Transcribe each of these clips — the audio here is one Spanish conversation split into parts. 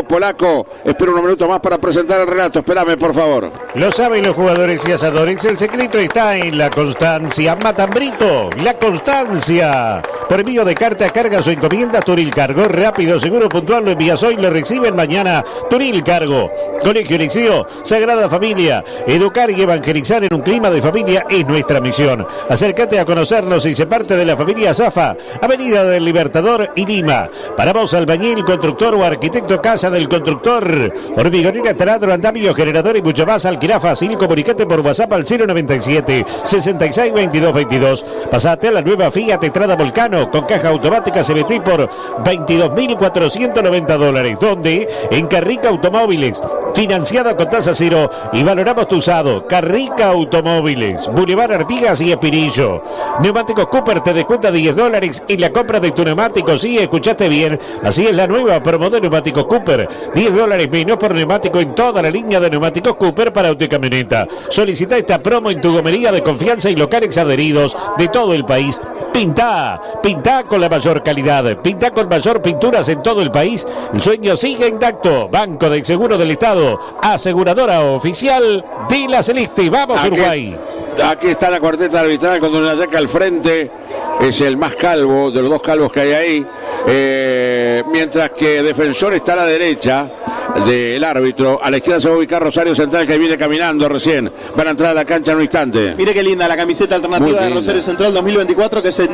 Polaco, espero unos minutos más para presentar el relato. Espérame, por favor. Lo saben los jugadores y asadores. El secreto está en la constancia. Matambrito, la constancia. Por envío de carta, cargas o encomiendas, Turil Cargo. Rápido, seguro, puntual. Lo envías hoy, lo reciben mañana. Turil Cargo. Colegio Liceo, Sagrada Familia. Educar y evangelizar en un clima de familia es nuestra misión. Acércate a conocernos y sé parte de la familia Zafa. Avenida del Libertador y Lima. Para vos, albañil, constructor o arquitecto, Casa del Constructor, hormigonera, taladro, andamio, generador y mucho más. Alquilá fácil, comunicate por WhatsApp al 097 66 22 22. Pasate a la nueva Fiat Strada Volcano con caja automática CVT por $22.490, donde en Carrica Automóviles, financiada con tasa cero y valoramos tu usado. Carrica Automóviles, Boulevard Artigas y Espinillo. Neumáticos Cooper te descuenta $10 en la compra de tu neumático. Sí, escuchaste bien, así es la nueva promo de neumáticos Cooper. $10 menos por neumático en toda la línea de neumáticos Cooper para auto y camioneta. Solicita esta promo en tu gomería de confianza y locales adheridos de todo el país. Pintá con la mayor calidad, pintá con mayor pinturas en todo el país. El sueño sigue intacto. Banco del Seguro del Estado, aseguradora oficial de la Celeste. Vamos, Uruguay. Aquí está la cuarteta arbitral con Don Ayaca al frente. Es el más calvo de los dos calvos que hay ahí. Mientras que Defensor está a la derecha del árbitro. A la izquierda se va a ubicar Rosario Central, que viene caminando recién. Van a entrar a la cancha en un instante. Mire qué linda la camiseta alternativa de Rosario Central 2024 que se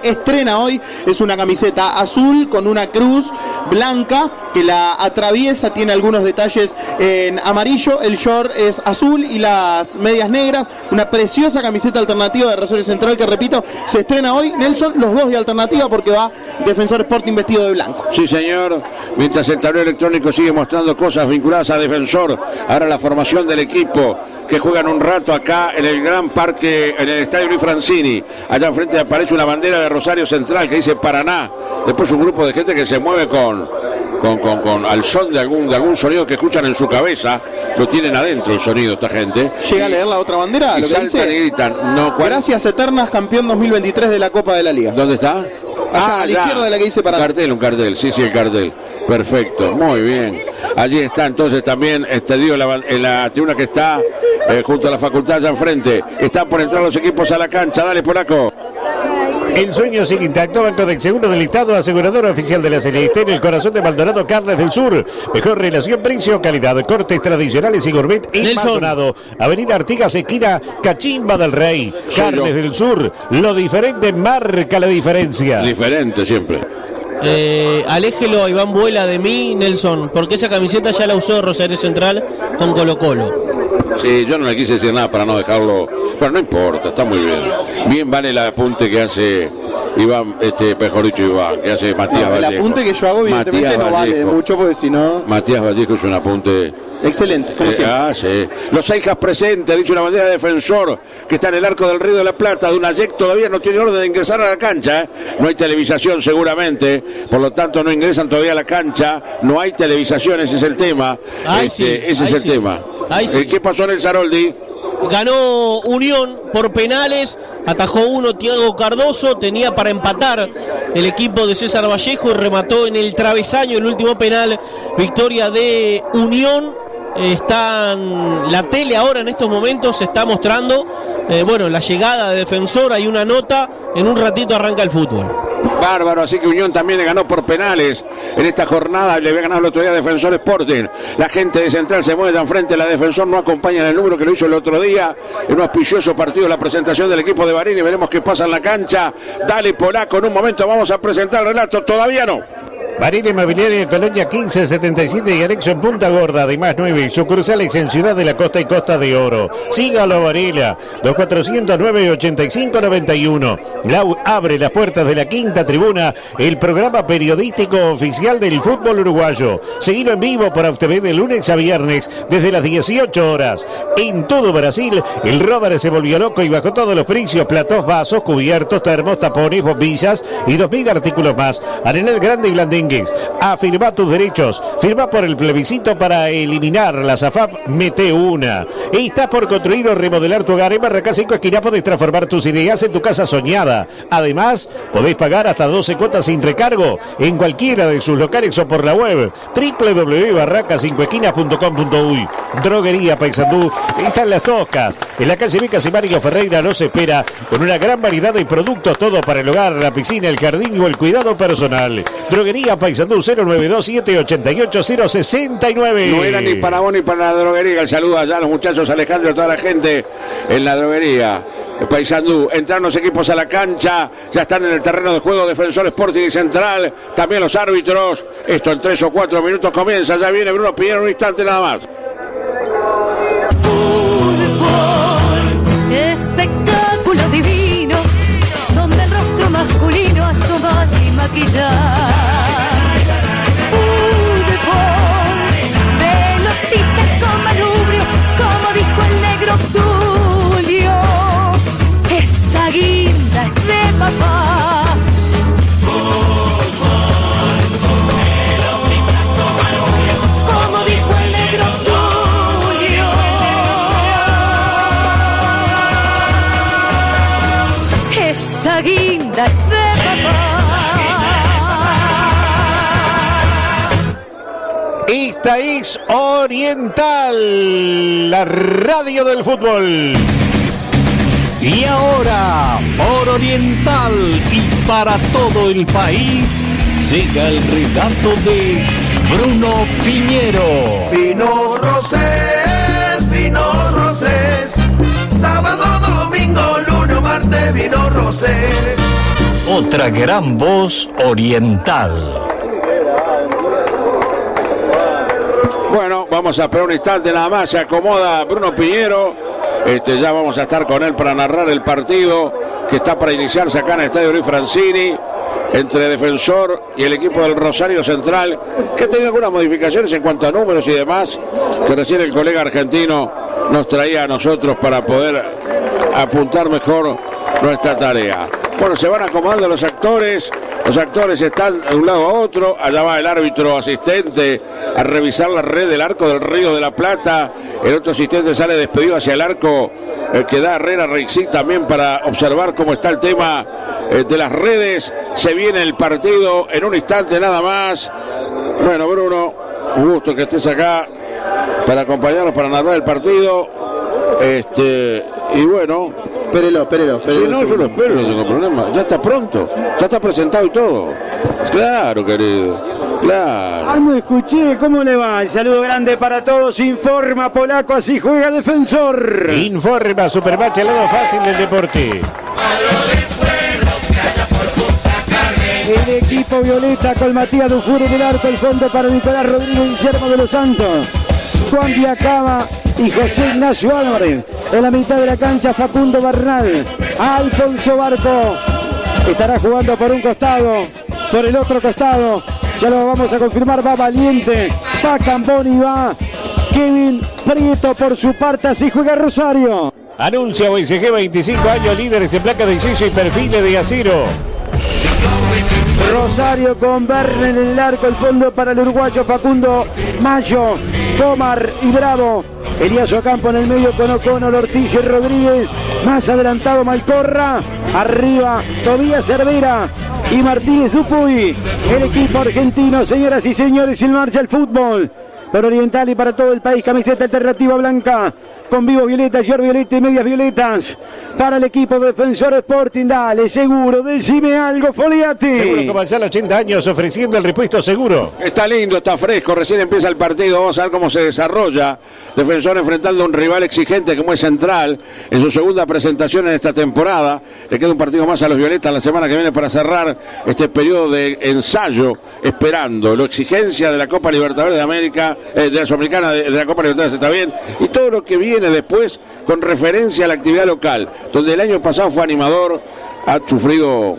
estrena hoy. Es una camiseta azul con una cruz blanca que la atraviesa, tiene algunos detalles en amarillo. El short es azul y las medias negras. Una preciosa camiseta alternativa de Rosario Central que, repito, se estrena hoy. Nelson, los dos de alternativa porque va Defensor Sporting vestido de blanco. Sí, señor. Mientras el tablero electrónico sigue mostrando cosas vinculadas a Defensor. Ahora la formación del equipo que juegan un rato acá en el gran parque, en el estadio Luis Francini. Allá enfrente aparece una bandera de Rosario Central que dice Paraná. Después un grupo de gente que se mueve al son de algún sonido que escuchan en su cabeza. Lo tienen adentro el sonido esta gente. Llega a leer la otra bandera. Y lo que saltan dice, y gritan. No, gracias eternas, campeón 2023 de la Copa de la Liga. ¿Dónde está? Allá, a la izquierda de la que dice Paraná. Un cartel, sí, el cartel. Perfecto, muy bien. Allí está entonces también en la tribuna que está junto a la facultad allá enfrente. Están por entrar los equipos a la cancha. Dale, Polaco. El sueño sigue intacto. Banco del Seguro del Estado, aseguradora oficial de la Celeste, en el corazón de Maldonado, Carles del Sur. Mejor relación, precio, calidad, cortes tradicionales y gourmet en Maldonado. Avenida Artigas, esquina Cachimba del Rey. Carles del Sur, lo diferente marca la diferencia. Diferente siempre. Aléjelo a Iván Buela de mí, Nelson, porque esa camiseta ya la usó Rosario Central con Colo Colo. Sí, yo no le quise decir nada para no dejarlo, pero no importa, está muy bien. Bien vale el apunte que hace Iván, mejor dicho Iván, que hace Matías Vallejo. El apunte que yo hago evidentemente no vale mucho, porque si no... Matías Vallejo es un apunte... Excelente, como siempre. Sí. Los Seijas presentes, dice una bandera de Defensor que está en el arco del Río de la Plata. Dunayek todavía no tiene orden de ingresar a la cancha. No hay televisación seguramente, por lo tanto no ingresan todavía a la cancha. No hay televisación, ese es el tema. Ese es el tema. ¿Qué pasó en el Saroldi? Ganó Unión por penales, atajó uno Thiago Cardoso, tenía para empatar el equipo de César Vallejo y remató en el travesaño el último penal. Victoria de Unión. La tele ahora en estos momentos se está mostrando la llegada de Defensor. Hay una nota, en un ratito arranca el fútbol. Bárbaro, así que Unión también le ganó por penales en esta jornada. Le había ganado el otro día a Defensor Sporting. La gente de Central se mueve tan frente a la Defensor, no acompaña en el número que lo hizo el otro día en un auspicioso partido, la presentación del equipo de Barini. Veremos qué pasa en la cancha. Dale, Polaco, en un momento vamos a presentar el relato. Todavía no. Barina Inmobiliaria en Colonia 1577 y anexo en Punta Gorda, además 9 sucursales en Ciudad de la Costa y Costa de Oro. Sígalo, Varela, 2409-8591. Lau abre las puertas de la quinta tribuna, el programa periodístico oficial del fútbol uruguayo. Seguido en vivo por AUTV de lunes a viernes desde las 18 horas. En todo Brasil, el Robert se volvió loco y bajó todos los precios: platós, vasos, cubiertos, termos, tapones, bombillas y 2000 artículos más. Arenal Grande y Blandín Domínguez. Afirma tus derechos. Firma por el plebiscito para eliminar la SAFAP. Mete una. ¿Estás por construir o remodelar tu hogar? En Barracas 5 Esquinas podés transformar tus ideas en tu casa soñada. Además, podés pagar hasta 12 cuotas sin recargo en cualquiera de sus locales o por la web www.barracas5esquinas.com.uy. Droguería Paysandú. Están las Toscas. En la calle Vicas y Mario Ferreira los espera con una gran variedad de productos, todo para el hogar, la piscina, el jardín o el cuidado personal. Droguería Paysandú 092-788-069. No era ni para vos ni para la droguería. El saludo allá a los muchachos, Alejandro, a toda la gente en la droguería Paysandú. Entran los equipos a la cancha, ya están en el terreno de juego Defensor Sporting y Central, también los árbitros. Esto en 3 o 4 minutos comienza, ya viene Bruno Piñero, un instante nada más. Espectáculo divino, donde el rostro masculino asoma sin maquillar. Fútbol, pelotitas con manubrio, como dijo el negro Tulio. Esa guinda es de papá. Como dijo el negro Tulio. Esa guinda es de papá. Esta es Oriental, la radio del fútbol. Y ahora, por Oriental y para todo el país, llega el relato de Bruno Piñero. Vinos Rosés, sábado, domingo, lunes, martes, Vinos Rosés. Otra gran voz oriental. Bueno, vamos a esperar un instante nada más, se acomoda Bruno Piñero. Ya vamos a estar con él para narrar el partido que está para iniciarse acá en el Estadio Luis Francini entre Defensor y el equipo del Rosario Central, que ha tenido algunas modificaciones en cuanto a números y demás, que recién el colega argentino nos traía a nosotros para poder apuntar mejor nuestra tarea. Bueno, se van acomodando los actores están de un lado a otro, allá va el árbitro asistente a revisar la red del arco del Río de la Plata, el otro asistente sale despedido hacia el arco que da Herrera Reixi también para observar cómo está el tema de las redes. Se viene el partido en un instante nada más. Bueno, Bruno, un gusto que estés acá para acompañarnos para narrar el partido. Y bueno, Espérelo. Sí, no, yo lo espero, no tengo problema. Ya está pronto, ya está presentado y todo. Claro, querido, claro. No escuché, ¿cómo le va? El saludo grande para todos. Informa Polaco, así juega Defensor. Informa Supermatch, el lado fácil del deporte. El equipo violeta con Matías Dufour en el arco, el fondo para Nicolás Rodrigo Guillermo de los Santos, Juan Diacaba y José Ignacio Álvarez. En la mitad de la cancha, Facundo Bernal. Alfonso Barco estará jugando por un costado, por el otro costado. Ya lo vamos a confirmar. Va Valiente, va Camboni, va Kevin Prieto por su parte. Así juega Rosario. Anuncia OSG 25 años, líderes en placas de yeso y perfiles de acero. Rosario con Verne en el arco, el fondo para el uruguayo Facundo Mayo, Comar y Bravo. Elías Ocampo en el medio con O'Connor, Ortiz y Rodríguez. Más adelantado Malcorra. Arriba Tobías Cervera y Martínez Dupuy. El equipo argentino, señoras y señores, en marcha el fútbol. Por Oriental y para todo el país, camiseta alternativa blanca con vivo violeta, short violeta y medias violetas. Para el equipo Defensor Sporting, dale, seguro, decime algo, Foliati. Seguro Comercial, 80 años ofreciendo el repuesto seguro. Está lindo, está fresco, recién empieza el partido, vamos a ver cómo se desarrolla. Defensor enfrentando a un rival exigente como es Central, en su segunda presentación en esta temporada. Le queda un partido más a los violetas la semana que viene para cerrar este periodo de ensayo, esperando la exigencia de la Copa Libertadores de América, de la Sudamericana, de la Copa Libertadores está bien, y todo lo que viene después con referencia a la actividad local, donde el año pasado fue animador, ha sufrido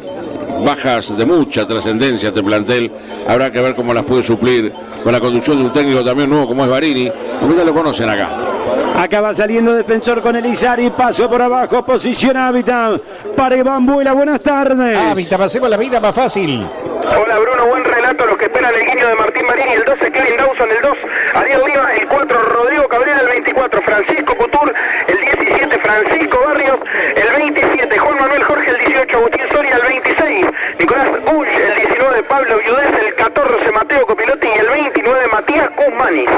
bajas de mucha trascendencia este plantel. Habrá que ver cómo las puede suplir con la conducción de un técnico también nuevo como es Barini, aunque ya lo conocen acá. Acaba saliendo Defensor con Elizari, paso por abajo, posición Hábitat para Iván Buela, buenas tardes. Hábitat, hacemos la vida más fácil. Hola Bruno, buen relato, los que esperan el guiño de Martín Marini, el 12 Kevin Dawson, el 2 Ariel Lima, el 4 Rodrigo Cabrera, el 24 Francisco Couture, el 17 Francisco Barrios, el 27 Juan Manuel Jorge, el 18 Agustín Soria, el 26 Nicolás Ull, el 19 Pablo Viudez, el 14 Mateo Copilotti y el 29 Matías Guzmanis.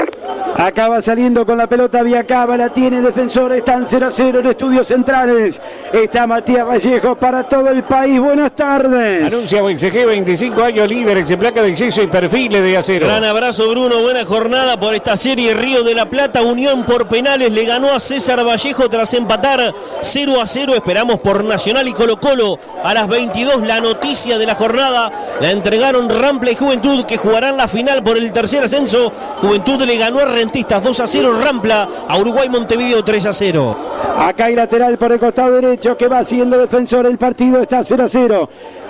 Acaba saliendo con la pelota Viacaba, la tiene Defensor, están 0-0 en Estudios Centrales. Está Matías Vallejo para todo el país. Buenas tardes. Anuncia WCG, 25 años, líderes en placa de yeso y perfiles de acero. Gran abrazo, Bruno, buena jornada por esta serie. Río de la Plata, Unión por penales, le ganó a César Vallejo tras empatar 0-0. Esperamos por Nacional y Colo Colo a las 22. La noticia de la jornada la entregaron Rampla y Juventud, que jugarán la final por el tercer ascenso. Juventud le ganó a Rentistas 2-0, Rampla a Uruguay Montevideo 3-0. Acá hay lateral por el costado derecho que va haciendo Defensor. El partido está 0-0.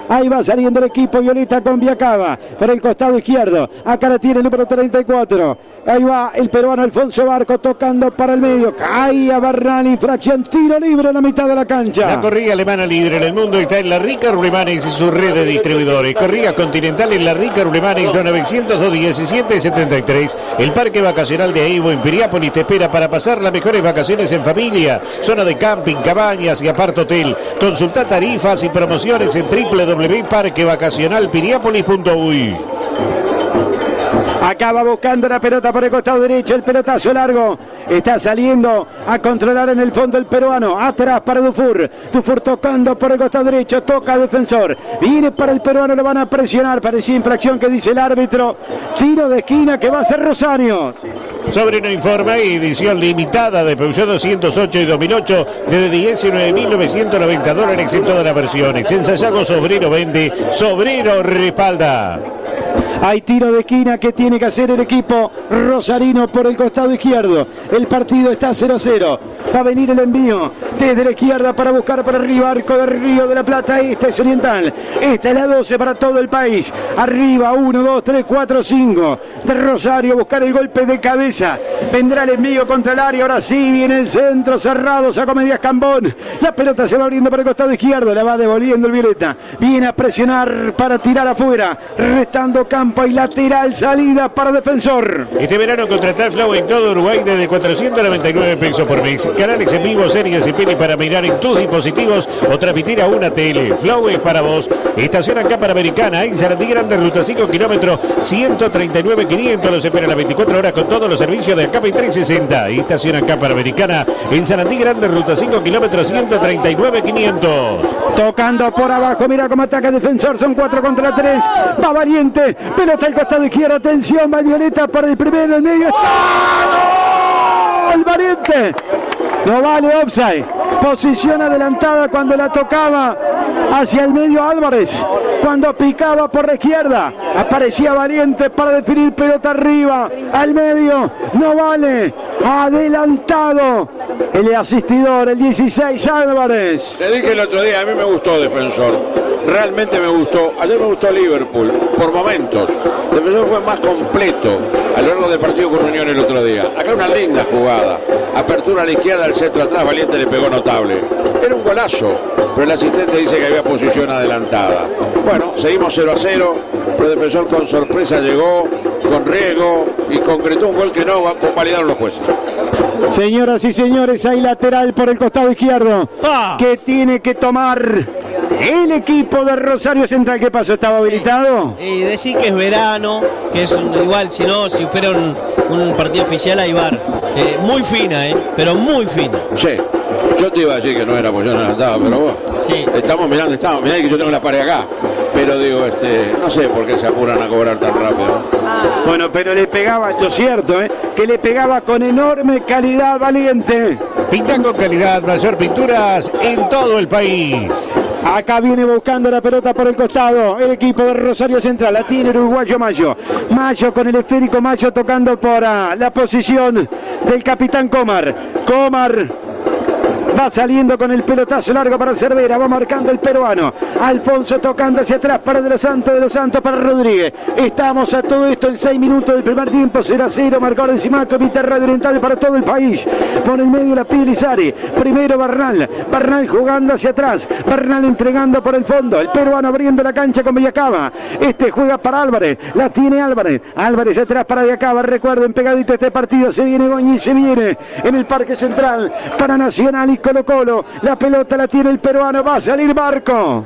Ahí va saliendo el equipo violeta con Viacaba por el costado izquierdo. Acá la tiene el número 34. Ahí va el peruano Alfonso Barco tocando para el medio. Caía Barral, infracción, tiro libre en la mitad de la cancha. La corrida alemana líder en el mundo está en la Rica Rulemanes y su red de distribuidores. Corrida continental en la Rica Rulemanes 900-217-73. El parque vacacional de Aibo en Piriápolis te espera para pasar las mejores vacaciones en familia. Zona de camping, cabañas y apart hotel. Consulta tarifas y promociones en www.parquevacacionalpiriápolis.uy. Acaba buscando la pelota por el costado derecho, el pelotazo largo, está saliendo a controlar en el fondo el peruano, atrás para Dufour, Dufour tocando por el costado derecho, toca Defensor, viene para el peruano, le van a presionar, parecía infracción que dice el árbitro, tiro de esquina que va a ser Rosario. Sobrino informa, edición limitada de Peugeot 208 y 2008 desde $19.990 en todas las versiones. En Sayago Sobrino vende, Sobrino respalda. Hay tiro de esquina que tiene que hacer el equipo rosarino por el costado izquierdo. El partido está 0-0. Va a venir el envío desde la izquierda para buscar para arriba, arco de Río de la Plata. Esta es Oriental. Esta es la 12 para todo el país. Arriba, 1, 2, 3, 4, 5. De Rosario, buscar el golpe de cabeza. Vendrá el envío contra el área. Ahora sí viene el centro cerrado. Sacó Medias Cambón. La pelota se va abriendo para el costado izquierdo. La va devolviendo el Violeta. Viene a presionar para tirar afuera. Restando campo y lateral, salida para Defensor. Este verano contratar Flow en todo Uruguay desde 499 pesos por mes. Canales en vivo, series y pelis para mirar en tus dispositivos o transmitir a una tele. Flow es para vos. Estación acá Panamericana en Sarandí Grande, ruta 5 kilómetros, 139.500. Los espera las 24 horas con todos los servicios de Acapa y 360. Estación acá Panamericana en Sarandí Grande, ruta 5 kilómetros, 139.500. Tocando por abajo, mira cómo ataca Defensor, son 4 contra 3. Va Valiente, pelota al costado izquierdo, atención, va Violeta para el primero, el medio. ¡Está! ¡Gol, Valiente! No vale offside. Posición adelantada cuando la tocaba hacia el medio Álvarez. Cuando picaba por la izquierda, aparecía Valiente para definir, pelota arriba, al medio. No vale. Adelantado el asistidor, el 16 Álvarez. Le dije el otro día, a mí me gustó Defensor. Realmente me gustó. Ayer me gustó Liverpool, por momentos. Defensor fue más completo a lo largo del partido con Unión el otro día. Acá una linda jugada. Apertura a la izquierda, al centro atrás, Valiente le pegó notable. Era un golazo, pero el asistente dice que había posición adelantada. Bueno, seguimos 0-0, pero Defensor con sorpresa llegó, con riesgo y concretó un gol que no convalidaron los jueces. Señoras y señores, hay lateral por el costado izquierdo que tiene que tomar el equipo de Rosario Central. ¿Qué pasó? ¿Estaba habilitado? Y decir que es verano, que es igual, si no, si fuera un partido oficial hay VAR. Muy fina, pero muy fina. Sí, yo te iba a decir que no era posición adelantada, pero vos. Sí. Estamos mirando, mirá que yo tengo la pared acá. Pero digo, no sé por qué se apuran a cobrar tan rápido. Bueno, pero le pegaba, lo cierto, que le pegaba con enorme calidad Valiente. Pinta con calidad, mayor pinturas en todo el país. Acá viene buscando la pelota por el costado el equipo de Rosario Central. La tiene el uruguayo Mayo. Mayo con el esférico, Mayo tocando por la posición del capitán Comar. Comar Va saliendo con el pelotazo largo para Cervera. Va marcando el peruano. Alfonso tocando hacia atrás para De los Santos para Rodríguez. Estamos a todo esto en 6 minutos del primer tiempo. 0-0. Marcador de Simaco. Vita Radio Oriental para todo el país. Por el medio la pide Lizari. Primero Bernal. Bernal jugando hacia atrás. Bernal entregando por el fondo. El peruano abriendo la cancha con Villacaba. Este juega para Álvarez. La tiene Álvarez. Álvarez atrás para Villacaba. Recuerden, pegadito este partido. Se viene Goñi, se viene en el Parque Central para Nacional y Colo-Colo. La pelota la tiene el peruano. Va a salir Barco.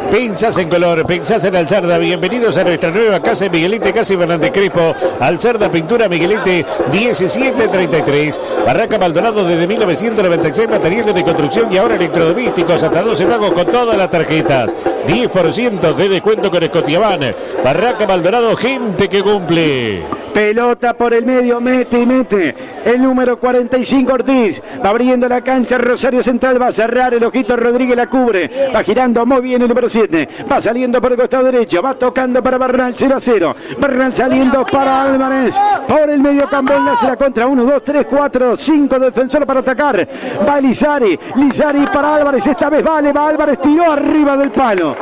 Pensás en color, pensás en Alzarda. Bienvenidos a nuestra nueva casa en Miguelete, Casi Fernández Crespo. Alzarda Pintura Miguelete 1733. Barraca Maldonado desde 1996. Materiales de construcción y ahora electrodomésticos. Hasta 12 pagos con todas las tarjetas. 10% de descuento con Scotiaban. Barraca Maldonado, gente que cumple. Pelota por el medio, mete y mete. El número 45 Ortiz. Va abriendo la cancha Rosario Central. Va a cerrar el ojito Rodríguez, la cubre. Va girando muy bien el número 7. Va saliendo por el costado derecho. Va tocando para Bernal, 0-0. Bernal saliendo para Álvarez. Por el medio campo enlace la contra. 1, 2, 3, 4, 5 defensores para atacar. Va Lizari. Lizari para Álvarez. Esta vez vale. Va Álvarez. Tiró arriba del palo.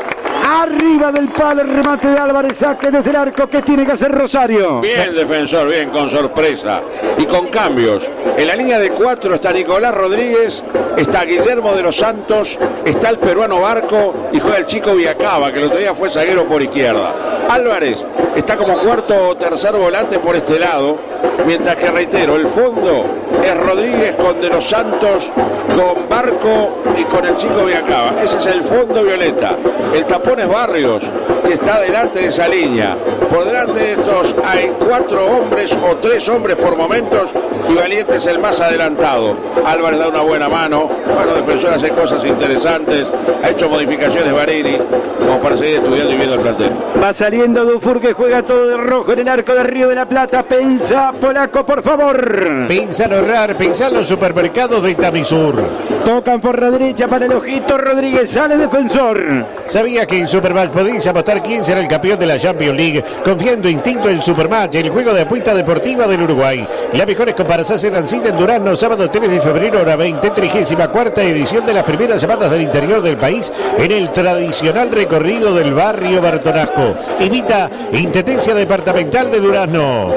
Arriba del palo el remate de Álvarez, saque desde el arco. ¿Qué tiene que hacer Rosario? Bien Defensor, bien, con sorpresa y con cambios. En la línea de 4 está Nicolás Rodríguez, está Guillermo de los Santos, está el peruano Barco y juega el chico Villacaba, que el otro día fue zaguero por izquierda. Álvarez está como cuarto o tercer volante por este lado, mientras que, reitero, el fondo es Rodríguez con De los Santos, con Barco y con el chico Villacaba. Ese es el fondo violeta. El tapón es Barrios, que está delante de esa línea. Por delante de estos hay 4 hombres o 3 hombres por momentos y Valiente es el más adelantado. Álvarez da una buena mano. Bueno, Defensor hace cosas interesantes. Ha hecho modificaciones Barini como para seguir estudiando y viendo el plantel. Va saliendo Dufour, que juega todo de rojo en el arco de Río de la Plata. Pensa, polaco, por favor. Pensa en ahorrar, pensá en los supermercados de Tamisur. Tocan por la derecha para el ojito Rodríguez, sale Defensor. ¿Sabía que en Supermatch podéis apostar quién será el campeón de la Champions League? Confiando instinto en Supermatch, el juego de apuesta deportiva del Uruguay. Las mejores comparaciones se dan cita en Durazno, sábado 3 de febrero, hora 20, 34ª edición de las primeras llamadas del interior del país en el tradicional recorrido del barrio Bartonasco. Invita Intendencia Departamental de Durazno.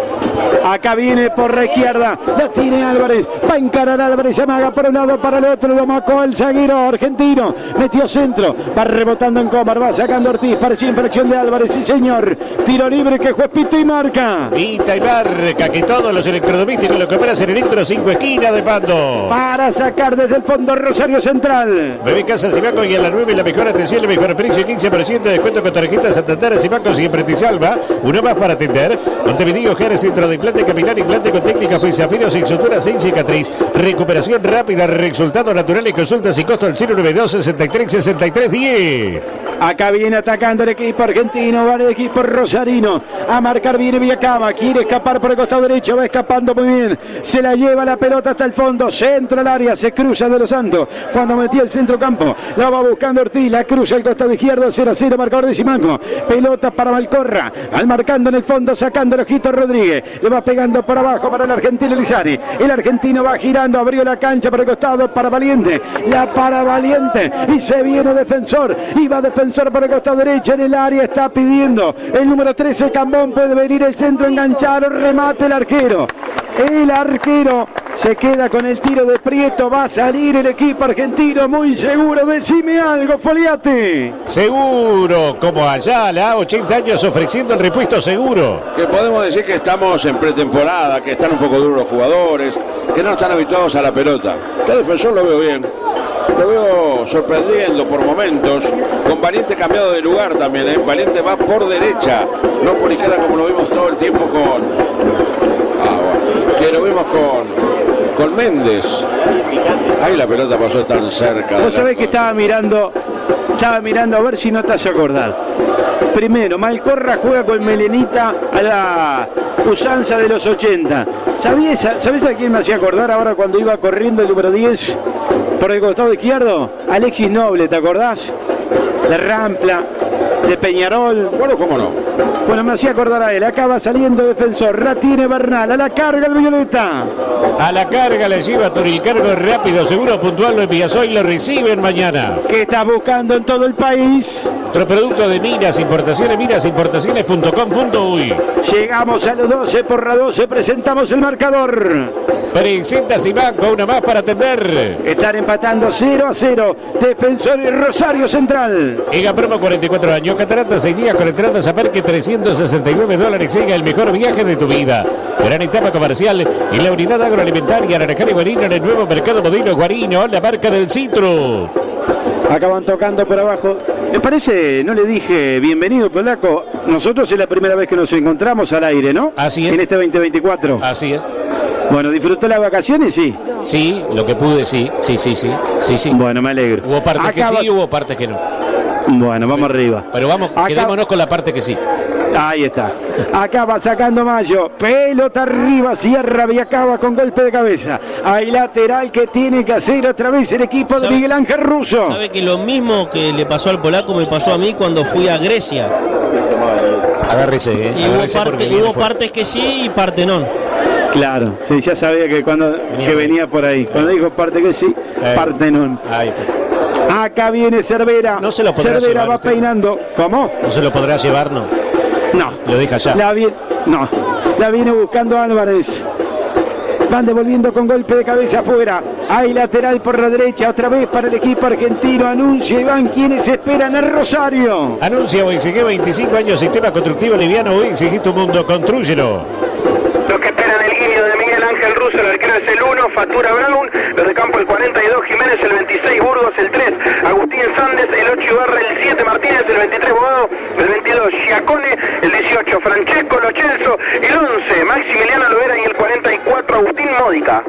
Acá viene por la izquierda, la tiene Álvarez, va a encarar Álvarez, se amaga por un lado, para el otro, lo marcó el zaguero argentino, metió centro, va rebotando en Comar, va sacando Ortiz, parecía infracción de Álvarez, sí señor, tiro libre que juez pita y marca. Pita y marca, que todos los electrodomésticos lo compras en Electro 5 esquina de Pando. Para sacar desde el fondo Rosario Central. Bebé Casa Simaco y a la 9 la mejor atención, el mejor precio, 15% de descuento con tarjeta Santander, Simaco siempre te salva, uno más para atender. Montevideo, Jerez, centro de implante capilar, implante con técnica Zafiros sin sutura, sin cicatriz, recuperación rápida, resultados naturales, consultas y costo al 092 63 63 10. Acá viene atacando el equipo argentino, va el equipo rosarino, a marcar viene Villacaba, quiere escapar por el costado derecho, va escapando muy bien, se la lleva la pelota hasta el fondo, centro al área, se cruza De los Santos, cuando metía el centro campo, la va buscando Ortiz, la cruza el costado izquierdo, 0-0, marcador de Simaco, pelota para Malcorra, al marcando en el fondo, sacando el ojito Rodríguez, le va pegando por abajo para el argentino Lizari, el argentino va girando, abrió la cancha por el costado para Valiente, la para Valiente, y se viene Defensor, y va Defensor por el costado derecho en el área, está pidiendo el número 13 Cambón, puede venir el centro, enganchar, remate el arquero se queda con el tiro de Prieto, va a salir el equipo argentino muy seguro. Decime algo, Foliati. Seguro, como allá, la 80 años ofreciendo el repuesto seguro. Que podemos decir que estamos en pretemporada, que están un poco duros los jugadores, que no están habituados a la pelota. Que Defensor lo veo bien. Lo veo sorprendiendo por momentos, con Valiente cambiado de lugar también, ¿eh? Valiente va por derecha, no por izquierda como lo vimos todo el tiempo que lo vimos con Méndez. Ahí la pelota pasó tan cerca. Vos sabés que estaba mirando a ver si no te hace acordar. Primero, Malcorra juega con Melenita a la usanza de los 80. ¿Sabés a quién me hacía acordar ahora cuando iba corriendo el número 10 por el costado izquierdo? Alexis Noble, ¿te acordás? La Rampla, de Peñarol. Bueno, cómo no. Bueno, me hacía acordar a él. Acá va saliendo Defensor. La tiene Bernal. A la carga el Violeta. A la carga le lleva Toril Cargo rápido, seguro, puntual, lo envía hoy, lo reciben mañana. ¿Qué estás buscando en todo el país? Otro producto de Miras Importaciones, mirasimportaciones.com.uy. Llegamos a los 12 por la 12. Presentamos el marcador. Presenta Simaco, una más para atender. Están empatando 0-0. Defensor y Rosario Central. Ega Promo, 44 años. Cataratas 6 días con entradas a parque, $369. Siga el mejor viaje de tu vida. Gran etapa comercial y la unidad agroalimentaria Naranjal y Guarino en el nuevo mercado modelo Guarino, la marca del Citrus. Acaban tocando por abajo. Me parece, no le dije bienvenido, Polaco. Nosotros es la primera vez que nos encontramos al aire, ¿no? Así es. En este 2024. Así es. Bueno, ¿disfrutó las vacaciones? Sí. Sí, lo que pude, sí. Bueno, me alegro. Hubo partes que sí, hubo partes que no. Bueno, vamos arriba. Pero vamos, quedémonos con la parte que sí. Ahí está. Acaba sacando Mayo. Pelota arriba, cierra Viacaba con golpe de cabeza. Hay lateral que tiene que hacer otra vez el equipo de Miguel Ángel Russo. Sabe que lo mismo que le pasó al polaco me pasó a mí cuando fui a Grecia. Agárrese, Y hubo partes que sí y parte no. Claro, sí, ya sabía que venía por ahí. Cuando dijo parte que sí, parte no. Ahí está. Acá viene Cervera. No se lo podrá Cervera llevar va usted. peinando. ¿Cómo? ¿No se lo podrá llevar, no? No. Lo deja ya. La viene buscando Álvarez. Van devolviendo con golpe de cabeza afuera. Hay lateral por la derecha, otra vez para el equipo argentino. Anuncia Iván quienes esperan a Rosario. Anuncia UXG 25 años, sistema constructivo liviano. UXG tu mundo, contrúyelo. Los que esperan el guiño de Miguel Ángel Russo, el arquero es el 1, Fatura Brown, los de campo el 42, Jiménez el 26, Burgos el 3, Agustín Sández el 8, Ibarra el 7, Martínez el 23, Bogado el 22, Giacone el 18, Francesco Lochelso el 11, Maximiliano Lovera y el 44, Agustín Módica.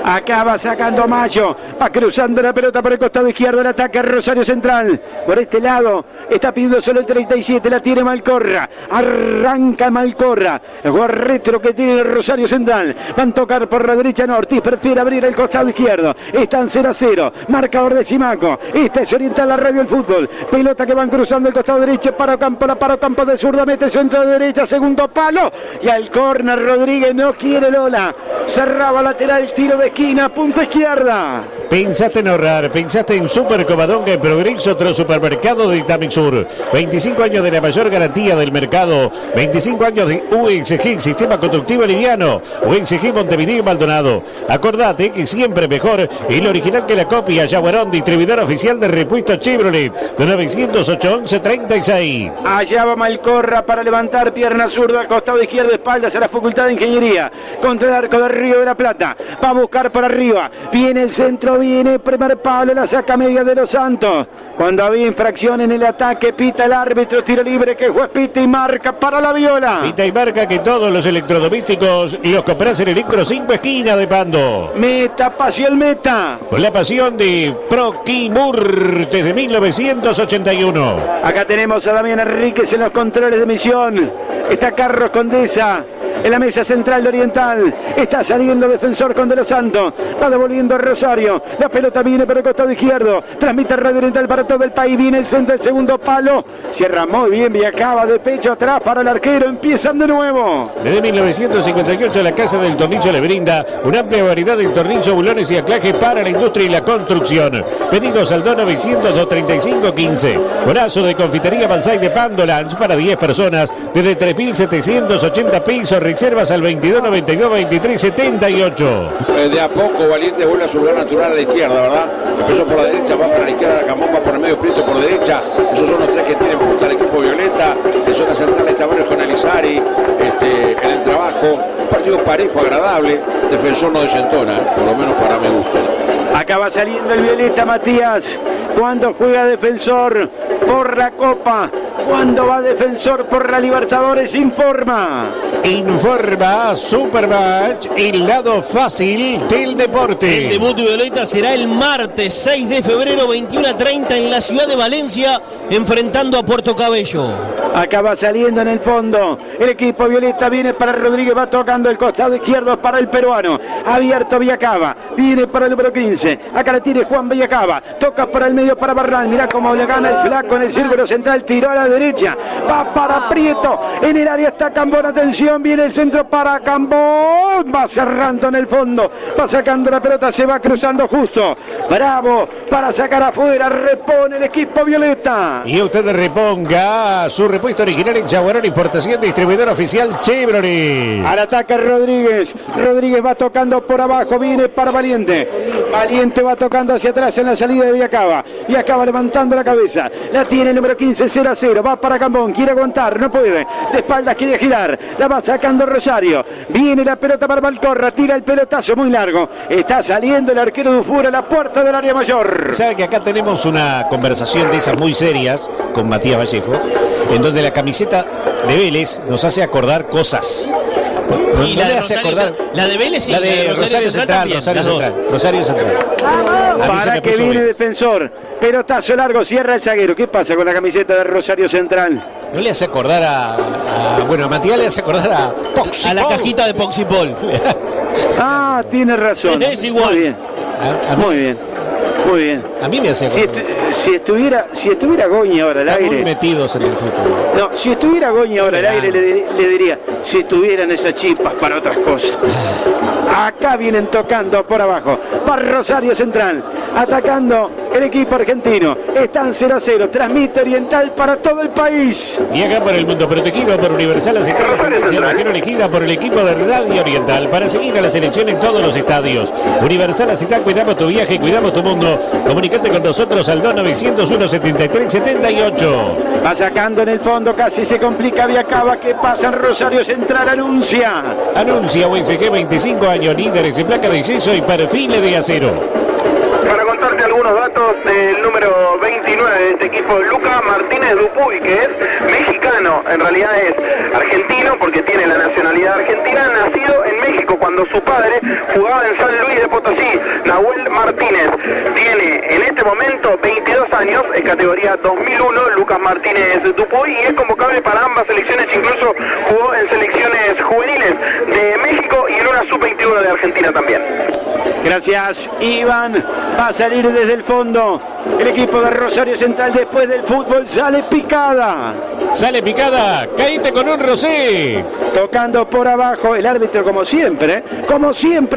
Acaba sacando Mayo, va cruzando la pelota por el costado izquierdo, el ataque a Rosario Central. Por este lado está pidiendo solo el 37, la tiene Malcorra. Arranca Malcorra, el jugador retro que tiene el Rosario Central. Van a tocar por la derecha, Ortiz prefiere abrir el costado izquierdo. Están 0-0, marcador de Simaco. Esta es Oriental, la radio del fútbol. Pelota que van cruzando el costado derecho, para campo de zurda, mete centro de derecha, segundo palo. Y al córner Rodríguez no quiere Lola. Cerraba lateral, tiro de esquina, punta izquierda. Pensaste en ahorrar, pensaste en Super Covadonga en Progreso, otro supermercado de Itamixur. 25 años de la mayor garantía del mercado. 25 años de UXG, sistema constructivo liviano. UXG Montevideo y Maldonado. Acordate que siempre mejor el original que la copia. Yaguarón, distribuidor oficial de repuestos Chevrolet. De 908-11-36. Allá va Malcorra para levantar pierna zurda al costado izquierdo, espaldas a la Facultad de Ingeniería. Contra el arco de Río de la Plata. Va a buscar por arriba. Viene el centro, viene primer palo, la saca media de Los Santos. Cuando había infracción en el ataque, pita el árbitro, tiro libre que juez pita y marca para la Viola. Pita y marca que todos los electrodomésticos los compras en Electro 5 esquina de Pando. Meta, pasión meta. Con la pasión de Proquimur desde 1981. Acá tenemos a Damián Enríquez en los controles de emisión. Está Carlos Condesa en la mesa central de Oriental. Está saliendo Defensor con De Los Santos. Va devolviendo a Rosario. La pelota viene por el costado izquierdo. Transmite Radio Oriental para todo el país. Viene el centro del segundo palo. Cierra muy bien y acaba de pecho atrás para el arquero. Empiezan de nuevo. Desde 1958 la Casa del Tornillo le brinda una amplia variedad de tornillos, bulones y anclajes para la industria y la construcción. Pedidos al 200-235-15. Brazo de confitería Balsay de Pando Lunch para 10 personas desde 3.780 pesos. Reservas al 2292-2378. De a poco Valiente vuelve a su lugar natural a la izquierda, ¿verdad? Empezó por la derecha, va para la izquierda, Camón va por el medio, Prieto por derecha. Esos son los tres que tienen punta el equipo violeta. En zona central está Barrios con Alizari, en el trabajo. Un partido parejo, agradable. Defensor no desentona, por lo menos para mi gusto. Acaba saliendo el violeta, Matías. Cuando juega Defensor por la Copa, cuando va Defensor por la Libertadores, informa. Informa Supermatch, el lado fácil del deporte. El debut de Violeta será el martes 6 de febrero, 21:30 en la ciudad de Valencia, enfrentando a Puerto Cabello. Acaba saliendo en el fondo. El equipo violeta viene para Rodríguez, va tocando el costado izquierdo para el peruano. Abierto Villacaba, viene para el número 15. Acá la tiene Juan Villacaba, toca por el medio para Barral. Mirá cómo le gana el flaco en el círculo central, tiró a la derecha, va para Prieto, en el área está Cambón, atención, viene el centro para Cambón, va cerrando en el fondo, va sacando la pelota, se va cruzando justo, Bravo para sacar afuera, repone el equipo violeta. Y usted reponga su repuesto original en Jaguarón, importación, distribuidor oficial Chevrolet. Al ataque Rodríguez va tocando por abajo, viene para Valiente va tocando hacia atrás en la salida de Villacaba levantando la cabeza, la tiene el número 15, 0-0, va para Cambón, quiere aguantar, no puede, de espaldas quiere girar, la va sacando Rosario, viene la pelota para Malcorra, tira el pelotazo muy largo, está saliendo el arquero Dufour a la puerta del área mayor. Sabe que acá tenemos una conversación de esas muy serias con Matías Vallejo, en donde la camiseta de Vélez nos hace acordar cosas. Sí, la de Vélez y la de Rosario Central, Rosario Central. Para que viene Defensor, pelotazo largo, cierra el zaguero. ¿Qué pasa con la camiseta de Rosario Central? ¿No le hace acordar a Matías le hace acordar a Poxipol? A la cajita de Poxipol. Tiene razón. Es igual. Muy bien. A mí me hace acordar. Si estuviera Goñi ahora al aire. Muy metidos en el fútbol. No, si estuviera Goñi ahora al aire le diría, si tuvieran esas chispas para otras cosas. Acá vienen tocando por abajo. Para Rosario Central, atacando el equipo argentino. Están 0-0. Transmite Oriental para todo el país. Y acá por el mundo protegido por Universal, la selección elegida por el equipo de Radio Oriental para seguir a la selección en todos los estadios. Universal Acetal, cuidamos tu viaje, cuidamos tu mundo. Comunicate con nosotros al 901 73 78. Va sacando en el fondo, casi se complica Villacaba. ¿Qué pasa en Rosario Central? Anuncia UNCG, 25 años, líderes en placa de acceso y perfiles de acero. Para contarte algunos datos del número 29 de este equipo, Lucas Martínez Dupuy, que es mexicano, en realidad es argentino porque tiene la nacionalidad argentina, nacido en México cuando su padre jugaba en San Luis de Potosí. Nahuel Martínez tiene en este momento 22 años, en categoría 2001, Lucas Martínez Dupuy, y es convocable para ambas selecciones, incluso jugó en selecciones juveniles de México y en una sub-21 de Argentina también. Gracias, Iván. Va a salir desde el fondo el equipo de Rosario Central. Después del fútbol sale picada. Caíte con un Rosés. Tocando por abajo el árbitro, como siempre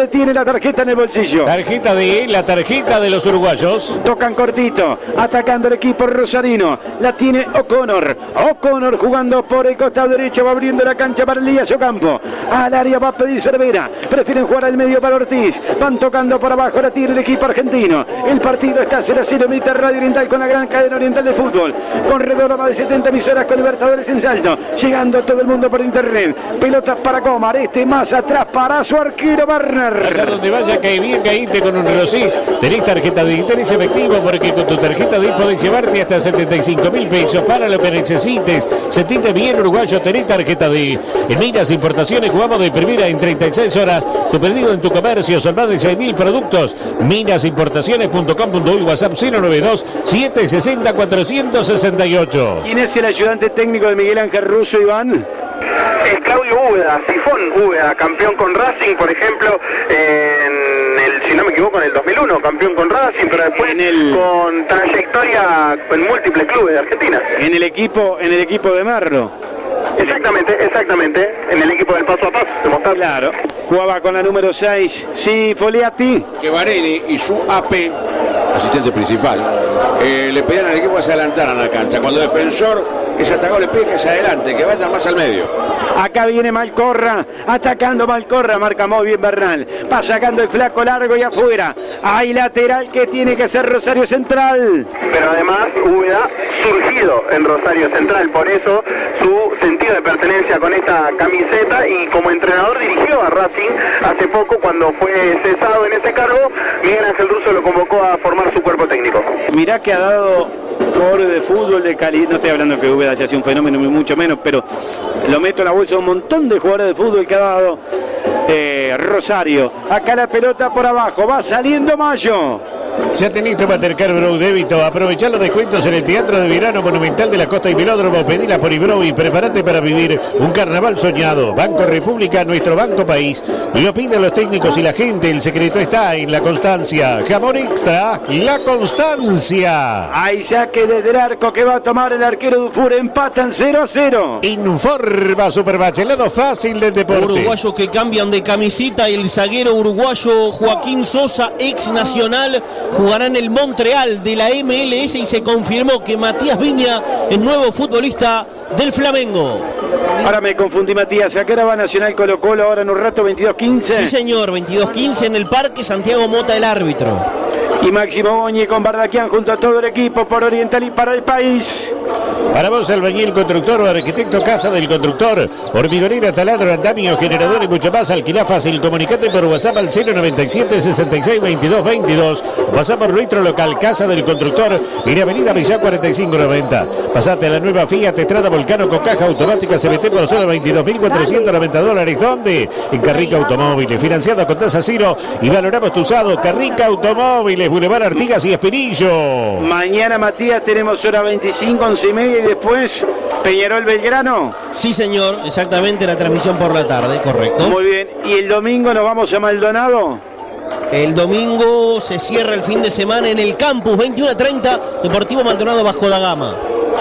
tiene la tarjeta en el bolsillo. La tarjeta de los uruguayos. Tocan cortito, atacando el equipo rosarino. La tiene O'Connor jugando por el costado derecho, va abriendo la cancha para Elías Ocampo. Al área va a pedir Cervera. Prefieren jugar al medio para Ortiz. Van tocando por abajo, la tiene el equipo argentino. El partido está 0-0, mitad Radio Oriental con la gran cadena oriental de fútbol. Con redor a más de 70 emisoras con Libertadores en salto. Llegando todo el mundo por internet. Pelotas para Comar, más atrás para su arquero Barner. Allá donde vaya, que bien caíste con un Rosés. Tenés tarjeta digital, es efectivo, porque con tu tarjeta de podés llevarte hasta 75.000 pesos para lo que necesites. Sentite bien, uruguayo, tenés tarjeta de. En Minas Importaciones jugamos de primera en 36 horas. Tu pedido en tu comercio son más de 6.000 productos. Minasimportaciones.com.uy, WhatsApp 092 760 468. ¿Quién es el ayudante técnico de Miguel Ángel Russo, Iván? Es Claudio Úbeda, Sifón Úbeda, campeón con Racing, por ejemplo, si no me equivoco, en el 2001, campeón con Racing, pero después con trayectoria en múltiples clubes de Argentina. En el equipo de Marlo. Exactamente, en el equipo del paso a paso, Claro, jugaba con la número 6, sí, Foliati. Que Vareni y su AP, asistente principal, le pedían al equipo que se adelantaran a la cancha. Cuando el defensor es atacado, le pide que se adelante, que vayan más al medio. Acá viene Malcorra, atacando Malcorra, marca muy bien Bernal. Va sacando el flaco largo y afuera. Hay lateral que tiene que ser Rosario Central. Pero además Úbeda surgido en Rosario Central, por eso su sentido de pertenencia con esta camiseta, y como entrenador dirigió a Racing hace poco cuando fue cesado en ese cargo. Miguel Ángel Russo lo convocó a formar su cuerpo técnico. Mirá que ha dado jugadores de fútbol de calidad, no estoy hablando que Úbeda haya sido un fenómeno, ni mucho menos, pero lo meto en la bolsa un montón de jugadores de fútbol que ha dado Rosario. Acá la pelota por abajo, va saliendo Mayo. Ya tenés tu Mastercard Bro débito. Aprovechá los descuentos en el Teatro de Verano Monumental de la Costa y Velódromo. Pedila por Ibro y prepárate para vivir un carnaval soñado. Banco República, nuestro banco país. Lo piden los técnicos y la gente. El secreto está en la constancia. Jamón Extra, la constancia. Hay saque desde el arco que va a tomar el arquero Dufour. Empatan 0-0. Informa Supermatch, el lado fácil del deporte. Uruguayos que cambian de camiseta. El zaguero uruguayo Joaquín Sosa, ex Nacional, jugará en el Montreal de la MLS y se confirmó que Matías Viña es nuevo futbolista del Flamengo. Ahora me confundí, Matías. ¿A qué hora va Nacional Colo-Colo? Ahora en un rato, 22:15. Sí, señor, 22:15 en el Parque Santiago Mota, el árbitro. Y Máximo Boñi con Bardaquian junto a todo el equipo por Oriental y para el país. Para vos, albañil, constructor o arquitecto, casa del constructor, hormigonera, taladro, andamio, generador y mucho más. Alquilá fácil. Comunicate por WhatsApp al 097 66 22 22. Pasá por nuestro local, Casa del Constructor, en Avenida Villá 4590. Pasate a la nueva Fiat Estrada Volcano con caja automática CBT por solo $22.490. ¿Dónde? En Carrica Automóviles, financiado con tasa cero y valoramos tu usado. Carrica Automóviles, Boulevard Artigas y Espinillo. Mañana, Matías, tenemos hora 25, 11:30 y después Peñarol Belgrano. Sí, señor, exactamente, la transmisión por la tarde, correcto. Muy bien. ¿Y el domingo nos vamos a Maldonado? El domingo se cierra el fin de semana en el campus, 21:30, Deportivo Maldonado Vasco da Gama.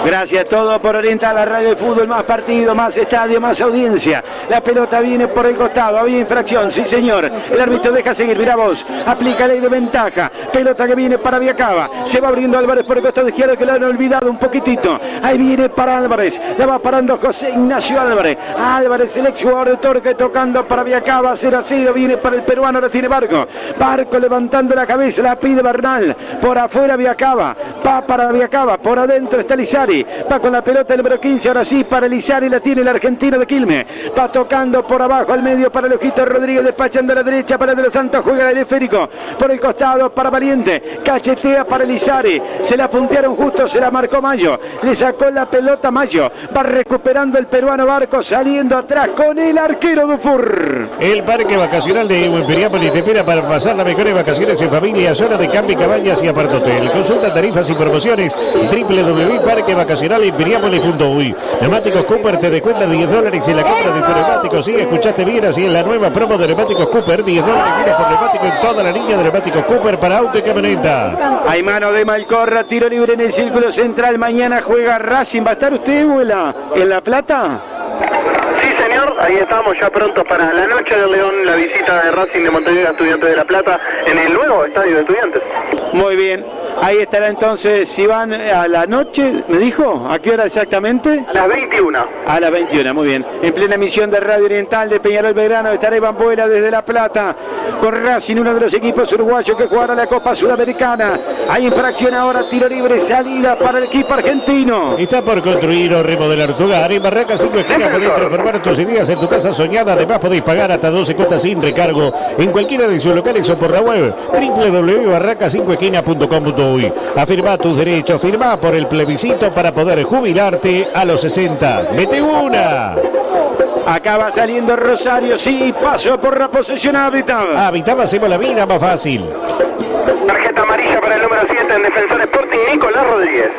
Gracias, todo por Oriental, la radio de fútbol, más partido, más estadio, más audiencia. La pelota viene por el costado, había infracción, sí señor. El árbitro deja seguir, mirá vos, aplica ley de ventaja. Pelota que viene para Viacaba, se va abriendo Álvarez por el costado izquierdo que lo han olvidado un poquitito. Ahí viene para Álvarez, la va parando José Ignacio Álvarez. Álvarez, el ex jugador de Torque, tocando para Viacaba, 0-0, viene para el peruano, ahora tiene Barco. Barco levantando la cabeza, la pide Bernal. Por afuera Viacaba, va para Viacaba, por adentro está Lizari. Va con la pelota el número 15, ahora sí para Lizari, la tiene el argentino de Quilmes. Va tocando por abajo al medio para el Ojito Rodríguez, despachando a la derecha para De los Santos, juega el esférico. Por el costado para Valiente, cachetea para Lizari. Se la puntearon justo, se la marcó Mayo. Le sacó la pelota Mayo. Va recuperando el peruano Barco, saliendo atrás con el arquero Dufour. El Parque Vacacional de Imperiápolis te espera para pasar las mejores vacaciones en familia, zona de camping, cabañas y apartotel. Consulta tarifas y promociones www.parquevacacionalimperiápolis.uy. Neumáticos Cooper te descuenta $10 en la compra de tu neumático. Sí, escuchaste bien, así es la nueva promo de neumáticos Cooper, $10 menos por neumático en toda la línea de neumáticos Cooper para auto y camioneta. Hay mano de Malcorra, tiro libre en el círculo central. Mañana juega Racing. ¿Va a estar usted, Abuela, en La Plata? Sí, señor, ahí estamos ya pronto para la noche del León, la visita de Racing de Montevideo a Estudiantes de La Plata en el nuevo estadio de Estudiantes. Muy bien, ahí estará entonces Iván a la noche, ¿me dijo? ¿A qué hora exactamente? A las 21. A las 21, muy bien. En plena emisión de Radio Oriental de Peñarol Belgrano estará Iván Buela desde La Plata con Racing, uno de los equipos uruguayos que jugará la Copa Sudamericana. Hay infracción ahora, tiro libre, salida para el equipo argentino. Está por construir o remodelar tu hogar. En Barraca 5 Esquinas podés transformar tus ideas en tu casa soñada. Además podéis pagar hasta 12 cuotas sin recargo en cualquiera de sus locales o por la web www.barraca5esquinas.com.uy. Afirma tus derechos, firma por el plebiscito para poder jubilarte a los 60. ¡Mete una! Acaba saliendo Rosario, sí, paso por la posesión hábitat. Hábitat, hacemos la vida más fácil. Tarjeta amarilla para el número 7 en Defensor Sporting, Nicolás Rodríguez.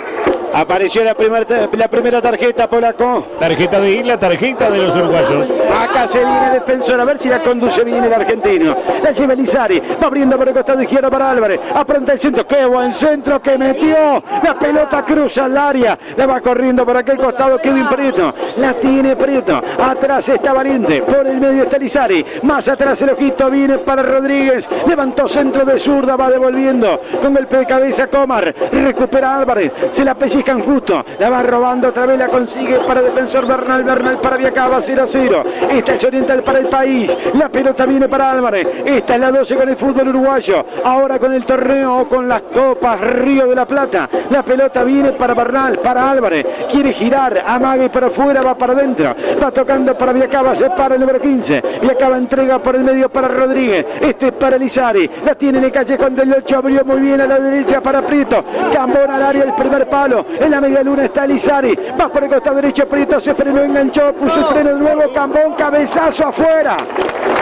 Apareció la primera tarjeta, Polaco. Tarjeta de Isla, tarjeta de los uruguayos. Acá se viene Defensor, a ver si la conduce bien el argentino. La lleva Lizari, va abriendo por el costado izquierdo para Álvarez. Apronta el centro, qué buen centro que metió. La pelota cruza al área, la va corriendo por aquel costado Kevin Prieto. La tiene Prieto, atrás está Valiente, por el medio está Lizari. Más atrás el Ojito, viene para Rodríguez. Levantó centro de zurda, va devolviendo. Con golpe de cabeza Comar, recupera Álvarez, se la pellizcan justo, la va robando otra vez, la consigue para Defensor Bernal para Viacaba, 0-0. Esta es Oriental para el país, la pelota viene para Álvarez, esta es la 12 con el fútbol uruguayo, ahora con el torneo, con las copas Río de la Plata, la pelota viene para Bernal, para Álvarez, quiere girar, amaga y para afuera, va para adentro, va tocando para Viacaba, se para el número 15, Viacaba entrega por el medio para Rodríguez, este es para Lizari, la tiene en el callejón del 8, abrió muy bien a la derecha para Prieto, Cambón al área, el primer palo, en la media luna está Lizari, va por el costado derecho, Prieto se frenó, enganchó, puso el freno de nuevo, Cambón, cabezazo afuera,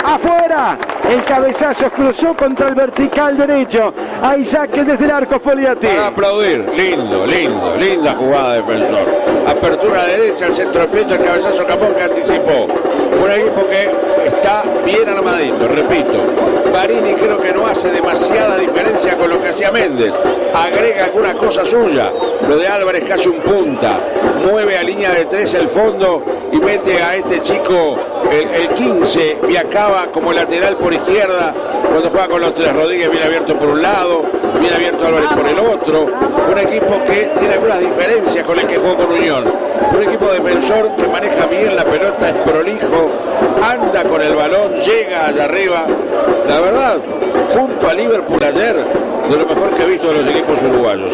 afuera, El cabezazo cruzó contra el vertical derecho. Hay saque desde el arco Fogliati. Para aplaudir. Linda jugada de Defensor. Apertura derecha, el centro del pecho, el cabezazo Capón que anticipó. Un equipo que está bien armadito, repito. Marini creo que no hace demasiada diferencia con lo que hacía Méndez. Agrega alguna cosa suya. Lo de Álvarez casi un punta. Mueve a línea de 3 el fondo y mete a este chico, el 15, y acaba como lateral por izquierda. Cuando juega con los 3, Rodríguez bien abierto por un lado, bien abierto Álvarez por el otro. Un equipo que tiene algunas diferencias con el que jugó con Unión. Un equipo defensor que maneja bien la pelota, es prolijo, anda con el balón, llega allá arriba. La verdad, junto a Liverpool ayer, de lo mejor que he visto de los equipos uruguayos.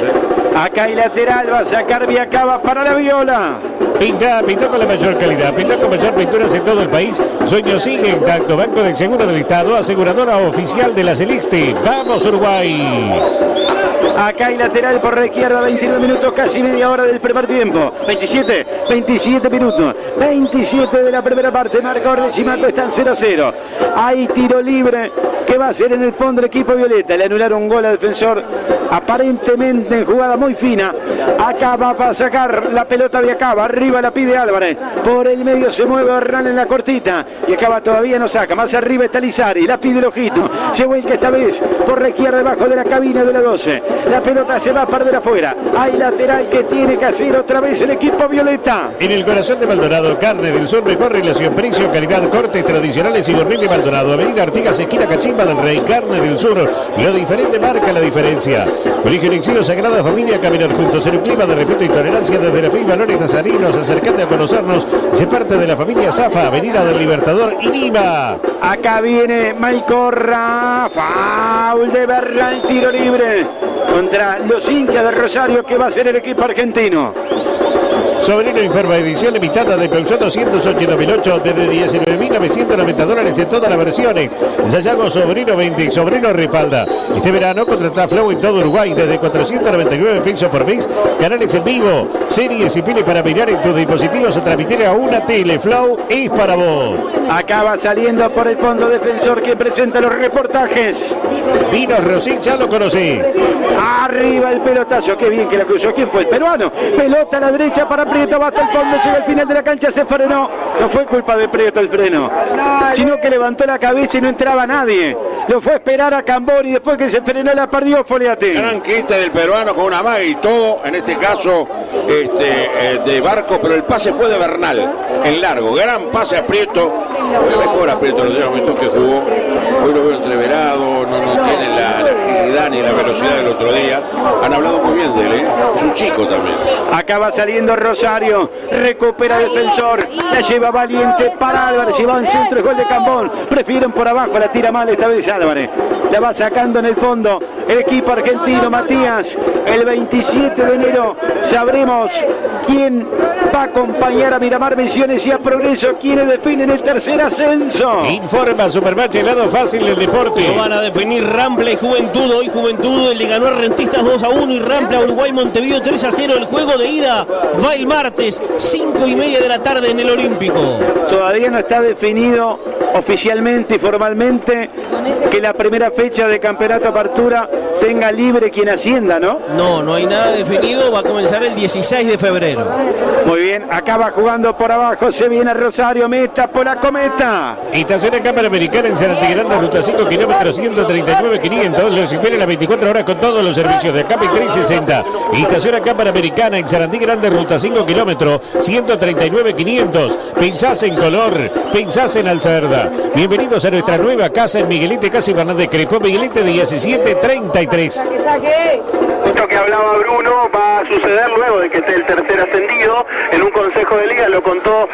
Acá hay lateral, va a sacar Viacaba para la Viola. Pinta con la mayor calidad, pinta con mayor pinturas en todo el país. Sueño sigue intacto. Banco del Seguro del Estado, aseguradora oficial de la Celeste. ¡Vamos, Uruguay! Acá hay lateral por la izquierda, 29 minutos, casi media hora del primer tiempo. 27 minutos, 27 de la primera parte. Marcador de Chimaco está en 0-0. Hay tiro libre que va a ser en el fondo el equipo violeta. Le anularon un gol al Defensor, aparentemente en jugada muy fina. Acá va a sacar la pelota Viacaba, arriba la pide Álvarez. Por el medio se mueve Bernal en la cortita. Y acaba todavía no saca. Más arriba está Lizari, la pide el Ojito. Se vuelca esta vez por la izquierda debajo de la cabina de la 12. La pelota se va a perder afuera. Hay lateral que tiene que hacer otra vez el equipo violeta. En el corazón de Maldonado, carne del sur, mejor relación, precio, calidad, cortes tradicionales y gourmet de Maldonado. Avenida Artigas, esquina Cachimba del Rey, carne del sur. Lo diferente marca la diferencia. Colegio Exilio Sagrada Familia, caminar juntos en un clima de respeto y tolerancia desde la fe y valores nazarinos. Acercate a conocernos. Se parte de la familia Zafa, Avenida del Libertador y Lima. Acá viene Malcorra. Foul de Bernal, tiro libre contra los hinchas de Rosario, que va a ser el equipo argentino. Sobrino informa, edición limitada de Peugeot 208 2008 desde $19.990 en todas las versiones. Sayago Sobrino vende, Sobrino respalda. Este verano contrata Flow en todo Uruguay desde 499 pesos por mes. Canales en vivo, series y pines para mirar en tus dispositivos o transmitir a una tele. Flow es para vos. Acaba saliendo por el fondo Defensor, que presenta los reportajes. Vinos Rosín, ya lo conocí. Arriba el pelotazo, qué bien que la cruzó. ¿Quién fue? El peruano. Pelota a la derecha para Prieto, va hasta el fondo, llega al final de la cancha, se frenó. No fue culpa de Prieto el freno, sino que levantó la cabeza y no entraba nadie. Lo fue a esperar a Cambori, después que se frenó la perdió Fogliati. Gran quita del peruano con una maga y todo, en este caso de Barco, pero el pase fue de Bernal, en largo. Gran pase a Prieto, que mejor a Prieto los momentos que jugó. Hoy lo veo entreverado, no tiene la agilidad ni la velocidad del otro día. Han hablado muy bien de él, es un chico también. Acaba saliendo Rosario, recupera Defensor, la lleva Valiente para Álvarez, y va en centro, el gol de Cambón. Prefieren por abajo, la tira mal esta vez Álvarez. La va sacando en el fondo el equipo argentino. Matías, el 27 de enero sabremos quién va a acompañar a Miramar Misiones y a Progreso, quienes definen el tercer ascenso. Informa Supermatch, el lado fácil del deporte. Lo van a definir Rampla y Juventud. Hoy Juventud le ganó a Rentistas 2-1 y Rampla Uruguay Montevideo 3-0. El juego de ida va el martes 5:30 de la tarde en el Olímpico. Todavía no está definido oficialmente y formalmente que la primera fecha de campeonato apertura tenga libre quien ascienda, ¿no? No hay nada definido, va a comenzar el 16 de febrero. Muy bien, acaba jugando por abajo, se viene Rosario, meta por la cometa. Estación acá Panamericana en Sarandí Grande, ruta 5, kilómetros 139.500. Los espera las 24 horas con todos los servicios de Acá 360. Estación acá Panamericana en Sarandí Grande, ruta 5, kilómetros 139.500. Pensás en color, pensás en Alcerda. Bienvenidos a nuestra nueva casa en Miguelete, Casi Fernández Crespo, Miguelete 1733. Esto que hablaba Bruno va a suceder luego de que esté el tercer ascendido. En un consejo de liga lo contó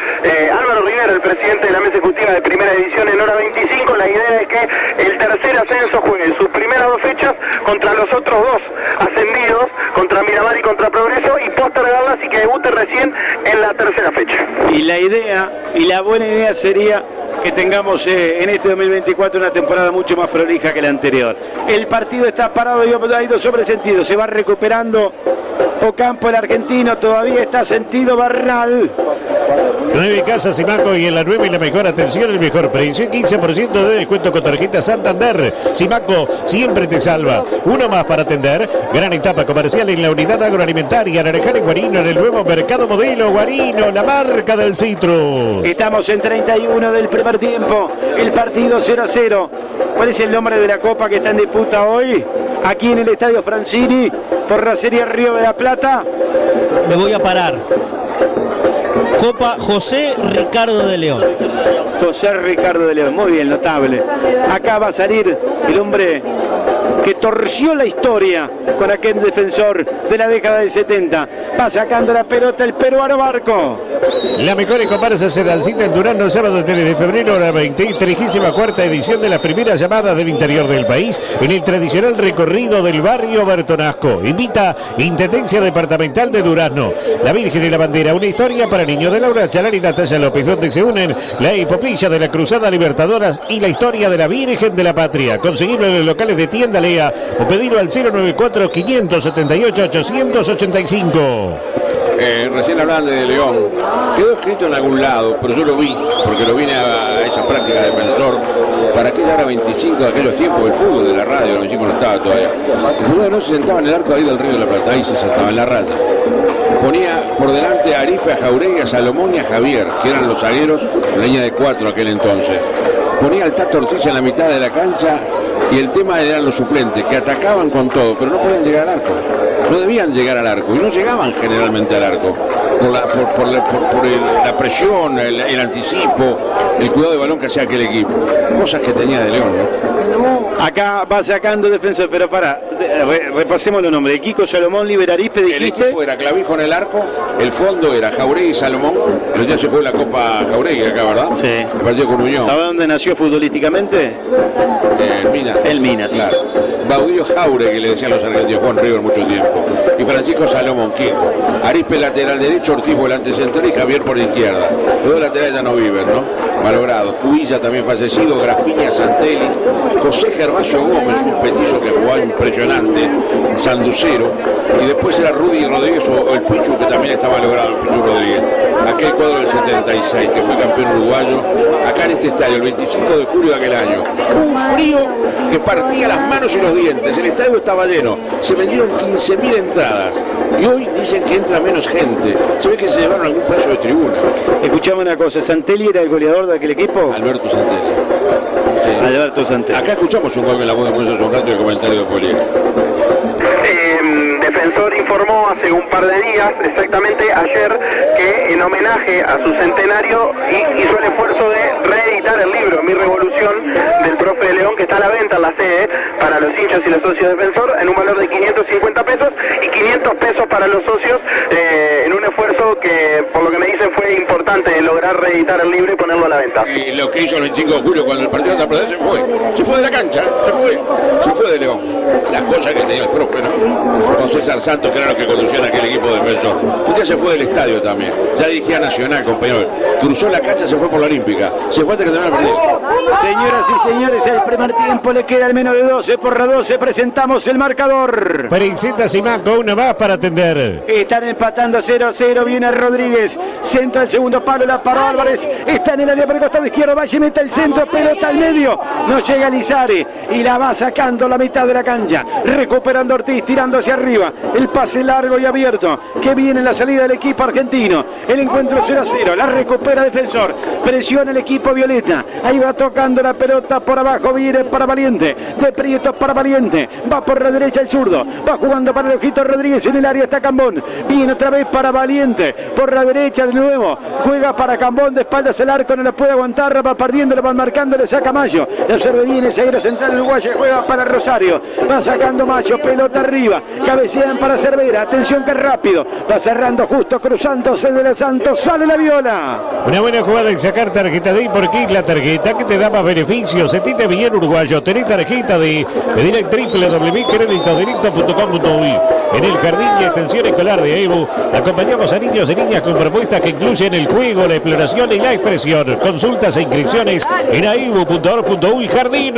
Álvaro Rivera, el presidente de la mesa ejecutiva de primera división, en hora 25. La idea es que el tercer ascenso juegue sus primeras dos fechas contra los otros dos ascendidos, contra Miramar y contra Progreso, y postergarlas y que debute recién en la tercera fecha. Y la idea, y la buena idea sería que tengamos en este 2024 una temporada mucho más prolija que la anterior. El partido está parado y ha ido sobre sentido, se va recuperando Ocampo, el argentino, todavía está sentido Bernal. 9 Casas Simaco y en la 9 la mejor atención, el mejor precio, 15% de descuento con tarjeta Santander. Simaco siempre te salva. Uno más para atender. Gran etapa comercial en la unidad agroalimentaria Naranjal y Guarino, en el nuevo mercado modelo Guarino, la marca del citrus. Estamos en 31 del primer tiempo. El partido 0-0. ¿Cuál es el nombre de la copa que está en disputa hoy? Aquí en el Estadio Francini, por la Serie Río de la Plata. Me voy a parar. Copa José Ricardo de León. José Ricardo de León, muy bien, notable. Acá va a salir el hombre que torció la historia con aquel defensor de la década del 70. Va sacando la pelota el peruano Barco. La mejor comparsa se dan cita en Durazno, sábado 3 de febrero, hora 20, 34ª edición de las primeras llamadas del interior del país, en el tradicional recorrido del barrio Bertonasco. Invita Intendencia Departamental de Durazno. La Virgen y la Bandera, una historia para niños, de Laura Chalar y Natalia López, donde se unen la epopilla de la Cruzada Libertadoras y la historia de la Virgen de la Patria. Conseguirlo en los locales de Tienda Lea o pedirlo al 094-578-885. Recién hablaban de León, quedó escrito en algún lado, pero yo lo vi, porque lo vine a esa práctica de defensor, para aquella hora 25 de aquellos tiempos del fútbol, de la radio, el 25 no estaba todavía. No se sentaba en el arco ahí del Río de la Plata, ahí se sentaba en la raya. Ponía por delante a Arispe, a Jauregui, a Salomón y a Javier, que eran los zagueros, la línea de 4 aquel entonces. Ponía al Tato Ortiz en la mitad de la cancha y el tema eran los suplentes, que atacaban con todo, pero no podían llegar al arco. No debían llegar al arco y no llegaban generalmente al arco por la presión, el anticipo, el cuidado de balón que hacía aquel equipo, cosas que tenía de León, ¿no? Acá va sacando defensor, pero repasemos los nombres. Kiko, Salomón, Liber, Arispe, dijiste. El equipo era Clavijo en el arco, el fondo era Jauregui y Salomón. El día se jugó la Copa Jauregui acá, ¿verdad? Sí. El partido con Unión. ¿Sabe dónde nació futbolísticamente? El Minas. Claro. Baudilio Jauregui, que le decían los argentinos, Juan River mucho tiempo. Y Francisco Salomón, Kiko. Arispe lateral derecho, Ortiz volante central y Javier por izquierda. Los dos laterales ya no viven, ¿no? Malogrados. Cubilla también fallecido, Grafiña, Santelli, José Gervasio Gómez, un petizo que jugaba impresionante, Sanducero, y después era Rudy Rodríguez o el Pichu, que también estaba malogrado, el Pichu Rodríguez. Aquel cuadro del 76, que fue campeón uruguayo, acá en este estadio, el 25 de julio de aquel año. Un frío que partía las manos y los dientes, el estadio estaba lleno, se vendieron 15.000 entradas, y hoy dicen que entra menos gente, se ve que se llevaron algún pedazo de tribuna. Escuchame una cosa, ¿Santelli era el goleador de aquel equipo? Alberto Santelli. Sí. Alberto Santelli. Acá escuchamos un gol en la voz de Prensa hace un rato y el comentario de Polié. Defensor informó hace un par de días, exactamente ayer, que en homenaje a su centenario hizo el esfuerzo de reeditar el libro Mi Revolución del profe de León, que está a la venta en la sede para los hinchas y los socios de Defensor en un valor de 550 pesos y 500 pesos para los socios, en un esfuerzo que, por lo que me dicen, fue importante lograr reeditar el libro y ponerlo a la venta. Y lo que hizo el 25 de julio cuando el partido de la Plaza se fue de la cancha, se fue de León. Las cosas que tenía el profe, ¿no? Con César Santos, que era lo que conducía aquel equipo de Defensor. Un día se fue del estadio también. Ya dirigía Nacional, compañero. Cruzó la cancha, se fue por la Olímpica. Se fue antes que terminara el partido. Señoras y señores, el primer tiempo le queda al menos de 12 por la 12. Presentamos el marcador. Presenta Simaco, una más para atender. Están empatando 0-0. Viene Rodríguez. Centra el segundo palo, la paró Álvarez. Está en el área por el costado izquierdo. Valle mete el centro, pelota al medio. No llega Lizari y la va sacando la mitad de la cancha. Recuperando Ortiz, tirando hacia arriba. El pase largo y abierto. Que viene la salida del equipo argentino. El encuentro 0-0. La recupera Defensor. Presiona el equipo violeta. Ahí va tocando la pelota por abajo. Viene para Valiente. De Prieto para Valiente. Va por la derecha el zurdo. Va jugando para el Ojito Rodríguez. En el área está Cambón. Viene otra vez para Valiente. Por la derecha de nuevo. Juega para Cambón. De espaldas el arco. No la puede aguantar. Va perdiendo. Le van marcando. Le saca Mayo. Le observa bien el zaguero central uruguayo. Juega para Rosario. Va sacando Mayo. Pelota arriba. Cabecean para Cervera. Atención que es rápido. Va cerrando justo. Cruzándose de los Santos. Sale la viola. Una buena jugada en sacar tarjeta D, porque es la tarjeta que te da más beneficios. Sentite bien, uruguayo. Tenés tarjeta D. Pedila en www.creditodirecto.com.uy. En el jardín y extensión escolar de EBU acompañamos a niños y niñas con propuestas que incluyen el juego, la exploración y la expresión. Consultas e inscripciones en aebu.org.uy. Jardín.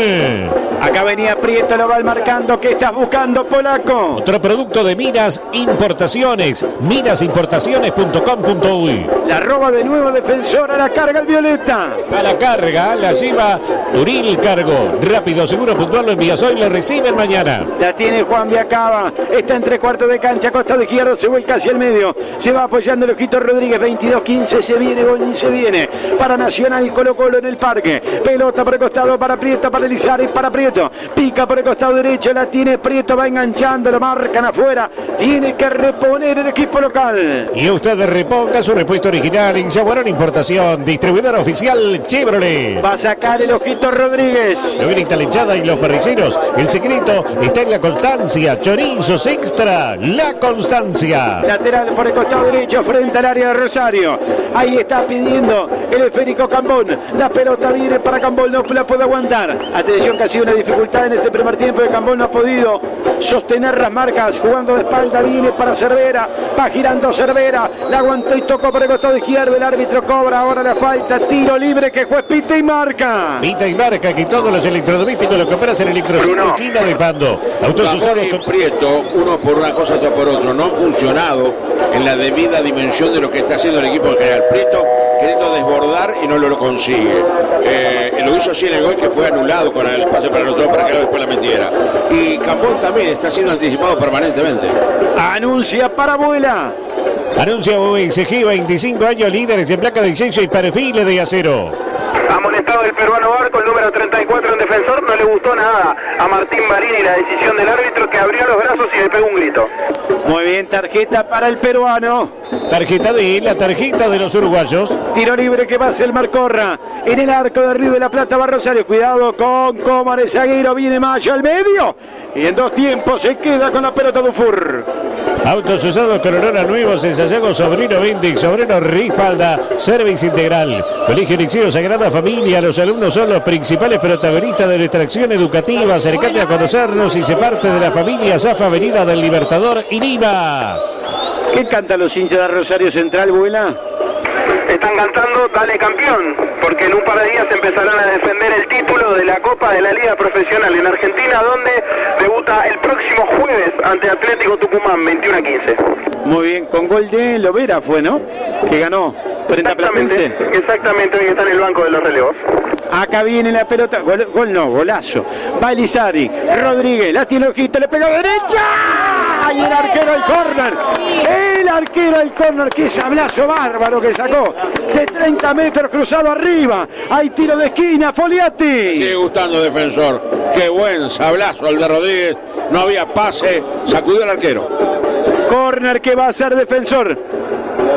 Acá Acá venía Prieto, lo va marcando. ¿Qué estás buscando, polaco? Otro producto de Minas Importaciones. Minasimportaciones.com.uy. La roba de nuevo Defensor, a la carga el violeta. A la carga, la lleva Turil Cargo. Rápido, seguro, puntual, lo envías hoy, lo reciben mañana. La tiene Juan Viacaba. Está en 3/4 de cancha, costado izquierdo, se vuelca hacia el medio. Se va apoyando el Ojito Rodríguez. 22-15, se viene Goñi, se viene. Para Nacional, Colo-Colo en el parque. Pelota por el costado para Prieto, para Elizari, para Prieto. Pica por el costado derecho, la tiene Prieto, va enganchando, lo marcan afuera. Tiene que reponer el equipo local. Y usted reponga su repuesto original en Jaguarón Importación, distribuidor oficial Chevrolet. Va a sacar el Ojito Rodríguez. Lo viene talenchada y los parrilleros. El secreto está en la constancia. Chorizos extra, la constancia. Lateral por el costado derecho, frente al área de Rosario. Ahí está pidiendo el esférico Cambón. La pelota viene para Cambón, no la puede aguantar. Atención, que ha sido una dificultad en este primer tiempo de Cambón, no ha podido sostener las marcas. Jugando de espalda, viene para Cervera. Va girando Cervera. La aguantó y tocó por el costado izquierdo. El árbitro cobra ahora la falta. Tiro libre que juez pita y marca. Pita y marca que todos los electrodomésticos lo compras en Electrocentro Esquina de Pando. Autos usados con Prieto, uno por una cosa, otro por otro, no han funcionado en la debida dimensión de lo que está haciendo el equipo en general. Prieto queriendo desbordar y no lo consigue. Lo hizo así en el gol que fue anulado con el pase para el otro para que después la metiera. Y Cambón también está siendo anticipado permanentemente. Anuncia para Abuela. Anuncia USG, 25 años, líderes en placa de exceso y perfiles de acero. Amonestado el peruano Barco, el número 34 en Defensor. No le gustó nada a Martín Marini la decisión del árbitro, que abrió los brazos y le pegó un grito. Muy bien, tarjeta para el peruano. Tarjeta de la tarjeta de los uruguayos. Tiro libre que va hacia el Marcorra. En el arco de Río de la Plata va Rosario. Cuidado con Comar, el zaguero. Viene Mayo al medio. Y en 2 tiempos se queda con la pelota Dufour. Autos usados Corona Nuevos en Sayago, Sobrino Vindic, Sobrino Rispalda, Service Integral. Colegio Liceo Sagrada Familia. Los alumnos son los principales protagonistas de nuestra acción educativa. Acercate a conocernos y se parte de la familia Zafa, Avenida del Libertador y Lima. ¿Qué cantan los hinchas de Rosario Central, Buela? Están cantando Dale Campeón, porque en un par de días empezarán a defender el título de la Copa de la Liga Profesional en Argentina, donde debuta el próximo jueves ante Atlético Tucumán, 21-15. Muy bien, con gol de Lovera fue, ¿no? Que ganó frente a Platense. Exactamente, hoy está en el banco de los relevos. Acá viene la pelota, gol no, golazo. Va Elizari, Rodríguez, la tiene Ojito, le pegó derecha. Y el arquero al córner. El arquero al córner, qué sablazo bárbaro que sacó. De 30 metros cruzado arriba. Hay tiro de esquina, Foliati. Sigue gustando Defensor. Qué buen sablazo el de Rodríguez. No había pase, sacudió al arquero. Córner que va a ser Defensor.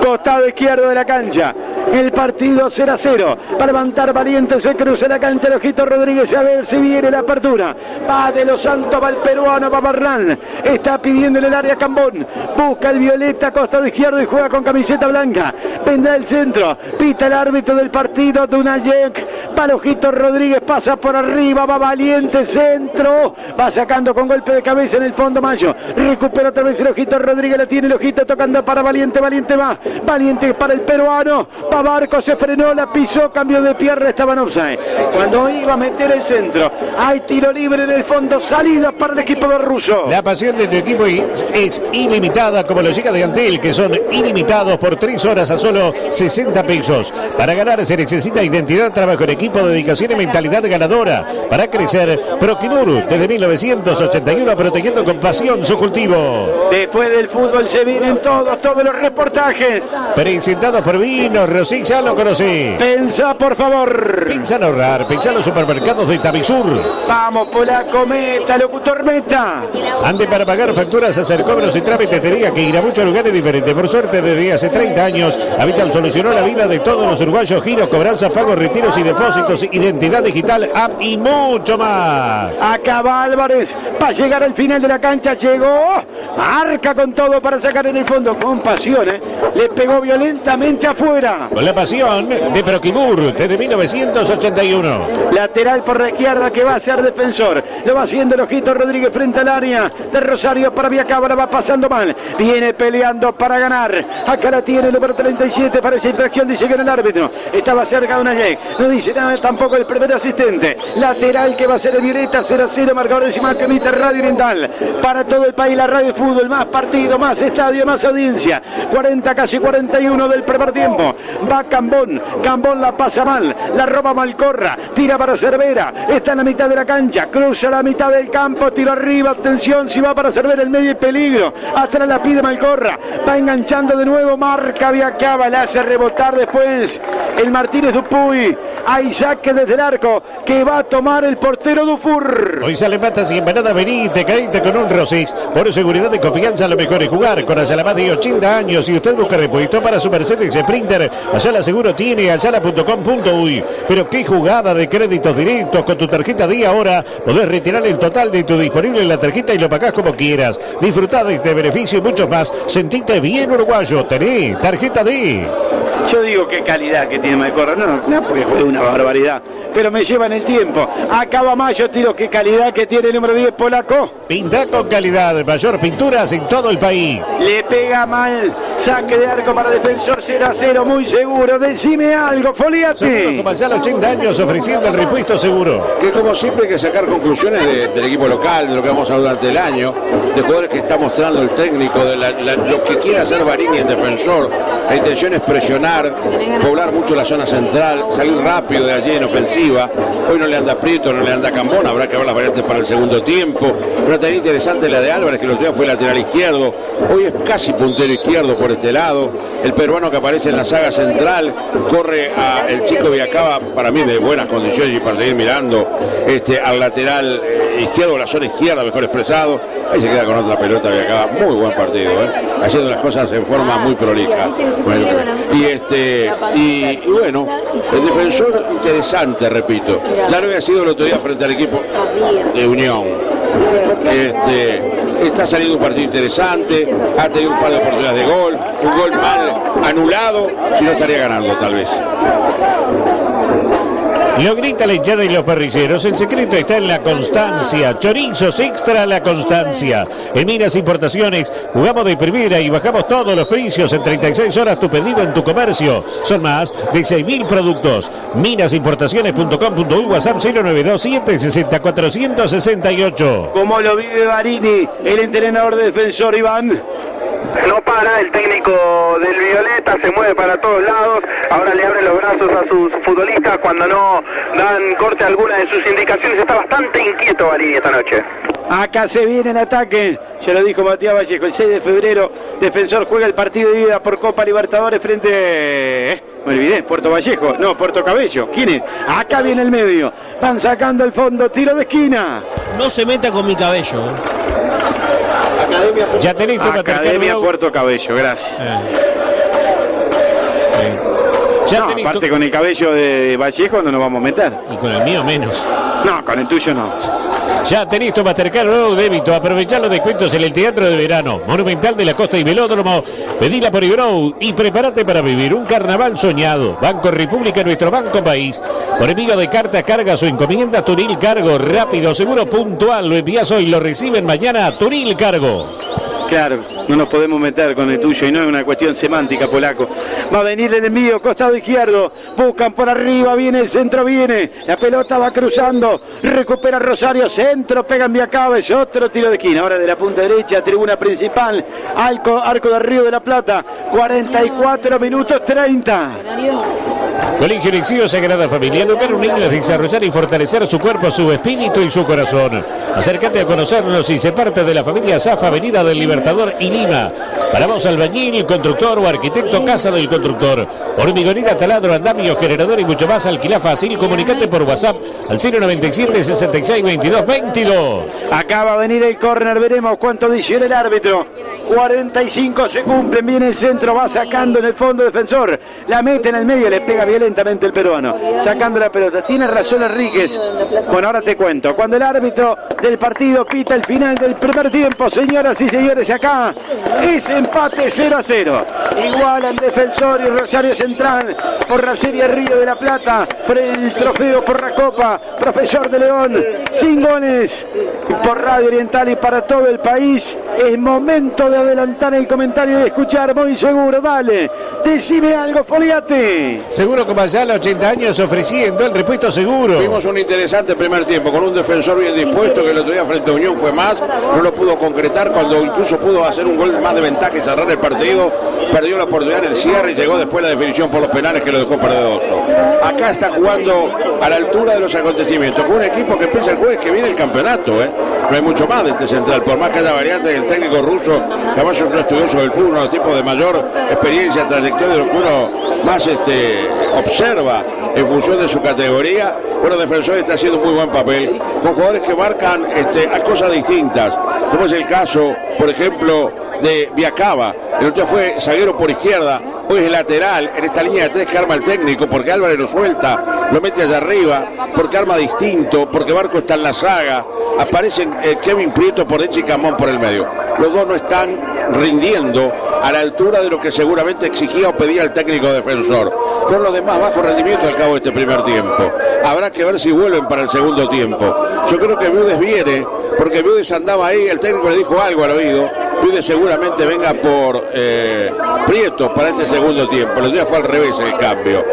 Costado izquierdo de la cancha. El partido 0-0. Va a levantar Valiente, se cruza la cancha el Ojito Rodríguez, a ver si viene la apertura. Va de los Santos, va el peruano, va Barrán. Está pidiéndole el área Cambón. Busca el violeta, costado izquierdo y juega con camiseta blanca. Vendrá el centro. Pita el árbitro del partido, Dunayek. Va el Ojito Rodríguez, pasa por arriba, va Valiente, centro. Va sacando con golpe de cabeza en el fondo Mayo. Recupera otra vez el Ojito Rodríguez, la tiene el Ojito tocando para Valiente. Valiente va. Valiente para el peruano. Barco se frenó, la pisó, cambio de pierna, estaba en offside. Cuando iba a meter el centro, hay tiro libre en el fondo, salida para el equipo de Russo. La pasión de tu equipo es ilimitada, como los chicas de Antel, que son ilimitados por 3 horas a solo 60 pesos. Para ganar se necesita identidad, trabajo en equipo, dedicación y mentalidad ganadora. Para crecer, Proquinur, desde 1981, protegiendo con pasión su cultivo. Después del fútbol se vienen todos los reportajes. Presentados por Vino Rosy, ya lo conocí. Pensa, por favor. Pensa en ahorrar, pensá en los supermercados de Tamisur. Vamos, polaco, meta, locutor, meta. Ande para pagar facturas, hacer cobros y trámites, tenía que ir a muchos lugares diferentes. Por suerte, desde hace 30 años, Habital solucionó la vida de todos los uruguayos. Giros, cobranzas, pagos, retiros y depósitos, identidad digital, app y mucho más. Acá va Álvarez, para llegar al final de la cancha, llegó. Marca con todo para sacar en el fondo, con pasión, le pegó violentamente afuera. con la pasión de Proquimur desde 1981. Lateral por la izquierda que va a ser defensor. Lo va haciendo el Ojito Rodríguez frente al área de Rosario para Viacaba. La va pasando mal. Viene peleando para ganar. Acá la tiene el número 37. Parece infracción, dice que en el árbitro. Estaba cerca de una ley. No dice nada tampoco el primer asistente. Lateral que va a ser el Violeta. 0-0. Marcador decimal que emite Radio Oriental. Para todo el país la radio de fútbol. Más partido, más estadio, más audiencia. 40, casi 41 del primer tiempo. Va Cambón. Cambón la pasa mal. La roba Malcorra. Tira para Cervera. Está en la mitad de la cancha. Cruza la mitad del campo. Tiro arriba. Atención. Si va para Cervera el medio y peligro. Atrás la pide Malcorra. Va enganchando de nuevo. Marca Viacaba. La hace rebotar después el Martínez Dupuy. Hay saque desde el arco que va a tomar el portero Dufour. Hoy sale patas y empanada. Vení, te caíste con un Rosix. Por seguridad y confianza, lo mejor es jugar. Con Ayala más de 80 años. Si usted busca repuesto para su Mercedes Sprinter, Ayala seguro tiene ayala.com.uy. Pero qué jugada de créditos directos. Con tu tarjeta Día ahora podés retirar el total de tu disponible en la tarjeta y lo pagás como quieras. Disfrutá de este beneficio y mucho más. Sentite bien uruguayo. Tené tarjeta D. Yo digo qué calidad que tiene Malcorra. No, porque juega una barbaridad. Pero me llevan el tiempo. Acaba Mayo, tiro qué calidad que tiene el número 10 polaco. Pinta con calidad. Mayor pinturas en todo el país. Le pega mal. Saque de arco para defensor 0-0. Muy seguro. Decime algo, Foliati. Seguro como Ayala 80 años ofreciendo el repuesto seguro. Que como siempre hay que sacar conclusiones del equipo local, de lo que vamos a hablar durante el año, de jugadores que está mostrando el técnico, de lo que quiere hacer Bariñi en defensor. La intención es presionar, poblar mucho la zona central, salir rápido de allí en ofensiva. Hoy no le anda Prieto, no le anda Cambón, habrá que ver las variantes para el segundo tiempo. Una tarea interesante la de Álvarez, que el otro día fue lateral izquierdo, hoy es casi puntero izquierdo por este lado. El peruano que aparece en la saga central, corre a el chico Viacaba, para mí de buenas condiciones y para seguir mirando al lateral izquierdo, la zona izquierda, mejor expresado. Ahí se queda con otra pelota Viacaba, muy buen partido, haciendo las cosas en forma muy prolija. Bueno, y bueno, el defensor interesante, repito. Ya lo había sido el otro día frente al equipo de Unión. Está saliendo un partido interesante, ha tenido un par de oportunidades de gol, un gol mal anulado, si no estaría ganando tal vez. Lo grita la hinchada y los parrilleros. El secreto está en la constancia. Chorizos extra la constancia. En Minas Importaciones jugamos de primera y bajamos todos los precios en 36 horas. Tu pedido en tu comercio. Son más de 6.000 productos. Minasimportaciones.com.uy. WhatsApp 092-760-468. ¿Cómo lo vive Bariñi, el entrenador de defensor, Iván? No para el técnico del Violeta, se mueve para todos lados, ahora le abre los brazos a sus futbolistas cuando no dan corte a alguna de sus indicaciones. Está bastante inquieto Bariñi esta noche. Acá se viene el ataque, ya lo dijo Matías Vallejo, el 6 de febrero, Defensor juega el partido de ida por Copa Libertadores frente... me olvidé, Puerto Vallejo, no, Puerto Cabello. ¿Quién es? Acá viene el medio, van sacando el fondo, tiro de esquina. No se meta con mi cabello. Ya tenéis tu Academia Puerto Cabello, gracias. Ya no, aparte con el cabello de Vallejo no nos vamos a meter. Y con el mío menos. No, con el tuyo no. Ya tenés tu Mastercard nuevo débito. Aprovechá los descuentos en el Teatro de Verano Monumental de la Costa y Velódromo. Pedila por Ibrow y prepárate para vivir un carnaval soñado. Banco República, nuestro banco país. Por envío de carta, cargas o encomiendas, Turil Cargo. Rápido, seguro, puntual. Lo envías hoy, lo reciben mañana. Turil Cargo. Claro, no nos podemos meter con el tuyo y no es una cuestión semántica, polaco. Va a venir el envío, costado izquierdo. Buscan por arriba, viene el centro, viene. La pelota va cruzando. Recupera Rosario, centro, pega en Viacaba. Es otro tiro de esquina. Ahora de la punta derecha, tribuna principal. Arco de Río de la Plata. 44 minutos 30. Colegio Lección Sagrada Familia. Educar a un niño es desarrollar y fortalecer su cuerpo, su espíritu y su corazón. Acércate a conocernos y se parte de la familia Zafa, Avenida del Libertador y Lima. Para vos, albañil, constructor o arquitecto, Casa del Constructor. Hormigonera, taladro, andamio, generador y mucho más. Alquilá fácil. Comunicate por WhatsApp al 097 66 22 22. Acá va a venir el córner. Veremos cuánto dice el árbitro. 45 se cumplen, viene el centro, va sacando en el fondo defensor, la mete en el medio, le pega violentamente el peruano, sacando la pelota. Tiene razón Enríquez. Bueno, ahora te cuento, cuando el árbitro del partido pita el final del primer tiempo, señoras y señores, acá es empate 0-0. Igualan Defensor y Rosario Central por la Serie Río de la Plata, por el trofeo, por la Copa Profesor de León, sin goles. Por Radio Oriental y para todo el país, es momento de adelantar el comentario y escuchar muy seguro. Dale, decime algo, Foliati. Seguro como allá a los 80 años ofreciendo el repuesto seguro. Vimos un interesante primer tiempo con un Defensor bien dispuesto, que el otro día frente a Unión fue más, no lo pudo concretar, cuando incluso pudo hacer un gol más de ventaja y cerrar el partido, perdió la oportunidad del cierre y llegó después la definición por los penales que lo dejó perderoso. Acá está jugando a la altura de los acontecimientos, con un equipo que empieza el jueves que viene el campeonato, No hay mucho más de este central, por más que haya variantes del técnico ruso, que además es un estudioso del fútbol, uno de los tipos de mayor experiencia, trayectoria, de lo que uno más observa en función de su categoría. Bueno, Defensor está haciendo un muy buen papel, con jugadores que marcan a cosas distintas, como es el caso, por ejemplo, de Viacaba. El otro día fue zaguero por izquierda, hoy es lateral en esta línea de tres que arma el técnico, porque Álvarez lo suelta, lo mete allá arriba, porque arma distinto, porque Barco está en la saga, aparecen Kevin Prieto por derecha y Camón por el medio. Los dos no están rindiendo a la altura de lo que seguramente exigía o pedía el técnico Defensor. Fueron los de más bajo rendimiento al cabo de este primer tiempo. Habrá que ver si vuelven para el segundo tiempo. Yo creo que Viudes viene, porque Viudes andaba ahí, el técnico le dijo algo al oído. Viudes seguramente venga por Prieto para este segundo tiempo. Los días fue al revés el cambio.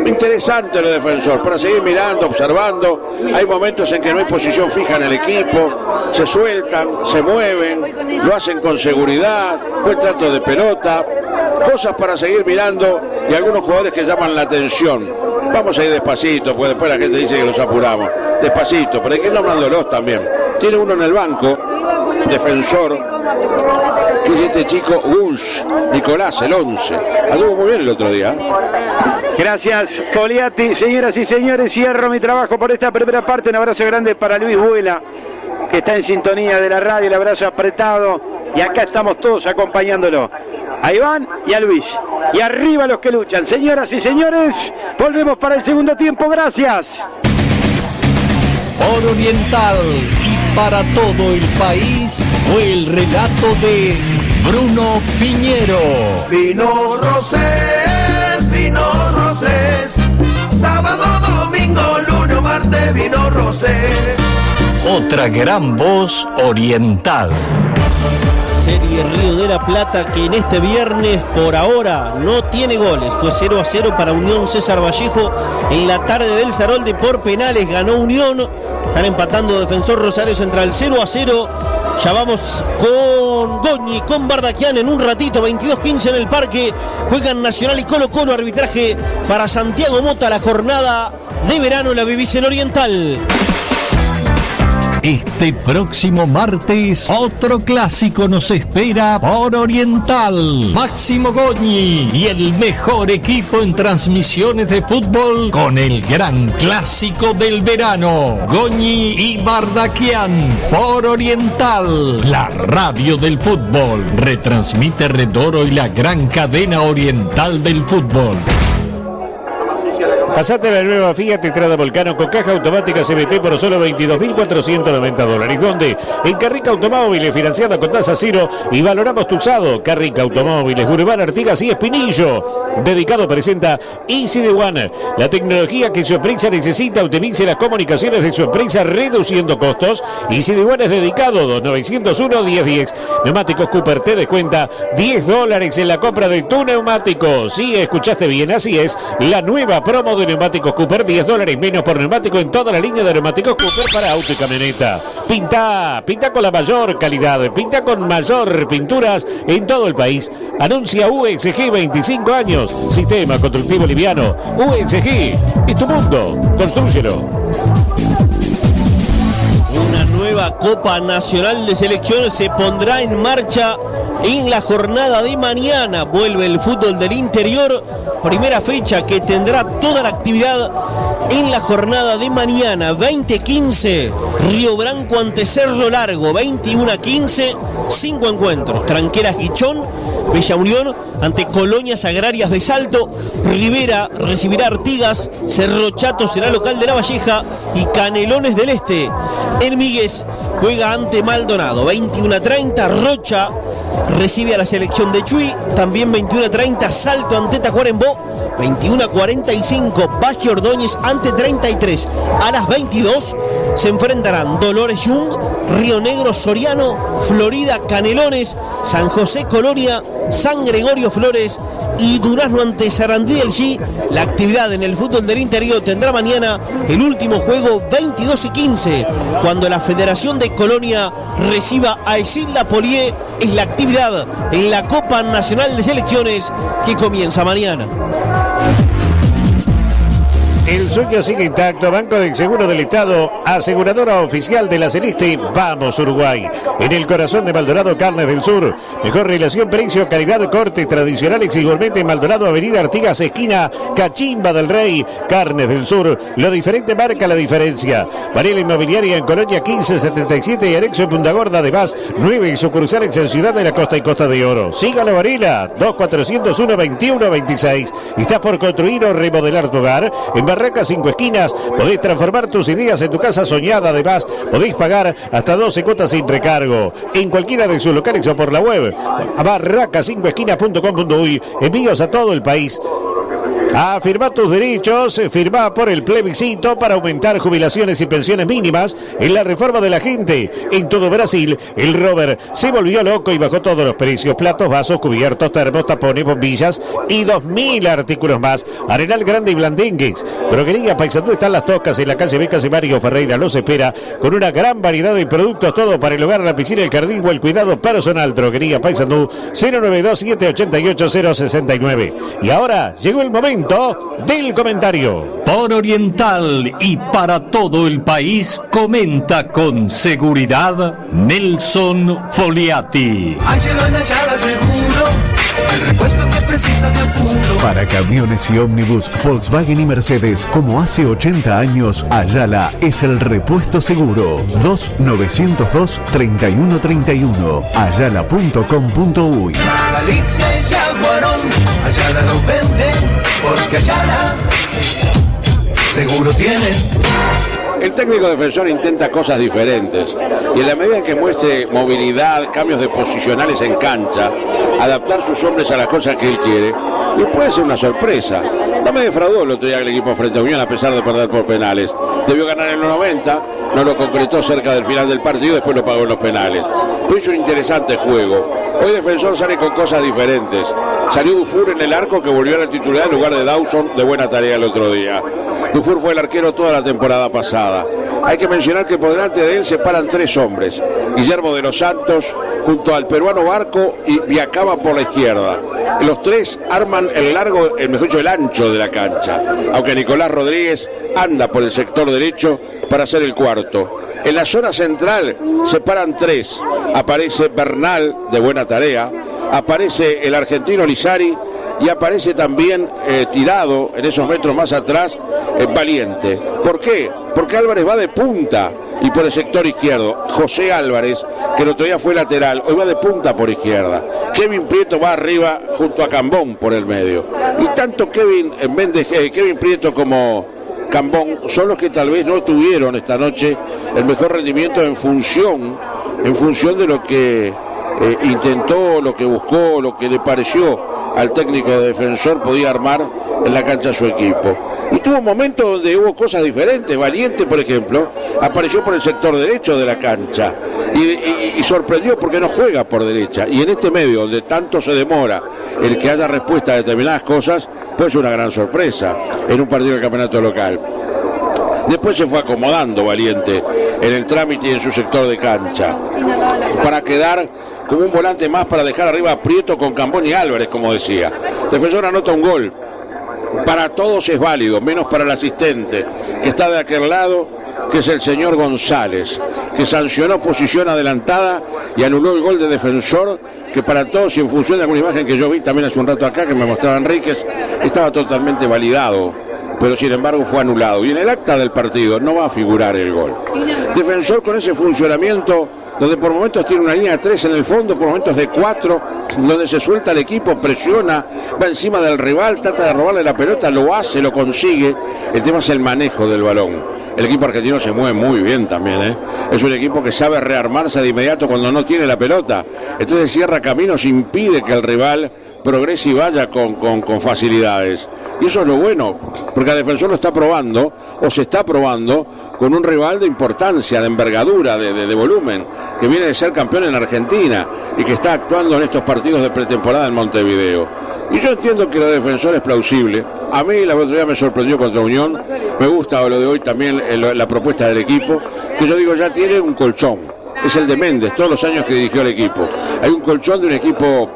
Interesante lo Defensor, para seguir mirando, observando. Hay momentos en que no hay posición fija en el equipo, se sueltan, se mueven, lo hacen con seguridad, buen trato de pelota, cosas para seguir mirando y algunos jugadores que llaman la atención. Vamos a ir despacito, porque después la gente dice que los apuramos. Despacito, pero hay que ir nombrándolos también. Tiene uno en el banco, Defensor, que es este chico Gunsch, Nicolás, el 11. Anduvo muy bien el otro día. Gracias, Foliati. Señoras y señores, cierro mi trabajo por esta primera parte. Un abrazo grande para Luis Vuela, que está en sintonía de la radio. El abrazo apretado. Y acá estamos todos acompañándolo. A Iván y a Luis. Y arriba los que luchan. Señoras y señores, volvemos para el segundo tiempo. Gracias. Por Oriental y para todo el país fue el relato de Bruno Piñero. Vinos Rosés, sábado, domingo, lunes, martes, vino Rosés. Otra gran voz oriental. Serie Río de la Plata, que en este viernes por ahora no tiene goles. Fue 0-0 para Unión César Vallejo. En la tarde del Sarolde por penales ganó Unión. Están empatando Defensor Rosario Central 0-0. Ya vamos con Goñi, con Bardaquian en un ratito. 22-15 en el parque. Juegan Nacional y Colo-Colo. Arbitraje para Santiago Mota. La jornada de verano la vivís en Oriental. Este próximo martes, otro clásico nos espera por Oriental. Máximo Goñi y el mejor equipo en transmisiones de fútbol con el gran clásico del verano. Goñi y Bardaquian por Oriental, la radio del fútbol. Retransmite Red Oro y la gran cadena oriental del fútbol. Pasate la nueva Fiat Strada Volcano con caja automática CVT por solo $22.490. ¿Dónde? En Carrica Automóviles, financiada con tasa cero y valoramos tu usado. Carrica Automóviles, Urbán Artigas y Espinillo. Dedicado presenta Easy the One, la tecnología que su empresa necesita. Utilice las comunicaciones de su empresa reduciendo costos. Easy the One es dedicado 2901-1010. Neumáticos Cooper te descuenta $10 en la compra de tu neumático. Sí, escuchaste bien, así es. La nueva promo de neumáticos Cooper, $10 menos por neumático en toda la línea de neumáticos Cooper para auto y camioneta. Pinta con la mayor calidad, pinta con mayor pinturas en todo el país. Anuncia UXG 25 años, sistema constructivo liviano. UXG, es tu mundo, constrúyelo. Una nueva Copa Nacional de Selecciones se pondrá en marcha en la jornada de mañana. Vuelve el fútbol del interior, primera fecha que tendrá toda la actividad En la jornada de mañana, 20:15, Río Branco ante Cerro Largo, 21:15, 5 encuentros. Tranqueras Guichón, Bella Unión ante Colonias Agrarias de Salto, Rivera recibirá Artigas, Cerro Chato será local de La Valleja y Canelones del Este. En Míguez juega ante Maldonado, 21:30, Rocha recibe a la selección de Chuy, también 21:30, Salto ante Tacuarembó, 21:45, Baje Ordóñez ante 33. A las 22 se enfrentarán Dolores Jung, Río Negro Soriano, Florida Canelones, San José Colonia, San Gregorio Flores y Durazno ante Sarandí del G. La actividad en el fútbol del interior tendrá mañana el último juego, 22:15, cuando la Federación de Colonia reciba a Isilda Polié. Es la actividad en la Copa Nacional de Selecciones que comienza mañana. El sueño sigue intacto. Banco del Seguro del Estado, aseguradora oficial de la Celeste. Vamos Uruguay. En el corazón de Maldonado, Carnes del Sur. Mejor relación, precio, calidad, cortes tradicionales y gourmet en Maldonado, Avenida Artigas, esquina Cachimba del Rey. Carnes del Sur. Lo diferente marca la diferencia. Varela Inmobiliaria en Colonia 1577 y anexo en Punta Gorda. Además, 9 sucursales en Ciudad de la Costa y Costa de Oro. Sígalo Varela, 2401-2126. ¿Estás por construir o remodelar tu hogar? En Barracas 5 Esquinas podés transformar tus ideas en tu casa soñada. Además, podéis pagar hasta 12 cuotas sin recargo en cualquiera de sus locales o por la web a barracas5esquinas.com.uy. Envíos a todo el país. Afirma tus derechos, firma por el plebiscito para aumentar jubilaciones y pensiones mínimas en la reforma de la gente. En todo Brasil, el rover se volvió loco y bajó todos los precios: platos, vasos, cubiertos, termos, tapones, bombillas y 2000 artículos más. Arenal Grande y Blandengues. Droguería Paysandú están las Toscas en la calle Becas y Mario Ferreira los espera con una gran variedad de productos, todo para el hogar, la piscina, el jardín o el cuidado personal. Droguería Paysandú, 092-788-069. Y ahora llegó el momento del comentario. Por Oriental y para todo el país, comenta con seguridad Nelson Foliati. Ángelo en Ayala Seguro, el repuesto que precisa de apuro. Para camiones y ómnibus, Volkswagen y Mercedes, como hace 80 años, Ayala es el repuesto seguro. 2902-3131. Ayala.com.uy. Galicia y Jaguarón, Ayala lo vende, porque Ayala seguro tiene. El técnico defensor intenta cosas diferentes y en la medida en que muestre movilidad, cambios de posicionales en cancha, adaptar sus hombres a las cosas que él quiere, y puede ser una sorpresa. No me defraudó el otro día el equipo frente a Unión a pesar de perder por penales. Debió ganar en los 90, no lo concretó cerca del final del partido, después lo pagó en los penales. Pero hizo un interesante juego. Hoy Defensor sale con cosas diferentes. Salió Dufour en el arco, que volvió a la titularidad en lugar de Dawson, de buena tarea el otro día. Dufour fue el arquero toda la temporada pasada. Hay que mencionar que por delante de él se paran 3 hombres. Guillermo de los Santos junto al peruano Barco y Viacaba por la izquierda. Los 3 arman el largo, mejor dicho, el ancho de la cancha. Aunque Nicolás Rodríguez anda por el sector derecho para ser el cuarto. En la zona central se paran 3. Aparece Bernal, de buena tarea. Aparece el argentino Lizari y aparece también tirado en esos metros más atrás Valiente. ¿Por qué? Porque Álvarez va de punta y por el sector izquierdo. José Álvarez, que el otro día fue lateral, hoy va de punta por izquierda. Kevin Prieto va arriba junto a Cambón por el medio. Y tanto Kevin Prieto como Cambón son los que tal vez no tuvieron esta noche el mejor rendimiento en función de lo que intentó, lo que buscó, lo que le pareció al técnico de Defensor podía armar en la cancha su equipo. Y tuvo momentos donde hubo cosas diferentes. Valiente, por ejemplo, apareció por el sector derecho de la cancha y sorprendió porque no juega por derecha. Y en este medio, donde tanto se demora el que haya respuesta a determinadas cosas, pues una gran sorpresa en un partido del campeonato local. Después se fue acomodando Valiente en el trámite y en su sector de cancha para quedar como un volante más para dejar arriba a Prieto con Cambón y Álvarez, como decía. Defensor anota un gol. Para todos es válido, menos para el asistente que está de aquel lado, que es el señor González, que sancionó posición adelantada y anuló el gol de Defensor, que para todos y en función de alguna imagen que yo vi también hace un rato acá, que me mostraba Enríquez, estaba totalmente validado pero sin embargo fue anulado. Y en el acta del partido no va a figurar el gol. Defensor con ese funcionamiento, donde por momentos tiene una línea de 3 en el fondo, por momentos de 4, donde se suelta el equipo, presiona, va encima del rival, trata de robarle la pelota, lo hace, lo consigue. El tema es el manejo del balón. El equipo argentino se mueve muy bien también, Es un equipo que sabe rearmarse de inmediato cuando no tiene la pelota. Entonces cierra caminos, impide que el rival progrese y vaya con facilidades. Y eso es lo bueno, porque a Defensor lo está probando, o se está probando, con un rival de importancia, de envergadura, de volumen, que viene de ser campeón en Argentina y que está actuando en estos partidos de pretemporada en Montevideo. Y yo entiendo que lo de Defensor es plausible. A mí la otra día me sorprendió contra Unión. Me gusta lo de hoy también, la propuesta del equipo, que yo digo ya tiene un colchón. Es el de Méndez, todos los años que dirigió el equipo. Hay un colchón de un equipo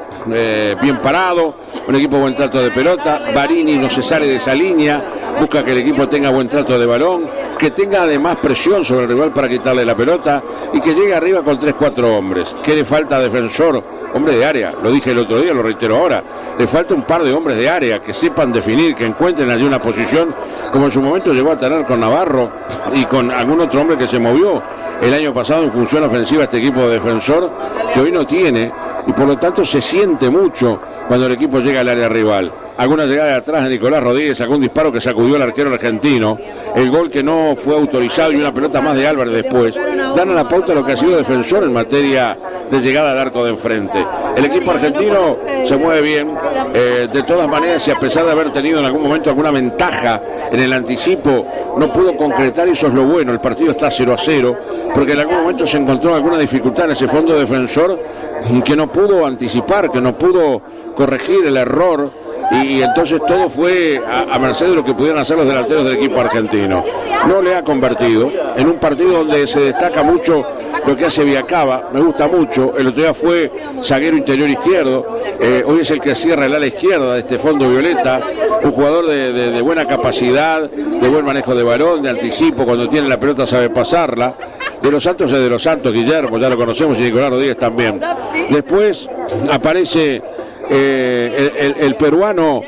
bien parado, un equipo buen trato de pelota. Barini no se sale de esa línea, busca que el equipo tenga buen trato de balón, que tenga además presión sobre el rival para quitarle la pelota y que llegue arriba con 3-4 hombres. ¿Qué le falta a Defensor? Hombre de área, lo dije el otro día, lo reitero ahora. Le falta un par de hombres de área que sepan definir, que encuentren allí una posición, como en su momento llegó a tener con Navarro y con algún otro hombre que se movió el año pasado en función ofensiva este equipo de Defensor, que hoy no tiene, y por lo tanto se siente mucho cuando el equipo llega al área rival. Alguna llegada de atrás de Nicolás Rodríguez, algún disparo que sacudió al arquero argentino, el gol que no fue autorizado y una pelota más de Álvarez después, dan a la pauta lo que ha sido Defensor en materia de llegada al arco de enfrente. El equipo argentino se mueve bien, de todas maneras, y a pesar de haber tenido en algún momento alguna ventaja en el anticipo, no pudo concretar, y eso es lo bueno. El partido está 0-0, porque en algún momento se encontró alguna dificultad en ese fondo Defensor, que no pudo anticipar, que no pudo corregir el error, y entonces todo fue a merced de lo que pudieran hacer los delanteros del equipo argentino. No le ha convertido en un partido donde se destaca mucho lo que hace Viacaba, me gusta mucho. El otro día fue zaguero interior izquierdo, hoy es el que cierra el ala izquierda de este fondo violeta, un jugador de buena capacidad, de buen manejo de balón, de anticipo, cuando tiene la pelota sabe pasarla. De los Santos es de los Santos, Guillermo, ya lo conocemos, y Nicolás Rodríguez también. Después aparece el peruano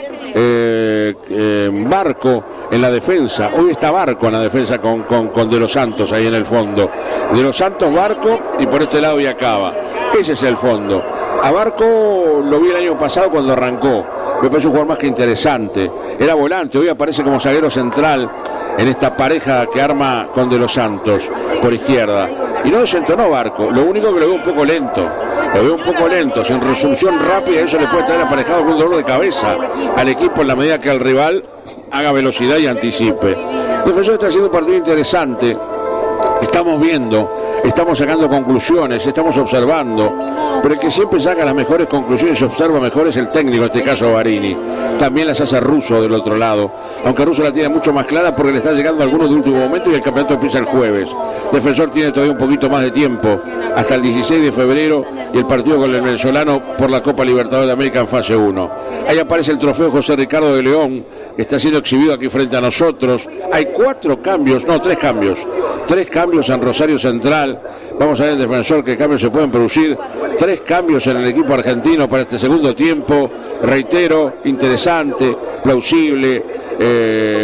Barco en la defensa. Hoy está Barco en la defensa con De los Santos ahí en el fondo. De los Santos, Barco, y por este lado Viacaba. Ese es el fondo. A Barco lo vi el año pasado cuando arrancó. Me parece un jugador más que interesante. Era volante, hoy aparece como zaguero central en esta pareja que arma con De los Santos por izquierda. Y no desentonó Barco, lo único que lo veo un poco lento. Lo veo un poco lento, sin resolución rápida, eso le puede traer aparejado algún dolor de cabeza al equipo en la medida que el rival haga velocidad y anticipe. Defensor está haciendo un partido interesante, estamos viendo, estamos sacando conclusiones, estamos observando, pero el que siempre saca las mejores conclusiones y observa mejor es el técnico, en este caso Barini. También las hace Russo del otro lado, aunque Russo la tiene mucho más clara porque le está llegando a algunos de último momento y el campeonato empieza el jueves. Defensor tiene todavía un poquito más de tiempo, hasta el 16 de febrero y el partido con el venezolano por la Copa Libertadores de América en fase 1. Ahí aparece el trofeo José Ricardo de León, que está siendo exhibido aquí frente a nosotros. Hay 3 cambios en Rosario Central. Vamos a ver el Defensor qué cambios se pueden producir. 3 cambios en el equipo argentino para este segundo tiempo. Reitero, interesante, plausible,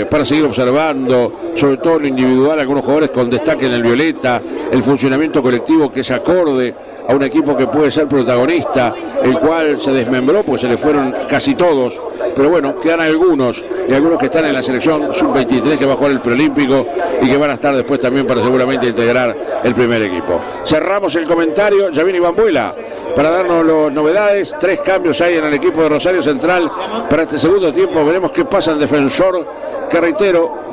para seguir observando, sobre todo en lo individual, algunos jugadores con destaque en el violeta, el funcionamiento colectivo que es acorde a un equipo que puede ser protagonista, el cual se desmembró porque se le fueron casi todos, pero bueno, quedan algunos, y algunos que están en la selección sub-23 que va a jugar el preolímpico y que van a estar después también para seguramente integrar el primer equipo. Cerramos el comentario, ya viene Iván Buela para darnos las novedades. 3 cambios hay en el equipo de Rosario Central para este segundo tiempo. Veremos qué pasa en Defensor, que reitero,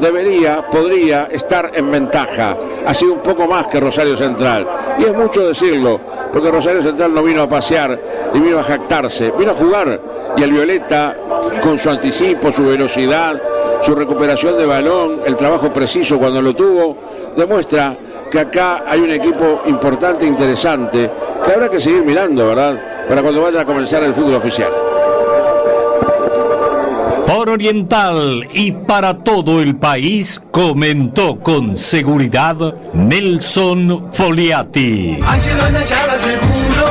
podría estar en ventaja. Ha sido un poco más que Rosario Central, y es mucho decirlo, porque Rosario Central no vino a pasear y vino a jactarse, vino a jugar, y el violeta, con su anticipo, su velocidad, su recuperación de balón, el trabajo preciso cuando lo tuvo, demuestra que acá hay un equipo importante e interesante que habrá que seguir mirando, ¿verdad?, para cuando vaya a comenzar el fútbol oficial. Por Oriental y para todo el país, comentó con seguridad Nelson Foliati. Angelo Nayara seguro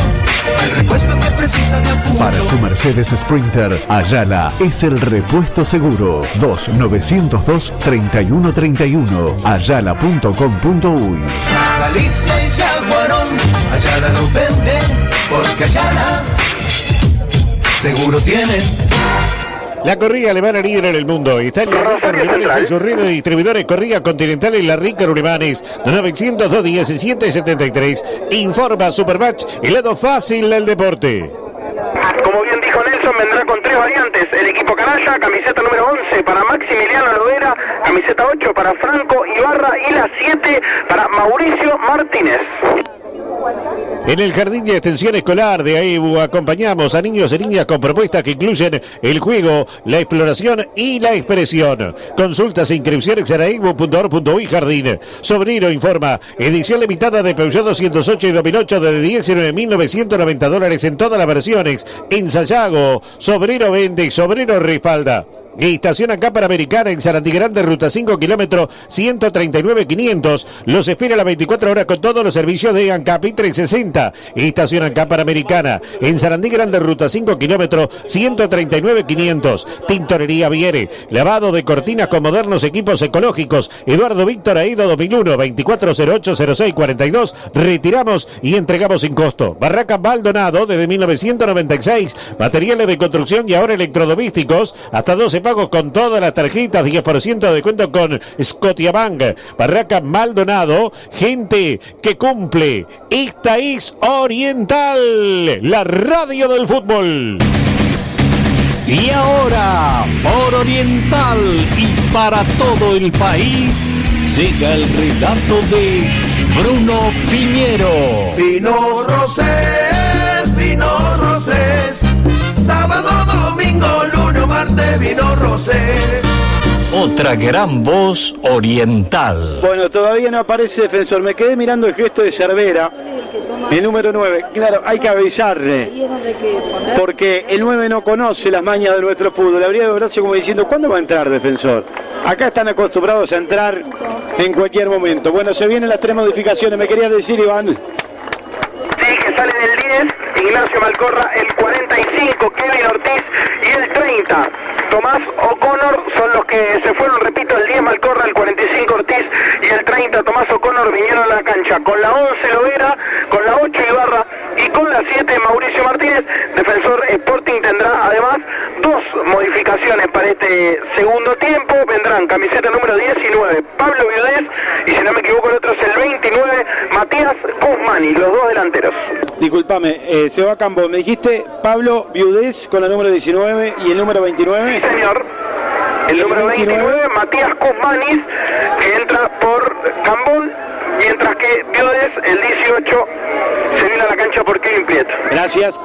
el repuesto que precisa de apuro. Para su Mercedes Sprinter, Ayala es el repuesto seguro. 2902-3131. Ayala.com.uy. Galicia y Jaguarón, Ayala lo vende, porque Ayala seguro tiene. La corrida alemana líder en el mundo. Está en la Rica Rulimanes en su red de distribuidores Corrida Continental en la Rica Rulimanes. 902-1773. Informa Supermatch, el lado fácil del deporte. Como bien dijo Nelson, vendrá con 3 variantes. El equipo canalla, camiseta número 11 para Maximiliano Lovera, camiseta 8 para Franco Ibarra y la 7 para Mauricio Martínez. En el Jardín de Extensión Escolar de AEBU acompañamos a niños y niñas con propuestas que incluyen el juego, la exploración y la expresión. Consultas e inscripciones en aebu.org.uy Jardín. Sobrino informa, edición limitada de Peugeot 208 y 2008 de $19.990 en todas las versiones. En Sayago, Sobrino vende y Sobrino respalda. Estación acá para Americana en Sarandí Grande, ruta 5, kilómetro 139.500. Los espera a las 24 horas con todos los servicios de ANCAP 360. Estación acá para Americana en Sarandí Grande, ruta 5, kilómetro 139.500. Tintorería Viere, lavado de cortinas con modernos equipos ecológicos. Eduardo Víctor Aído 2001, 24080642. Retiramos y entregamos sin costo. Barraca Maldonado desde 1996. Materiales de construcción y ahora electrodomésticos. Hasta 12 pagos con todas las tarjetas, 10% de descuento con Scotiabank. Barraca Maldonado, gente que cumple. Esta es Oriental, la radio del fútbol. Y ahora, por Oriental y para todo el país, llega el relato de Bruno Piñero. Vinos Rosés, sábado, domingo, lunes, martes, vinos Rosés. Otra gran voz oriental. Bueno, todavía no aparece Defensor. Me quedé mirando el gesto de Cervera, el número 9. Claro, hay que avisarle, porque el 9 no conoce las mañas de nuestro fútbol. Habría de brazo como diciendo, ¿cuándo va a entrar Defensor? Acá están acostumbrados a entrar en cualquier momento. Bueno, se vienen las 3 modificaciones. ¿Me querías decir, Iván? Sí, que salen el 10, Ignacio Malcorra, el 45, Kevin Ortiz y el 30, Tomás O'Connor, son los que se fueron, repito, el 10 Malcorra, el 45 Ortiz y el 30 Tomás O'Connor vinieron a la cancha, con la 11 Lovera, con la 8 Ibarra y con la 7 Mauricio Martínez. Defensor Sporting tendrá además 2 modificaciones para este segundo tiempo, vendrán camiseta número 19 Pablo Viudés y si no me equivoco el otro es el 29 Matías Guzmani, los 2 delanteros. Disculpame, Seba Campo, me dijiste Pablo Viudés con la número 19 y el número 29. Sí, señor. El número 29, Matías Guzmanis, que entra por Cambón, mientras que Viudés, el 18, se viene a la cancha por Kevin Prieto. Gracias.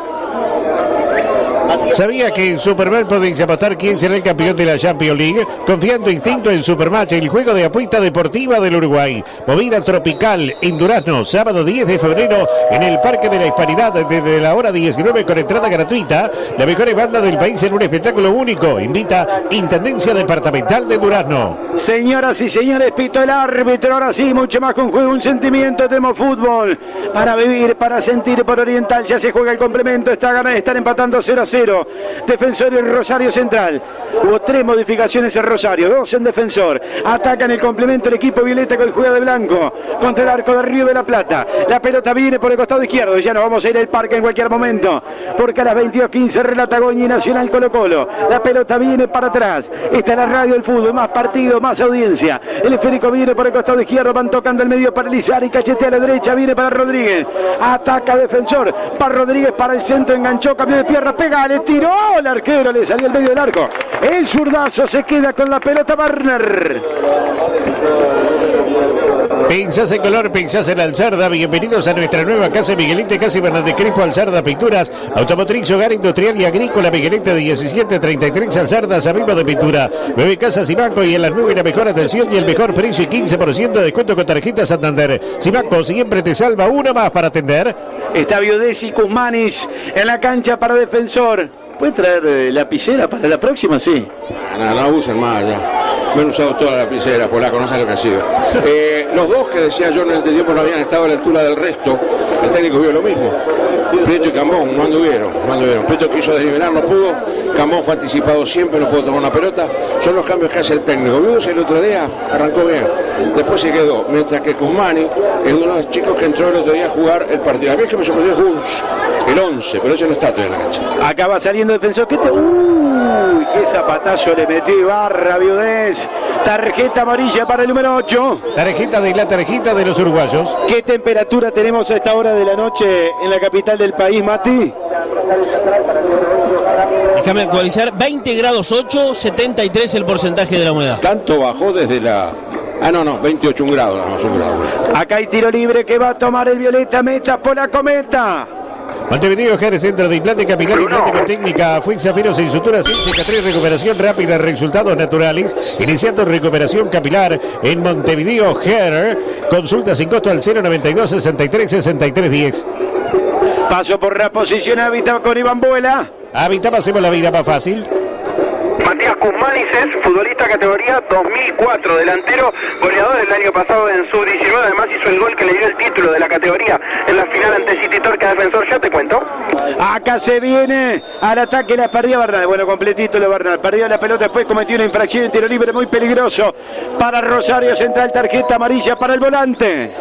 ¿Sabía que en Supermatch podéis apostar quién será el campeón de la Champions League? Confiando instinto en Supermatch, el juego de apuesta deportiva del Uruguay. Movida tropical en Durazno, sábado 10 de febrero en el Parque de la Hispanidad desde la hora 19 con entrada gratuita. La mejor banda del país en un espectáculo único. Invita Intendencia Departamental de Durazno. Señoras y señores, pito el árbitro. Ahora sí, mucho más con juego, un sentimiento. Tenemos fútbol para vivir, para sentir por Oriental. Ya se juega el complemento. Está ganando, están empatando 0-0. Defensor y Rosario Central. Hubo 3 modificaciones en Rosario, 2 en Defensor. Ataca en el complemento el equipo violeta con el juego de blanco contra el arco de Río de la Plata. La pelota viene por el costado izquierdo. Ya nos vamos a ir al parque en cualquier momento, porque a las 22:15 relata Goñi, Nacional Colo Colo. La pelota viene para atrás. Esta es la radio del fútbol, más partido, más audiencia. El esférico viene por el costado izquierdo, van tocando el medio para Lizar y cachetea a la derecha, viene para Rodríguez. Ataca Defensor, para Rodríguez, para el centro, enganchó, cambió de pierna, pega, le tiró, el arquero le salió al medio del arco. El zurdazo se queda con la pelota Warner. Pensás en color, pensás en Alzarda. Bienvenidos a nuestra nueva casa Miguelete, Casa Fernández Crespo, Alzarda Pinturas, Automotriz, Hogar Industrial y Agrícola. Miguelete de 1733 Alzarda, Sabino de Pintura. 9 casas Simaco y en las 9 la mejor atención y el mejor precio y 15% de descuento con tarjeta Santander. Simaco siempre te salva, una más para atender. Está Viudés y Guzmanis en la cancha para Defensor. ¿Puede traer lapicera para la próxima? Sí. No usen más ya. Me han usado toda la lapicera, polaco, no sabe lo que ha sido. Los 2 que decía yo no entendió porque no habían estado a la altura del resto. El técnico vio lo mismo. Prieto y Cambón no anduvieron. Prieto quiso desnivelar, no pudo. Cambón fue anticipado siempre, no pudo tomar una pelota. Son los cambios que hace el técnico. Viudes el otro día arrancó bien, después se quedó. Mientras que Cusmani es uno de los chicos que entró el otro día a jugar el partido. A mí es que me sorprendió el 11, pero ese no está todavía en la cancha. Acaba saliendo defensor. Uy, qué zapatazo le metió Ibarra, Viudés. Tarjeta amarilla para el número 8. Tarjeta de los uruguayos. ¿Qué temperatura tenemos a esta hora de la noche en la capital del país, Mati? Déjame actualizar, 20 grados 8, 73 el porcentaje de la humedad. Tanto bajó desde la... 28 grados, nada más, un grado. Acá hay tiro libre que va a tomar el Violeta, meta por la cometa. Montevideo Jerez, centro de implante capilar, implante con técnica, Fuix, Zafiro, sin sutura, sin cicatriz, recuperación rápida, resultados naturales, iniciando recuperación capilar en Montevideo Jerez. Consulta sin costo al 092 63 63 10. Paso por la posición Hábitat con Iván Buela. Hábitat, pasemos la vida más fácil. Matías Kuzmanices, futbolista categoría 2004, delantero, goleador del año pasado en sub-19, además hizo el gol que le dio el título de la categoría en la final ante City Torque Defensor, ya te cuento. Acá se viene al ataque, la perdía Bernal, bueno, completito lo Bernal, perdió la pelota, después cometió una infracción en tiro libre muy peligroso para Rosario Central, tarjeta amarilla para el volante.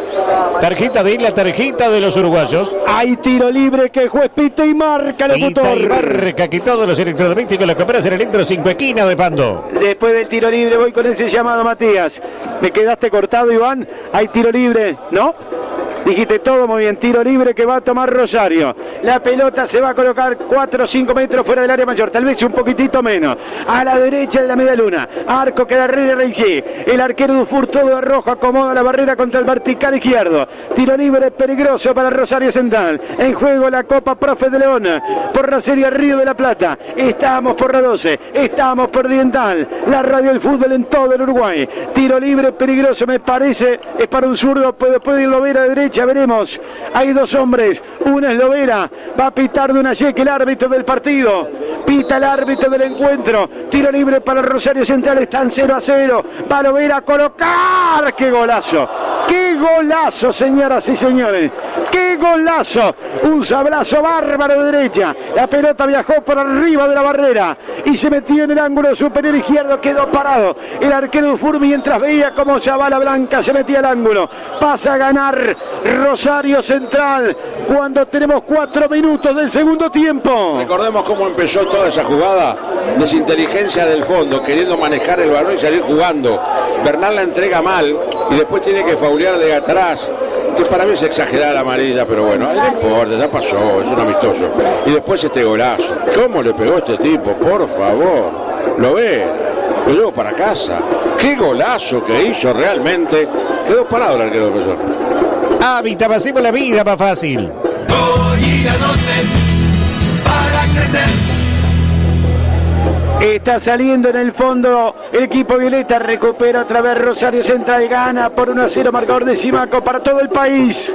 Tarjeta de los uruguayos. Hay tiro libre que juez pita y marca el motor. Y marca que todos los electrodomésticos los compras en Electro 5 esquina de Pando. Después del tiro libre voy con ese llamado, Matías. Me quedaste cortado, Iván. Hay tiro libre, ¿no? Dijiste todo muy bien, tiro libre que va a tomar Rosario. La pelota se va a colocar 4 o 5 metros fuera del área mayor, tal vez un poquitito menos. A la derecha de la media luna. Arco que da Reiji. El arquero Dufour todo de rojo acomoda la barrera contra el vertical izquierdo. Tiro libre peligroso para Rosario Central. En juego la Copa Profe de León. Por la Serie Río de la Plata. Estamos por la 12. Estamos por Oriental. La radio del fútbol en todo el Uruguay. Tiro libre peligroso me parece. Es para un zurdo. Puede irlo ver a derecha. Veremos, hay dos hombres, una es Lovera, va a pitar de una yeque el árbitro del partido, pita el árbitro del encuentro, tiro libre para Rosario Central, están 0-0, va Lovera a colocar, ¡qué golazo! ¡Qué golazo, señoras y señores! ¡Qué golazo! Un sablazo bárbaro de derecha, la pelota viajó por arriba de la barrera y se metió en el ángulo superior izquierdo, quedó parado el arquero Dufour mientras veía cómo Zavala Blanca se metía al ángulo, pasa a ganar Rosario Central cuando tenemos 4 minutos del segundo tiempo. Recordemos cómo empezó toda esa jugada, desinteligencia del fondo, queriendo manejar el balón y salir jugando. Bernal la entrega mal y después tiene que faulear de atrás, que para mí es exagerada la amarilla, pero bueno, no importa, ya pasó, es un amistoso. Y después este golazo, ¿cómo le pegó este tipo? Por favor, lo ve, lo llevo para casa. Qué golazo que hizo realmente, quedó parado el arquero profesor. Hábitat, pasemos la vida más fácil. Hoy la 12 para crecer. Está saliendo en el fondo el equipo violeta, recupera otra vez Rosario Central, gana por 1-0, marcador de Simaco para todo el país.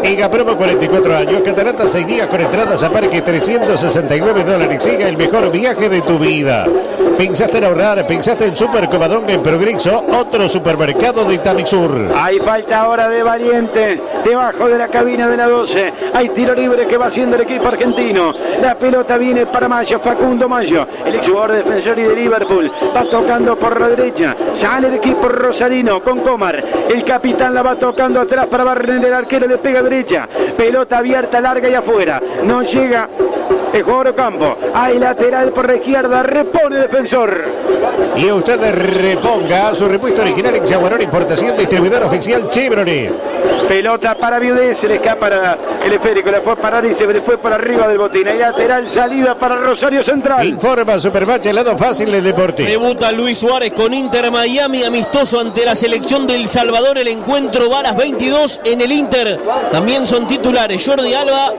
Diga promo 44 años, Catarata 6 días con entradas a parque $369. Siga el mejor viaje de tu vida. ¿Pensaste en ahorrar? ¿Pensaste en Super Covadonga en Progreso? Otro supermercado de Tamisur. Hay falta ahora de Valiente, debajo de la cabina de la 12. Hay tiro libre que va haciendo el equipo argentino. La pelota viene para Mayo, Facundo Mayo, el exjugador defensor y de Liverpool. Va tocando por la derecha. Sale el equipo rosarino con Comar. El capitán la va tocando atrás para Barren, el arquero le pega derecha. Pelota abierta, larga y afuera. No llega el jugador Ocampo. Hay lateral por la izquierda, repone defensor. Y usted reponga su repuesto original en Jaguarón, importación, distribuidor oficial Chevrolet. Pelota para Viudés, se le escapa el esférico, la fue a parar y se le fue por arriba del botín. Hay lateral, salida para Rosario Central. Informa Supermatch, el lado fácil del deporte. Debuta Luis Suárez con Inter Miami, amistoso ante la selección de El Salvador. El encuentro va a las 22 en el Inter. También son titulares Jordi Alba,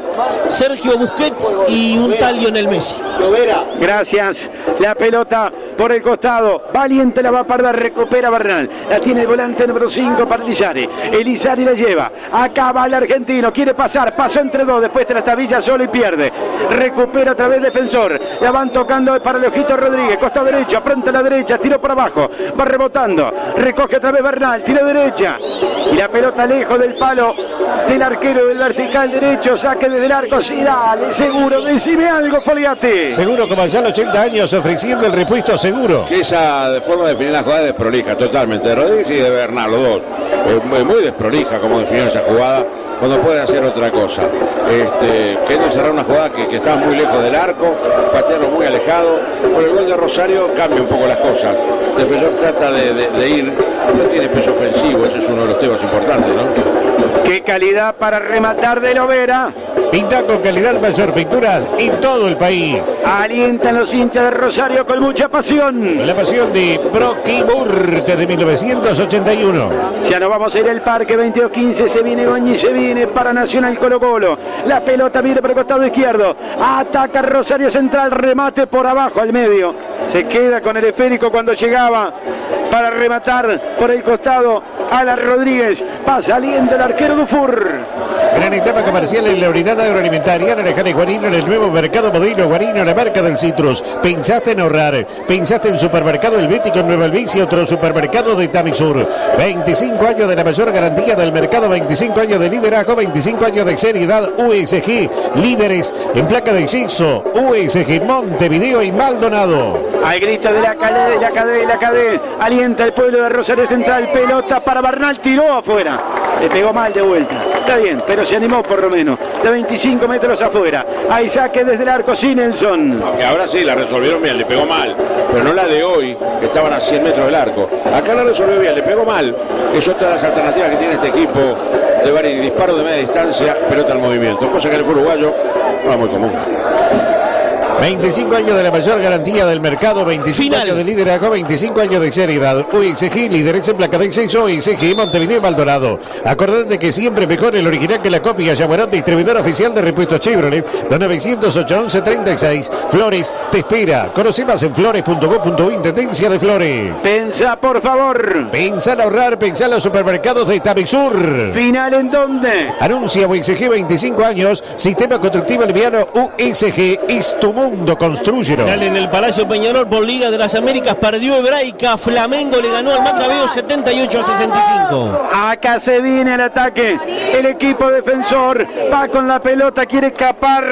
Sergio Busquets y un tal Lionel Messi. Gracias. La pelota por el costado. Valiente la va a perder, recupera Bernal. La tiene el volante número 5 para Elizari. Elizari la lleva. Acá va el argentino, quiere pasar, pasó entre dos, después Trastavilla solo y pierde. Recupera otra vez Defensor. La van tocando para el Ojito Rodríguez, costado derecho, apronta a la derecha, tiro por abajo, va rebotando. Recoge otra vez Bernal, tiro derecha. Y la pelota lejos del palo del arquero del vertical derecho, saque desde el arco. Sí, dale, seguro, decime algo, Foliati. Seguro, como ya los 80 años, ofreciendo el repuesto seguro. Que esa forma de definir la jugada es desprolija, totalmente, de Rodríguez y de Bernal, los dos. Muy desprolija como definió esa jugada, cuando puede hacer otra cosa. Queriendo cerrar una jugada que estaba muy lejos del arco, patearlo muy alejado. Con el gol de Rosario cambia un poco las cosas. Defensor trata de ir, no tiene peso ofensivo, ese es uno de los temas importantes, ¿no? Qué calidad para rematar de Lovera. Pinta con calidad Mayor Pinturas en todo el país. Alientan los hinchas de Rosario con mucha pasión. La pasión de Proquimurte de 1981. Ya nos vamos a ir al parque, 22-15, se viene Goñi, se viene para Nacional Colo-Colo. La pelota viene por el costado izquierdo. Ataca Rosario Central, remate por abajo al medio. Se queda con el esférico cuando llegaba para rematar por el costado a la Rodríguez. Pasa aliento el arquero Dufour. Gran etapa comercial en la unidad agroalimentaria Naranjal y Guarino, en el nuevo mercado Modelo Guarino, la marca del citrus. ¿Pensaste en ahorrar? ¿Pensaste en Supermercado Helvético en Nueva Albicia, otro supermercado de Tamisur? 25 años de la mayor garantía del mercado, 25 años de liderazgo, 25 años de seriedad. USG, líderes en placa de yeso. USG, Montevideo y Maldonado. Al grito de la cadena, alienta el pueblo de Rosario Central. Pelota para Bernal, tiró afuera. Le pegó mal de vuelta. Está bien, pero se animó por lo menos. De 25 metros afuera. Hay saque desde el arco sin Nelson. Aunque ahora sí la resolvieron bien, le pegó mal. Pero no la de hoy, que estaban a 100 metros del arco. Acá la resolvió bien, le pegó mal. Es otra de las alternativas que tiene este equipo de Barini. Disparo de media distancia, pelota al movimiento. Cosa que en el fútbol uruguayo no es muy común. 25 años de la mayor garantía del mercado, 25 años de liderazgo, 25 años de seriedad. UXG, líderes en placa de acceso, UXG, Montevideo y Maldonado. Acordate que siempre mejor el original que la copia. Yaguarón, distribuidor oficial de repuestos Chevrolet, 2908-1136. Flores te espera. Conoce más en flores.go.uy, Intendencia de Flores. Pensa, por favor. Pensa en ahorrar, pensa en los supermercados de Tamisur. ¿Final en dónde? Anuncia UXG, 25 años, sistema constructivo liviano. UXG es tu mundo. Construyelo. En el Palacio Peñarol por Liga de las Américas perdió Hebraica. Flamengo le ganó al Macabeo 78-65. Acá se viene el ataque. El equipo defensor va con la pelota, quiere escapar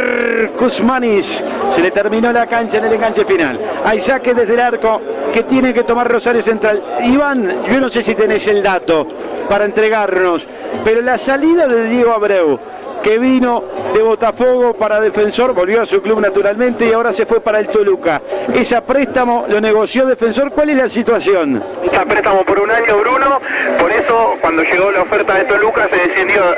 Kuzmanis. Se le terminó la cancha en el enganche final. Hay saque desde el arco que tiene que tomar Rosario Central. Iván, yo no sé si tenés el dato para entregarnos, pero la salida de Diego Abreu, que vino de Botafogo para Defensor, volvió a su club naturalmente y ahora se fue para el Toluca. Ese préstamo lo negoció Defensor. ¿Cuál es la situación? Ese préstamo por un año, Bruno, por eso cuando llegó la oferta de Toluca se decidió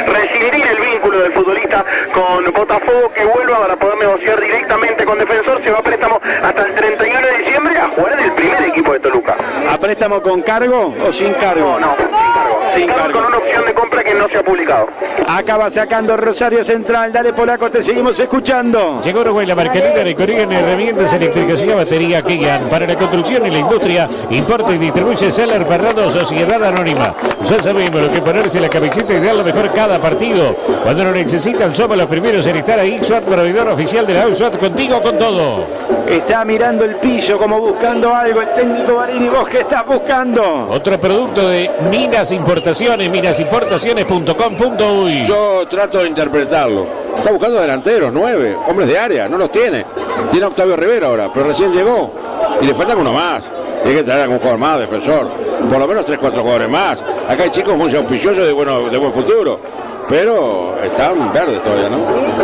rescindir el vínculo del futbolista con Botafogo, que vuelva para poder negociar directamente con Defensor. Se va a préstamo hasta el 31 de diciembre a jugar en el primer equipo de Toluca. ¿A préstamo con cargo o sin cargo? No, sin cargo. Sin cargo. Con una opción de compra que no se ha publicado. Acaba sacando Rosario Central. Dale, Polaco, te seguimos escuchando. Llegó Uruguay, la marca líder en Corrigan, herramientas eléctricas y batería Kegan. Para la construcción y la industria, importa y distribuye Seller Parrado, Sociedad Anónima. Ya sabemos lo que ponerse la camiseta y dar lo mejor cada partido. Cuando lo necesitan, somos los primeros en estar ahí. SWAT, proveedor oficial de la USWAT, contigo con todo. Está mirando el piso como buscando algo el técnico Barini. ¿Vos qué estás buscando? Otro producto de Minas Importaciones, minasimportaciones.com.uy. Yo trato de interpretarlo. Está buscando delanteros, 9, hombres de área, no los tiene. Tiene a Octavio Rivera ahora, pero recién llegó. Y le falta uno más. Y hay que traer algún jugador más, Defensor. Por lo menos 3, 4 jugadores más. Acá hay chicos muy auspiciosos de buen futuro. Pero están verdes todavía, ¿no?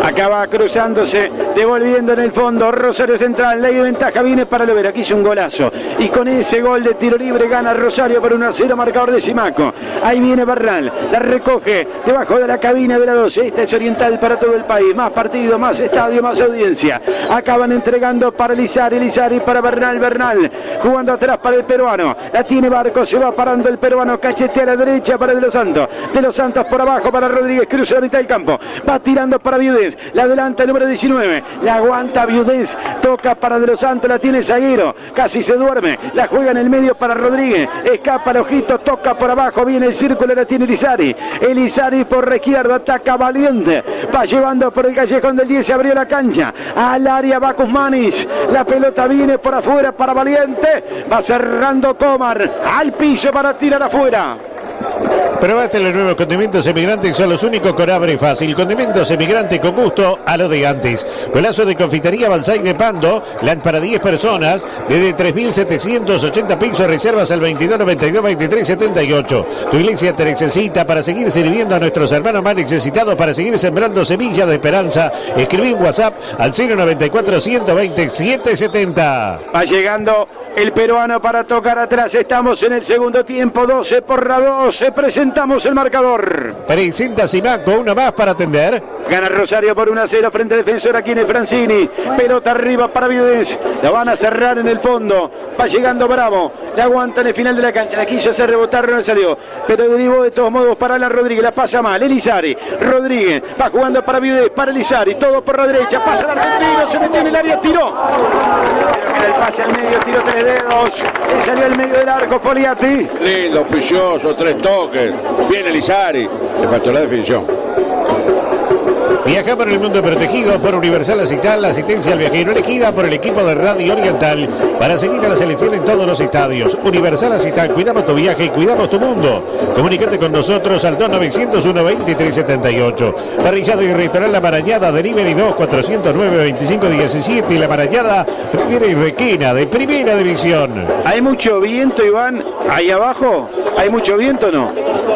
Acaba cruzándose, devolviendo en el fondo Rosario Central. Ley de ventaja viene para Lovera. Aquí hizo un golazo. Y con ese gol de tiro libre gana Rosario por 1-0, marcador de Simaco. Ahí viene Bernal, la recoge debajo de la cabina de la 12. Esta es Oriental para todo el país. Más partido, más estadio, más audiencia. Acaban entregando para Lizari para Bernal, jugando atrás para el peruano. La tiene Barco, se va parando el peruano, cachetea a la derecha para De Los Santos. De Los Santos por abajo para Rodríguez. Rodríguez, cruza la mitad del campo, va tirando para Viudés, la adelanta el número 19, la aguanta Viudés, toca para De Los Santos, la tiene el zaguero, casi se duerme, la juega en el medio para Rodríguez, escapa el ojito, toca por abajo, viene el círculo, la tiene Elizari por izquierda, ataca Valiente, va llevando por el callejón del 10, se abrió la cancha, al área va Kuzmanis, la pelota viene por afuera para Valiente, va cerrando Comar, al piso para tirar afuera. Probaste los nuevos condimentos Emigrantes, son los únicos con abre fácil. Condimentos Emigrantes con gusto a lo de antes. Golazo de confitería Balsay de Pando, LAN para 10 personas, desde 3.780 pesos, reservas al 2292-2378. Tu iglesia te necesita para seguir sirviendo a nuestros hermanos más necesitados, para seguir sembrando semillas de esperanza. Escribí un WhatsApp al 094-120-770. Va llegando el peruano para tocar atrás. Estamos en el segundo tiempo, 12-12. Presentamos el marcador. Presenta Simaco, una más para atender. Gana Rosario por 1-0 frente a Defensor, aquí en el Francini. Pelota arriba para Viudés. La van a cerrar en el fondo. Va llegando Bravo. La aguanta en el final de la cancha. La quiso hacer rebotar, no le salió. Pero derivó de todos modos para Alan Rodríguez. La pasa mal. Elizari. Rodríguez va jugando para Viudés, para Elizari. Todo por la derecha. Pasa el argentino. Se metió en el área. Tiró. El pase al medio. Tiró 3 dedos. Le salió al medio del arco. Foliati. Lindo, auspicioso, 3 toques. Bien Elizari. Le faltó la definición. Viaja por el mundo protegido por Universal Asital, la asistencia al viajero elegida por el equipo de Radio Oriental para seguir a la selección en todos los estadios. Universal Asital, cuidamos tu viaje y cuidamos tu mundo. Comunícate con nosotros al 2901-2378. Parrillada y restaurante La Marañada, delivery 2-409-2517. La Marañada, Primera y Requena, de Primera División. Hay mucho viento, Iván, ahí abajo. ¿Hay mucho viento, no?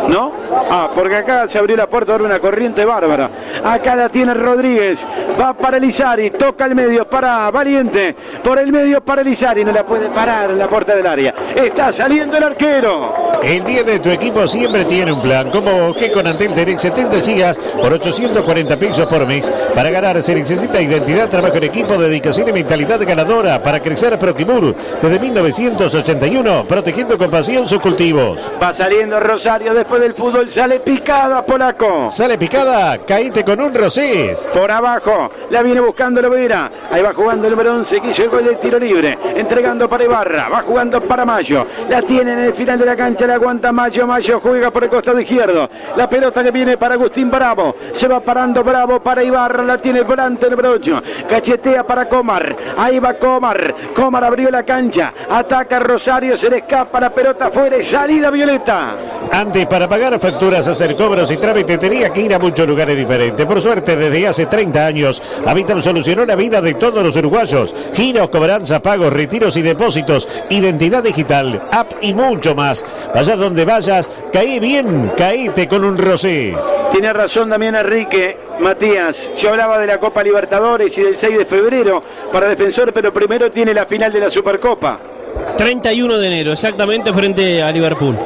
¿No? Ah, porque acá se abrió la puerta, ahora una corriente bárbara. Acá la tiene Rodríguez, va para Elizari, toca el medio para Valiente, por el medio para Elizari, no la puede parar en la puerta del área. Está saliendo el arquero. El día de tu equipo siempre tiene un plan, como que con Antel tenés 70 gigas por 840 pesos por mes. Para ganar se necesita identidad, trabajo en equipo, dedicación y mentalidad ganadora. Para crecer Proquimur, desde 1981, protegiendo con pasión sus cultivos. Va saliendo Rosario después del fútbol, sale picada, Polaco. Sale picada, caíte con un Rosés. Por abajo, la viene buscando Lovera. Ahí va jugando el número 11, que hizo el gol de tiro libre. Entregando para Ibarra, va jugando para Mayo. La tiene en el final de la cancha, la aguanta Mayo. Mayo juega por el costado izquierdo. La pelota que viene para Agustín Bravo. Se va parando Bravo para Ibarra, la tiene el volante número 8. Cachetea para Comar. Ahí va Comar. Comar abrió la cancha. Ataca Rosario, se le escapa la pelota afuera y salida Violeta. Antes, para pagar facturas, hacer cobros y trámites, tenía que ir a muchos lugares diferentes. Por suerte, desde hace 30 años, Habitam solucionó la vida de todos los uruguayos. Giros, cobranza, pagos, retiros y depósitos, identidad digital, app y mucho más. Vayas donde vayas, caí bien, caíte con un Rosé. Tiene razón también Enrique, Matías. Yo hablaba de la Copa Libertadores y del 6 de febrero para Defensor, pero primero tiene la final de la Supercopa. 31 de enero, exactamente, frente a Liverpool.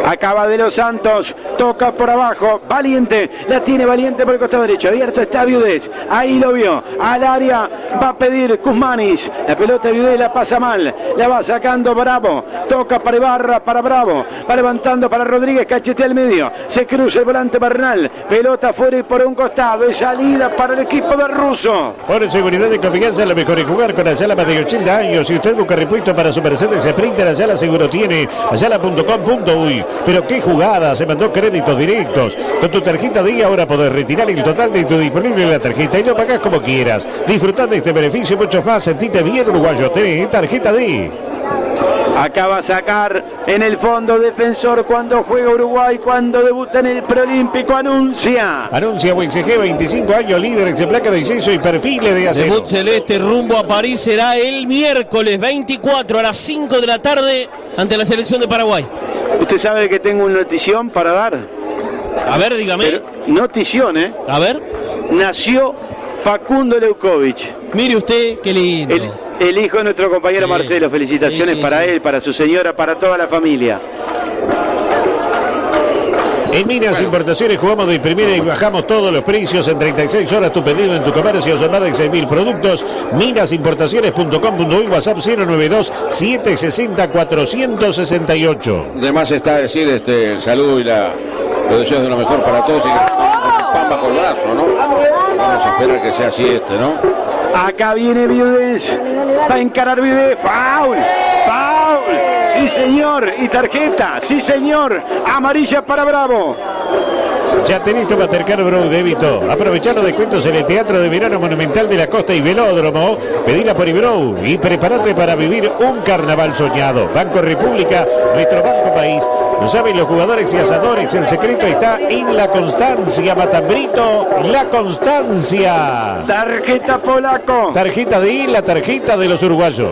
Acaba De Los Santos, toca por abajo, Valiente, la tiene Valiente por el costado derecho, abierto está Viudés, ahí lo vio, al área va a pedir Kuzmanis, la pelota de Viudés la pasa mal, la va sacando Bravo, toca para Ibarra, para Bravo, va levantando para Rodríguez, cachetea al medio, se cruza el volante Bernal, pelota fuera y por un costado, y salida para el equipo de Russo. Por seguridad y confianza, lo mejor es jugar con Ayala más de 80 años. Si usted busca repuesto para su Mercedes Sprinter, Ayala seguro tiene, ayala.com.uy. Pero qué jugada, se mandó créditos directos. Con tu tarjeta DI ahora podés retirar el total de tu disponible en la tarjeta y lo pagás como quieras. Disfrutad de este beneficio y muchos más. Sentite bien, uruguayo. Tenés tarjeta DI. Acaba a sacar en el fondo Defensor cuando juega Uruguay, cuando debuta en el Preolímpico, anuncia UNCG, 25 años, líderes en placa de yeso y perfiles de acero. Debut celeste rumbo a París será el miércoles 24 a las 5 de la tarde ante la selección de Paraguay. Usted sabe que tengo una notición para dar. A ver, dígame. Pero, notición, ¿eh? A ver. Nació Facundo Leukovic. Mire usted, qué lindo. El hijo de nuestro compañero Marcelo. Felicitaciones para él, para su señora, para toda la familia. En Minas Importaciones jugamos de primera y bajamos todos los precios. En 36 horas tu pedido en tu comercio son más de 6.000 productos. Minasimportaciones.com.uy, WhatsApp 092-760-468. Además está decir el saludo y los deseos de lo mejor para todos. Y golazo, ¿no? Vamos a esperar que sea así ¿no? Acá viene Viudez. Va a encarar Viudez. ¡Foul! ¡Foul! Sí, señor. Y tarjeta. Sí, señor. Amarilla para Bravo. Ya tenés tu Mastercard Bro débito. Aprovechá los descuentos en el Teatro de Verano Monumental de la Costa y Velódromo. Pedila por Ibro y prepárate para vivir un carnaval soñado. Banco República, nuestro banco país. Lo saben los jugadores y asadores. El secreto está en la constancia. Matambrito, la constancia. Tarjeta polaco. Tarjeta de la tarjeta de los uruguayos.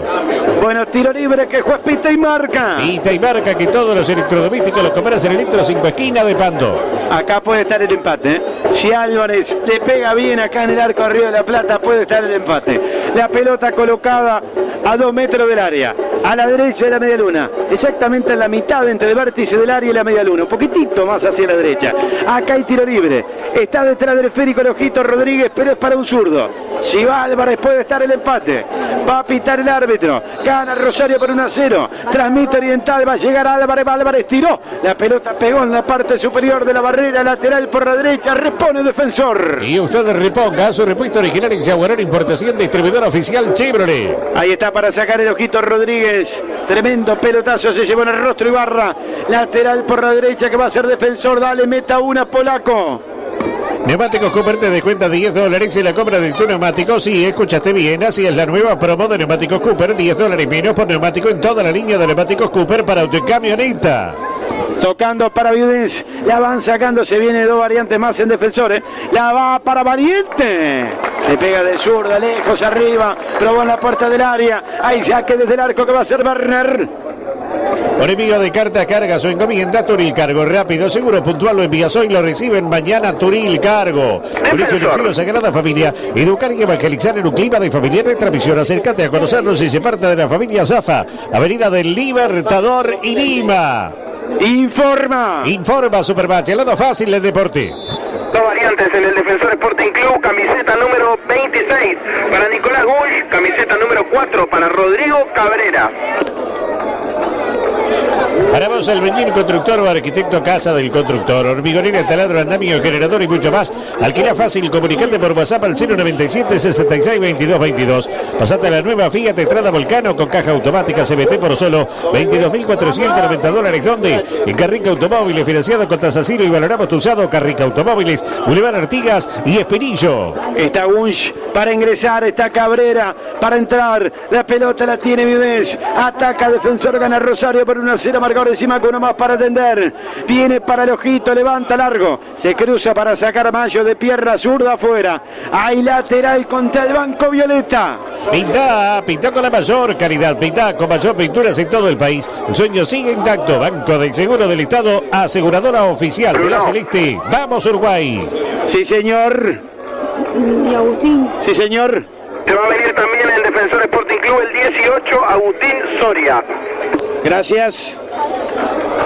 Bueno, tiro libre que juez pita y marca. Pita y marca que todos los electrodomésticos los compras en Electro 5 Esquina de Pando. Acá puede estar el empate, ¿eh? Si Álvarez le pega bien acá en el arco de Río de la Plata, puede estar el empate. La pelota colocada a 2 metros del área, a la derecha de la media luna, exactamente en la mitad entre el vértice del área y la media luna, un poquitito más hacia la derecha. Acá hay tiro libre, está detrás del esférico el Ojito Rodríguez, pero es para un zurdo. Si va Álvarez puede estar el empate. Va a pitar el árbitro. Gana Rosario por 1-0. Transmite Oriental. Va a llegar Álvarez. Álvarez tiró. La pelota pegó en la parte superior de la barrera lateral por la derecha. Repone Defensor. Y usted reponga su repuesto original en Jaguarón Importación, distribuidor oficial Chevrolet. Ahí está para sacar el Ojito Rodríguez. Tremendo pelotazo se llevó en el rostro Ibarra. Lateral por la derecha que va a ser Defensor. Dale, meta una, polaco. Neumáticos Cooper te descuenta $10 en la compra de tu neumático. Sí, escuchaste bien, así es la nueva promo de Neumáticos Cooper. $10 menos por neumático en toda la línea de neumáticos Cooper para auto y camioneta. Tocando para Viudez, la van sacando, se viene 2 variantes más en Defensores. La va para Valiente. Le pega de zurda, lejos arriba, probó en la puerta del área. Hay saque desde el arco que va a ser Werner. Por envío de carta, cargas o encomienda, Turil Cargo. Rápido, seguro, puntual, lo envías hoy, lo reciben mañana. Turil Cargo. Origen Exilio Sagrada Familia. Educar y evangelizar en un clima de familiar transmisión. Acércate a conocernos y se parte de la familia Zafa. Avenida del Libertador y Lima. Informa Supermatch, el lado fácil del deporte. 2 variantes en el Defensor Sporting Club, camiseta número 26 para Nicolás Gull, camiseta número 4 para Rodrigo Cabrera. Paramos Albañil, constructor o arquitecto Casa del Constructor. Hormigonera, taladro, andamio, generador y mucho más. Alquila fácil, comunicate por WhatsApp al 097 66 22 22. Pasate a la nueva Fiat Estrada Volcano con caja automática CBT por solo $22.490. ¿Dónde? En Carrica Automóviles, financiado con tasa cero y valoramos tu usado. Carrica Automóviles, Boulevard Artigas y Espinillo. Está Wunsch para ingresar, está Cabrera para entrar. La pelota la tiene Viudez. Ataca Defensor, gana Rosario por 1-0. Marcador encima con uno más para atender. Viene para el Ojito, levanta largo. Se cruza para sacar a Mayo de pierna zurda afuera. Hay lateral contra el Banco Violeta. Pinta con la mayor calidad. Pinta con mayor pinturas en todo el país. El sueño sigue intacto. Banco del Seguro del Estado, aseguradora oficial de la Celeste. ¡Vamos, Uruguay! Sí, señor. ¿Y Agustín? Sí, señor. Se va a venir también el Defensor Sporting Club el 18, Agustín Soria. Gracias.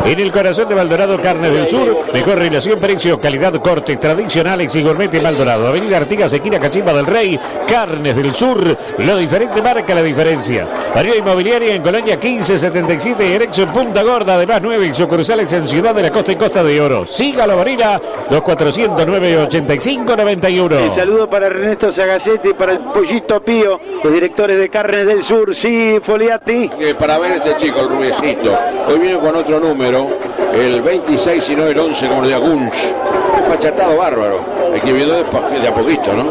En el corazón de Maldonado, Carnes del Sur. Mejor relación, precio, calidad, cortes tradicionales y gourmet en Maldonado. Avenida Artigas, esquina Cachimba del Rey. Carnes del Sur. Lo diferente marca la diferencia. Variedad Inmobiliaria en Colonia 1577. Erexo en Punta Gorda. Además 9 en sucursales en Ciudad de la Costa y Costa de Oro. Sígalo, Varila. 2409-8591. El saludo para Ernesto Zagayetti y para el Pollito Pío, los directores de Carnes del Sur. Sí, Foliati. Para ver este chico, el rubiecito. Hoy viene con otro número. El 26 y no el 11 como lo de Agunch. Un fachatado bárbaro. El que vio de a poquito, ¿no?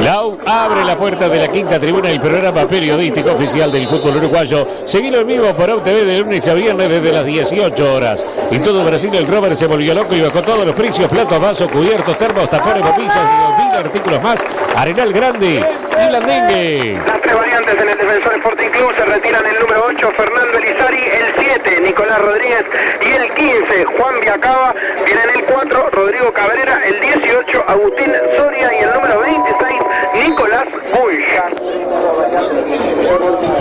Lau abre la puerta de la quinta tribuna del programa periodístico oficial del fútbol uruguayo. Seguilo en vivo por AUTV de lunes a viernes desde las 18 horas. En todo Brasil el Robert se volvió loco y bajó todos los precios: platos, vasos, cubiertos, termos, tapones, bombillas y 2.000 artículos más. Arenal Grande y Landengue. Las 3 variantes en el Defensor Sporting Club se retiran el número 8, Fernando Elizari, el 7, Nicolás Rodríguez y el 15, Juan Viacaba. Vienen el 4, Rodrigo Cabrera, el 18, Agustín Soria y el número 26, Nicolás Bull.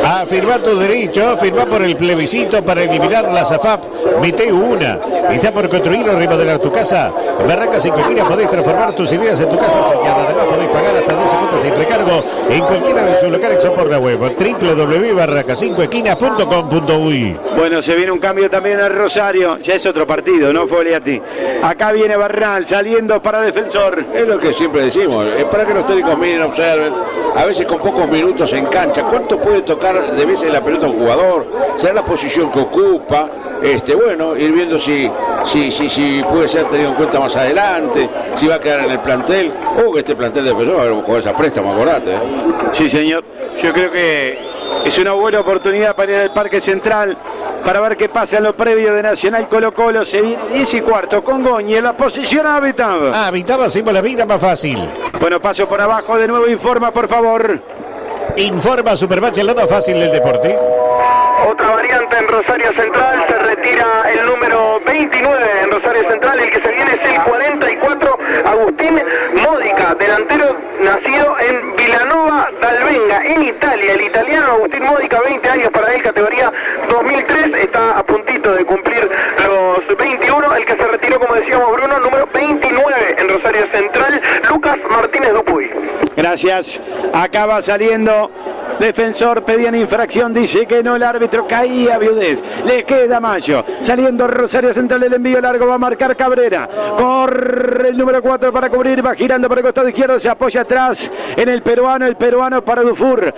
Afirma tu derecho, firma por el plebiscito para eliminar la SAFAP. mete una. ¿Está por construir o remodelar tu casa? Barracas 5 Esquinas, podés transformar tus ideas en tu casa soñada. Además podés pagar hasta 12 cuotas sin recargo en cualquiera de sus locales o por la web www.barracas5esquinas.com.uy. Bueno, se viene un cambio también al Rosario. Ya es otro partido, ¿no, Foliati? Acá viene Barral saliendo para Defensor. Es lo que siempre decimos, es para que los técnicos miren, observen, a veces con pocos minutos en cancha, cuánto puede tocar de veces la pelota un jugador, será la posición que ocupa, bueno, ir viendo si puede ser tenido en cuenta más adelante, si va a quedar en el plantel, o que este plantel de Defensor va a haber jugadores a préstamo, acordate. Sí, señor, yo creo que es una buena oportunidad para ir al Parque Central, para ver qué pasa en lo previo de Nacional Colo-Colo. Se viene 10:15 con Goñi en la posición Habitab. Habitab, hacemos la vida más fácil. Bueno, paso por abajo, de nuevo informa, por favor. Informa Supermatch, el lado fácil del deporte. Otra variante en Rosario Central, se retira el número 29 en Rosario Central, el que se viene es el 44, Agustín Modica, delantero nacido en Villanova d'Albenga, en Italia. El italiano Agustín Modica, 20 años para él, categoría 2003, está a puntito de cumplir los 21, el que se retiró, como decíamos Bruno, número 29 en Rosario Central, Lucas Martínez Dupuy. Gracias, acaba saliendo Defensor, pedían infracción, dice que no, el árbitro, caía Viudés, le queda Mayo, saliendo Rosario Central, el envío largo, va a marcar Cabrera, corre el número 4 para cubrir, va girando por el costado izquierdo, se apoya atrás en el peruano para Dufour,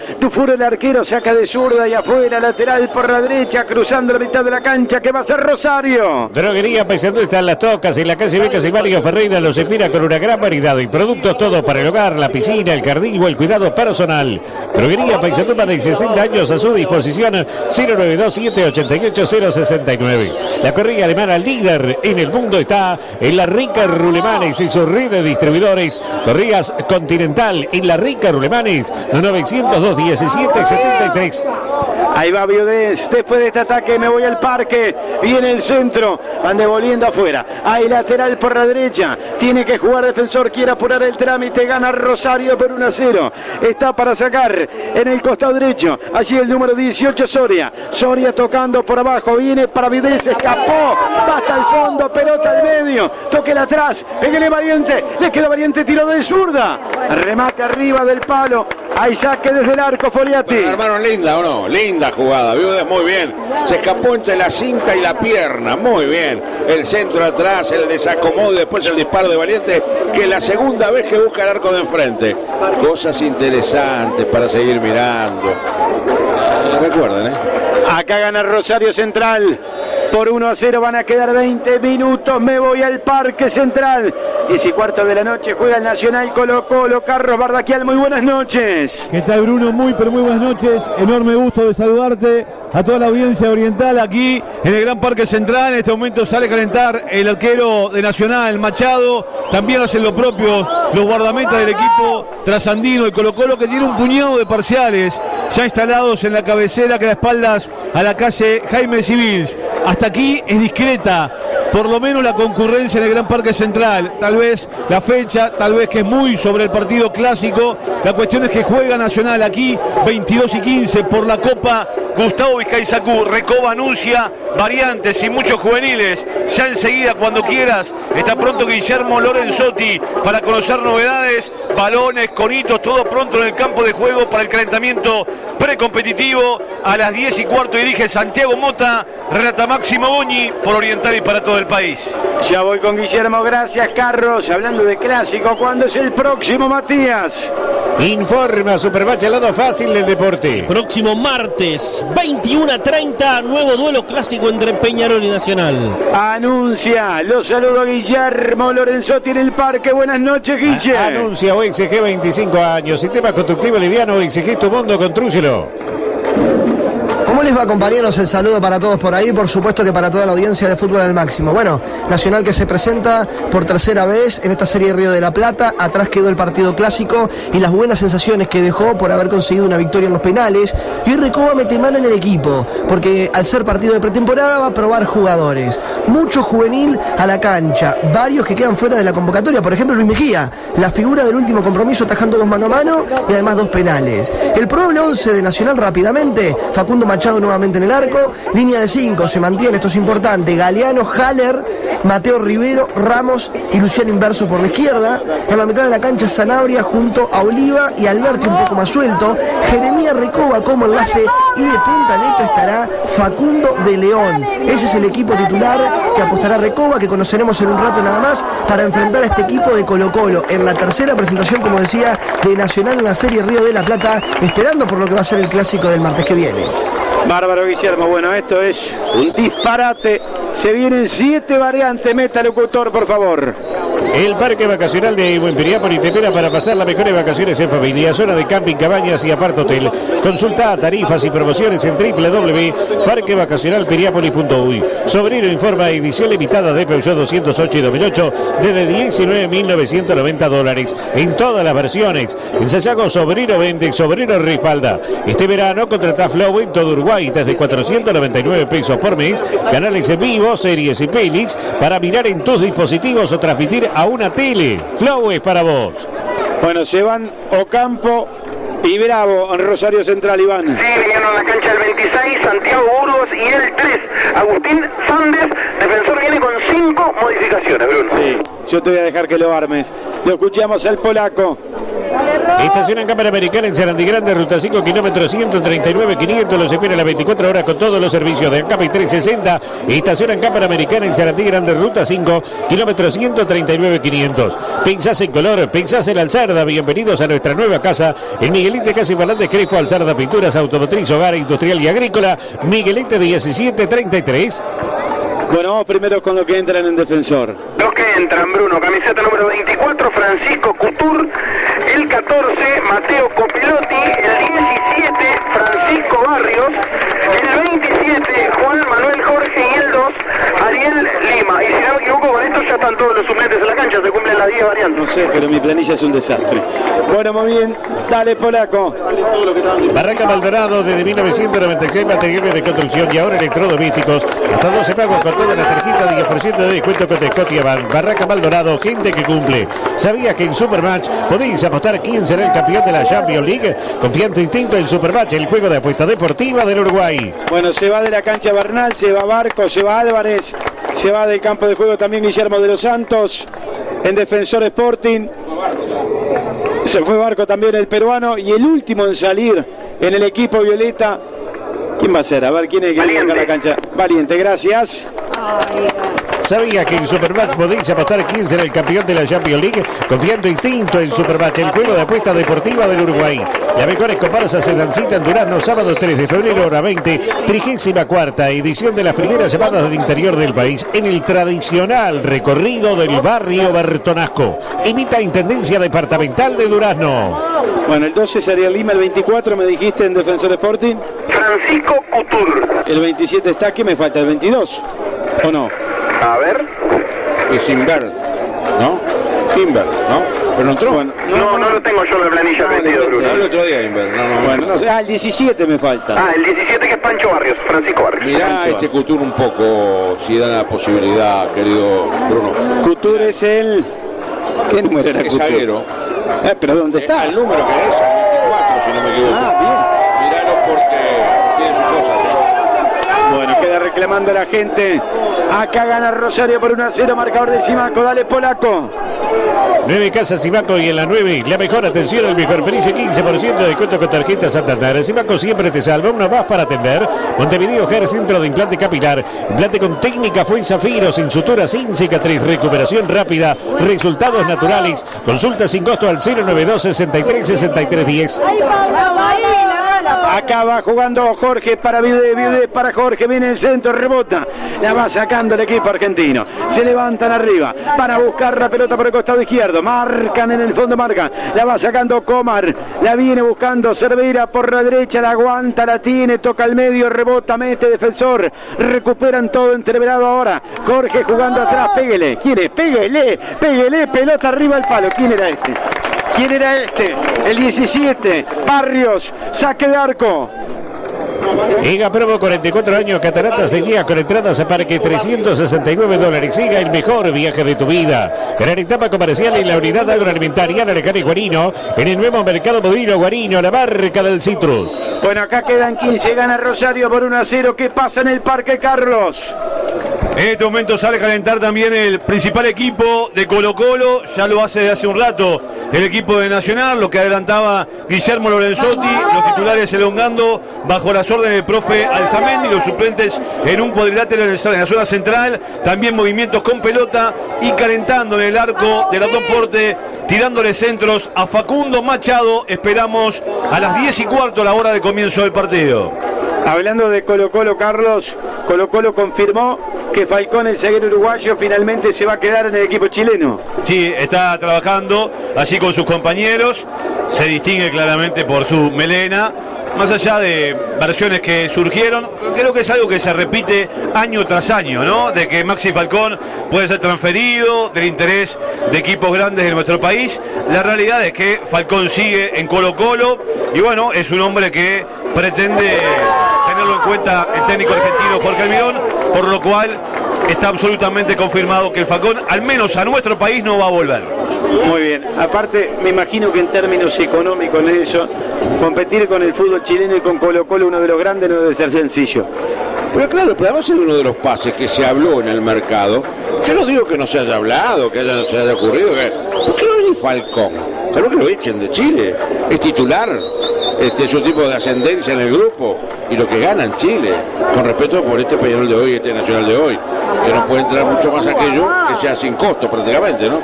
el arquero saca de zurda y afuera, lateral por la derecha, cruzando la mitad de la cancha, que va a ser Rosario. Droguería Paysandú está en Las Tocas, en la calle Becas y Mario Ferreira, los espera con una gran variedad y productos todos para el hogar, la piscina, el jardín o el cuidado personal. Droguería Paysandú, más de 60 años a su disposición, 092-788-069. La corrida alemana líder en el mundo está en la Rica Rulemanes y su red de distribuidores. Correas Continental en la Rica Rulemanes, 900-217-73. Ahí va Viudés, después de este ataque me voy al parque, viene el centro, van devolviendo afuera, hay lateral por la derecha, tiene que jugar Defensor, quiere apurar el trámite, gana Rosario por 1-0, está para sacar en el costado derecho, allí el número 18 Soria tocando por abajo, viene para Viudés, escapó, va hasta el fondo, pelota al medio, toquela atrás, pégale Variante, le queda Variante, tiro de zurda, remate arriba del palo, hay saque desde el arco, Foliati. Bueno, hermano, linda o no, linda jugada, Viudes muy bien, se escapó entre la cinta y la pierna, muy bien, el centro atrás, el desacomodo y después el disparo de Variante, que es la segunda vez que busca el arco de enfrente. Cosas interesantes para seguir mirando. Recuerden, acá gana Rosario Central. Por 1-0 van a quedar 20 minutos. Me voy al Parque Central. 10:15 de la noche juega el Nacional Colo-Colo. Carlos Bardaquial, muy buenas noches. ¿Qué tal, Bruno? Muy buenas noches. Enorme gusto de saludarte a toda la audiencia oriental aquí en el Gran Parque Central. En este momento sale a calentar el arquero de Nacional, Machado. También hacen lo propio los guardametas del equipo trasandino, el Colo-Colo, que tiene un puñado de parciales ya instalados en la cabecera que da espaldas a la calle Jaime Civils. Hasta aquí es discreta, por lo menos la concurrencia en el Gran Parque Central. Tal vez la fecha, tal vez que es muy sobre el partido clásico. La cuestión es que juega Nacional aquí 22:15 por la Copa Gustavo Vizcaizacú. Recoba anuncia variantes y muchos juveniles. Ya enseguida, cuando quieras, está pronto Guillermo Lorenzotti para conocer novedades, balones, conitos, todo pronto en el campo de juego para el calentamiento precompetitivo. A las 10:15 dirige Santiago Mota, relata Máximo Goñi por Oriental y para todo el país. Ya voy con Guillermo, gracias Carlos. Hablando de clásico, ¿cuándo es el próximo, Matías? Informa Supermatch, el lado fácil del deporte. Próximo martes, 21:30, nuevo duelo clásico entre Peñarol y Nacional. Anuncia, los saludo a Guillermo Lorenzotti en el parque. Buenas noches, Guille. Anuncia OXG 25 años, sistema constructivo liviano, OXG tu mundo, constrúyelo. ¿Cómo les va, compañeros? El saludo para todos por ahí, por supuesto que para toda la audiencia de Fútbol al Máximo. Bueno, Nacional que se presenta por tercera vez en esta serie de Río de la Plata. Atrás quedó el partido clásico y las buenas sensaciones que dejó por haber conseguido una victoria en los penales. Y hoy Recoba mete mano en el equipo, porque al ser partido de pretemporada va a probar jugadores. Mucho juvenil a la cancha, varios que quedan fuera de la convocatoria. Por ejemplo, Luis Mejía, la figura del último compromiso, atajando 2 mano a mano y además 2 penales. El probable 11 de Nacional rápidamente: Facundo Machado Machado nuevamente en el arco. Línea de 5 se mantiene, esto es importante. Galeano, Haller, Mateo Rivero, Ramos y Luciano Inverso por la izquierda. En la mitad de la cancha Sanabria junto a Oliva y Alberti un poco más suelto. Jeremías Recoba como enlace y de punta neto estará Facundo de León. Ese es el equipo titular que apostará Recoba, que conoceremos en un rato nada más, para enfrentar a este equipo de Colo-Colo en la tercera presentación, como decía, de Nacional en la Serie Río de la Plata, esperando por lo que va a ser el clásico del martes que viene. Bárbaro, Guillermo. Bueno, esto es un disparate. Se vienen 7 variantes. Meta, locutor, por favor. El Parque Vacacional de Piriápolis te espera para pasar las mejores vacaciones en familia. Zona de camping, cabañas y apart hotel. Consulta tarifas y promociones en www.parquevacacionalpiriápolis.uy. Sobrino informa, edición limitada de Peugeot 208 y 2008 desde $19.990 en todas las versiones. En Sayago, Sobrino vende, Sobrino respalda. Este verano contrata Flow en todo Uruguay desde 499 pesos por mes. Canales en vivo, series y pelis para mirar en tus dispositivos o transmitir a una tele. Flow es para vos. Bueno, se van Ocampo y Bravo en Rosario Central, Iván. Sí, vinieron a la cancha el 26, Santiago Burgos y el 3, Agustín Sandes. Defensor viene con 5 modificaciones, Bruno. Sí, yo te voy a dejar que lo armes. Lo escuchamos al polaco. Estación en Cámara Americana en Sarandí Grande, ruta 5, kilómetros 139.500. Los espera las 24 horas con todos los servicios de ANCAP y 360. Estación en Cámara Americana en Sarandí Grande, ruta 5, kilómetros 139.500. Pensás en color, pensás en Alzarda. Bienvenidos a nuestra nueva casa en Miguelete, casi Fernández Crespo. Alzarda Pinturas, Automotriz, Hogar, Industrial y Agrícola. Miguelete 1733. Bueno, vamos primero con lo que entran en Defensor. Los que entran, Bruno, camiseta número 24, Francisco Couture, el 14, Mateo Copilotti, el 17, Francisco Barrios, el 27, Juan Manuel Jorge y el 2, Ariel Lima. Y si no me equivoco, con esto ya están todos los suplentes en la cancha, se cumplen las 10 variantes. No sé, pero mi planilla es un desastre. Bueno, muy bien, dale, polaco. Barraca Maldonado, desde 1996, materiales de construcción y ahora electrodomésticos. Hasta 12 pagos con toda la tarjeta, 10% de descuento con Scotiabank. Barraca Maldonado, gente que cumple. ¿Sabías que en Supermatch podéis apostar quién será el campeón de la Champions League? Confía en tu instinto en Supermatch, el juego de apuesta deportiva del Uruguay. Bueno, se va de la cancha Bernal, se va Barco, se va Álvarez, se va del campo de juego también Guillermo de los Santos. En Defensor Sporting se fue Barco también, el peruano, y el último en salir en el equipo violeta. ¿Quién va a ser? A ver, ¿quién es que viene acá a la cancha? Valiente, gracias. ¿Sabía que en Supermatch podéis apostar quién será el campeón de la Champions League? Confiando instinto en Supermatch, el juego de apuesta deportiva del Uruguay. Las mejores comparsas se dan cita en Durazno, sábado 3 de febrero, hora 20, 34ª edición de las primeras llamadas del interior del país en el tradicional recorrido del barrio Bertonasco. Imita Intendencia Departamental de Durazno. Bueno, el 12 sería Lima, el 24 me dijiste en Defensor Sporting. Francisco Couture. El 27 está, ¿qué me falta? ¿El 22? ¿O no? A ver. Es Invert, ¿no? Invert, ¿no? Pero no entró. Bueno, no lo tengo yo en la planilla metido, Bruno. El otro día Invert, no. Bueno, no sé. El 17 me falta. El 17 que es Pancho Barrios, Francisco Barrios. Mirá este Couture un poco, si da la posibilidad, querido Bruno. Couture es el... ¿Qué número era Es Couture? zaguero. ¿Pero dónde está? El número que es, el 24, si no me equivoco. Bien. Miralo porque tiene sus cosas, ¿no? Bueno, queda reclamando la gente. Acá gana Rosario por 1-0, marcador de Simaco. Dale, polaco. 9 Casas Simaco y en la 9, la mejor atención, el mejor precio, 15% de descuento con tarjeta Santander. Simaco siempre te salva, uno más para atender. Montevideo Hair, centro de implante capilar. Implante con técnica Fue Zafiro, sin sutura, sin cicatriz, recuperación rápida, resultados naturales. Consulta sin costo al 092 63 63 10. Acá va jugando Jorge para Viude para Jorge, viene el centro, rebota, la va sacando el equipo argentino, se levantan arriba para buscar la pelota por el costado izquierdo, marcan en el fondo, la va sacando Comar, la viene buscando Cerveira por la derecha, la aguanta, la tiene, toca al medio, rebota, mete Defensor, recuperan todo entreverado ahora, Jorge jugando atrás, péguele, ¿quién es? Péguele, pelota arriba al palo, ¿quién era este? El 17, Barrios, saque de arco. Ega Promo, 44 años, Cataratas seguía con entradas a parque, $369. Siga el mejor viaje de tu vida. Gran etapa comercial en la unidad agroalimentaria La Lejana y Guarino, en el nuevo mercado Modelo Guarino, la marca del citrus. Bueno, acá quedan 15, gana Rosario por 1-0. ¿Qué pasa en el Parque, Carlos? En este momento sale a calentar también el principal equipo de Colo-Colo, ya lo hace de hace un rato el equipo de Nacional, lo que adelantaba Guillermo Lorenzotti, los titulares elongando bajo las órdenes del profe Alzamendi, los suplentes en un cuadrilátero en la zona central, también movimientos con pelota y calentando en el arco de la Porte, tirándole centros a Facundo Machado. Esperamos a las 10:15 la hora de comienzo del partido. Hablando de Colo-Colo, Carlos, Colo-Colo confirmó que Falcón, el zaguero uruguayo, finalmente se va a quedar en el equipo chileno. Sí, está trabajando así con sus compañeros, se distingue claramente por su melena, más allá de versiones que surgieron, creo que es algo que se repite año tras año, ¿no? De que Maxi Falcón puede ser transferido, del interés de equipos grandes de nuestro país. La realidad es que Falcón sigue en Colo-Colo y bueno, es un hombre que pretende tenerlo en cuenta el técnico argentino Jorge Almirón, por lo cual está absolutamente confirmado que el Falcón, al menos a nuestro país, no va a volver. Muy bien, aparte me imagino que en términos económicos, Nelson, competir con el fútbol chileno y con Colo-Colo, uno de los grandes, no debe ser sencillo. Pero claro, pero además es uno de los pases que se habló en el mercado. Yo no digo que no se haya hablado, que no se haya ocurrido. ¿Por qué no viene Falcón? Claro que lo echen de Chile. Es titular. Es un tipo de ascendencia en el grupo. Y lo que gana en Chile. Con respeto por este Peñarol de hoy, este Nacional de hoy. Que no puede entrar mucho más aquello que sea sin costo prácticamente, ¿no?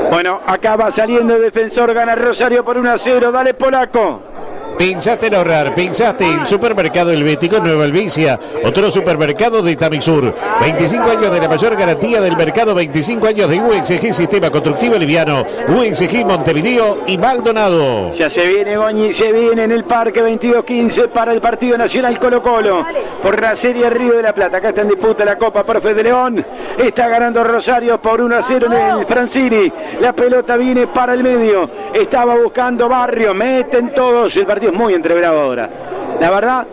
Bueno, acá va saliendo el Defensor, gana Rosario por 1-0. Dale, Polaco. Pensaste en ahorrar, pensaste en Supermercado Helvético Nueva Helvecia, otro supermercado de Tamisur. 25 años de la mayor garantía del mercado, 25 años de UXG Sistema Constructivo Liviano, UXG Montevideo y Maldonado. Ya se viene Goñi, se viene en el Parque 22-15 para el partido nacional Colo-Colo por la Serie Río de la Plata. Acá está en disputa la Copa Profe de León. Está ganando Rosario por 1-0 en el Francini. La pelota viene para el medio. Estaba buscando Barrio, meten todos. El partido es muy entreverado ahora. La verdad,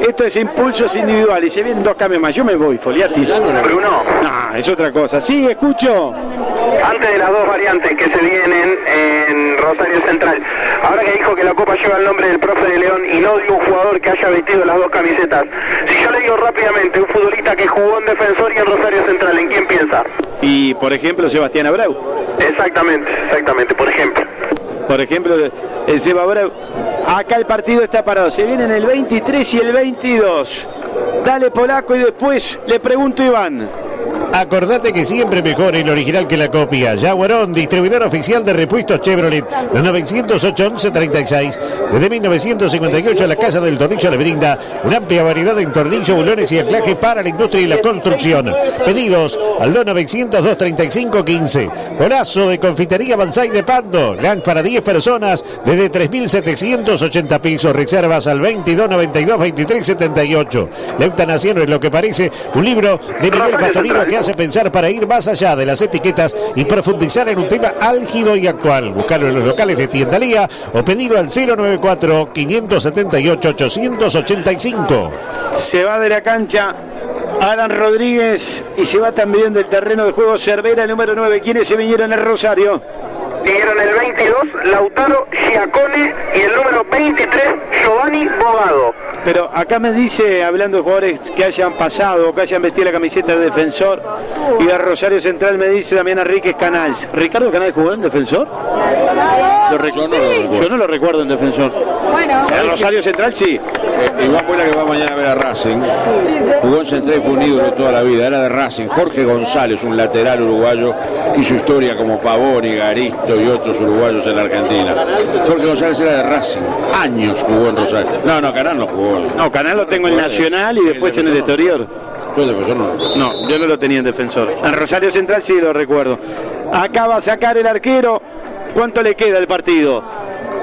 esto es impulsos individuales. Se vienen 2 cambios más. Yo me voy, Foliati. Bruno. No, es otra cosa. Sí, escucho. Antes de las dos variantes que se vienen en Rosario Central, ahora que dijo que la Copa lleva el nombre del profe de León y no de un jugador que haya vestido las dos camisetas, si yo le digo rápidamente un futbolista que jugó en Defensor y en Rosario Central, ¿en quién piensa? Y por ejemplo, Sebastián Abreu. Exactamente, por ejemplo. Por ejemplo, el Seba Abreu. Acá el partido está parado. Se vienen el 23 y el 22. Dale, Polaco, y después le pregunto a Iván. Acordate que siempre mejor el original que la copia. Jaguarón, distribuidor oficial de repuestos Chevrolet. Los 908-1136. Desde 1958 la Casa del Tornillo le brinda una amplia variedad en tornillos, bulones y anclajes para la industria y la construcción. Pedidos al 2900-235-15. Golazo de Confitería Banzai de Pando. Lunch para 10 personas desde 3.780 pesos. Reservas al 2292-2378. La eutanasia no es lo que parece. Un libro de Miguel Pastorino que hace pensar para ir más allá de las etiquetas y profundizar en un tema álgido y actual. Buscalo en los locales de Tiendalía o pedido al 094-578-885. Se va de la cancha Alan Rodríguez y se va también del terreno de juego Cervera, el número 9. ¿Quiénes se vinieron en Rosario? Vinieron el 22, Lautaro Giacone, y el número 23, Giovanni Bogado. Pero acá me dice, hablando de jugadores que hayan pasado o que hayan vestido la camiseta de Defensor y de Rosario Central, me dice Damián Enríquez Canals. ¿Ricardo Canals jugó en Defensor? Yo no lo recuerdo en Defensor. En Rosario Central sí. Iván Buena, que va mañana a ver a Racing, jugó en Central y fue un ídolo toda la vida, era de Racing. Jorge González, un lateral uruguayo que hizo historia como Pavón y Garisto y otros uruguayos en la Argentina. Jorge González era de Racing, años jugó en Rosario. No, Canal no jugó. No, Canal lo tengo en Nacional y después en el exterior. Yo en Defensor no. No, yo no lo tenía en Defensor. En Rosario Central sí lo recuerdo. Acá va a sacar el arquero. ¿Cuánto le queda al partido?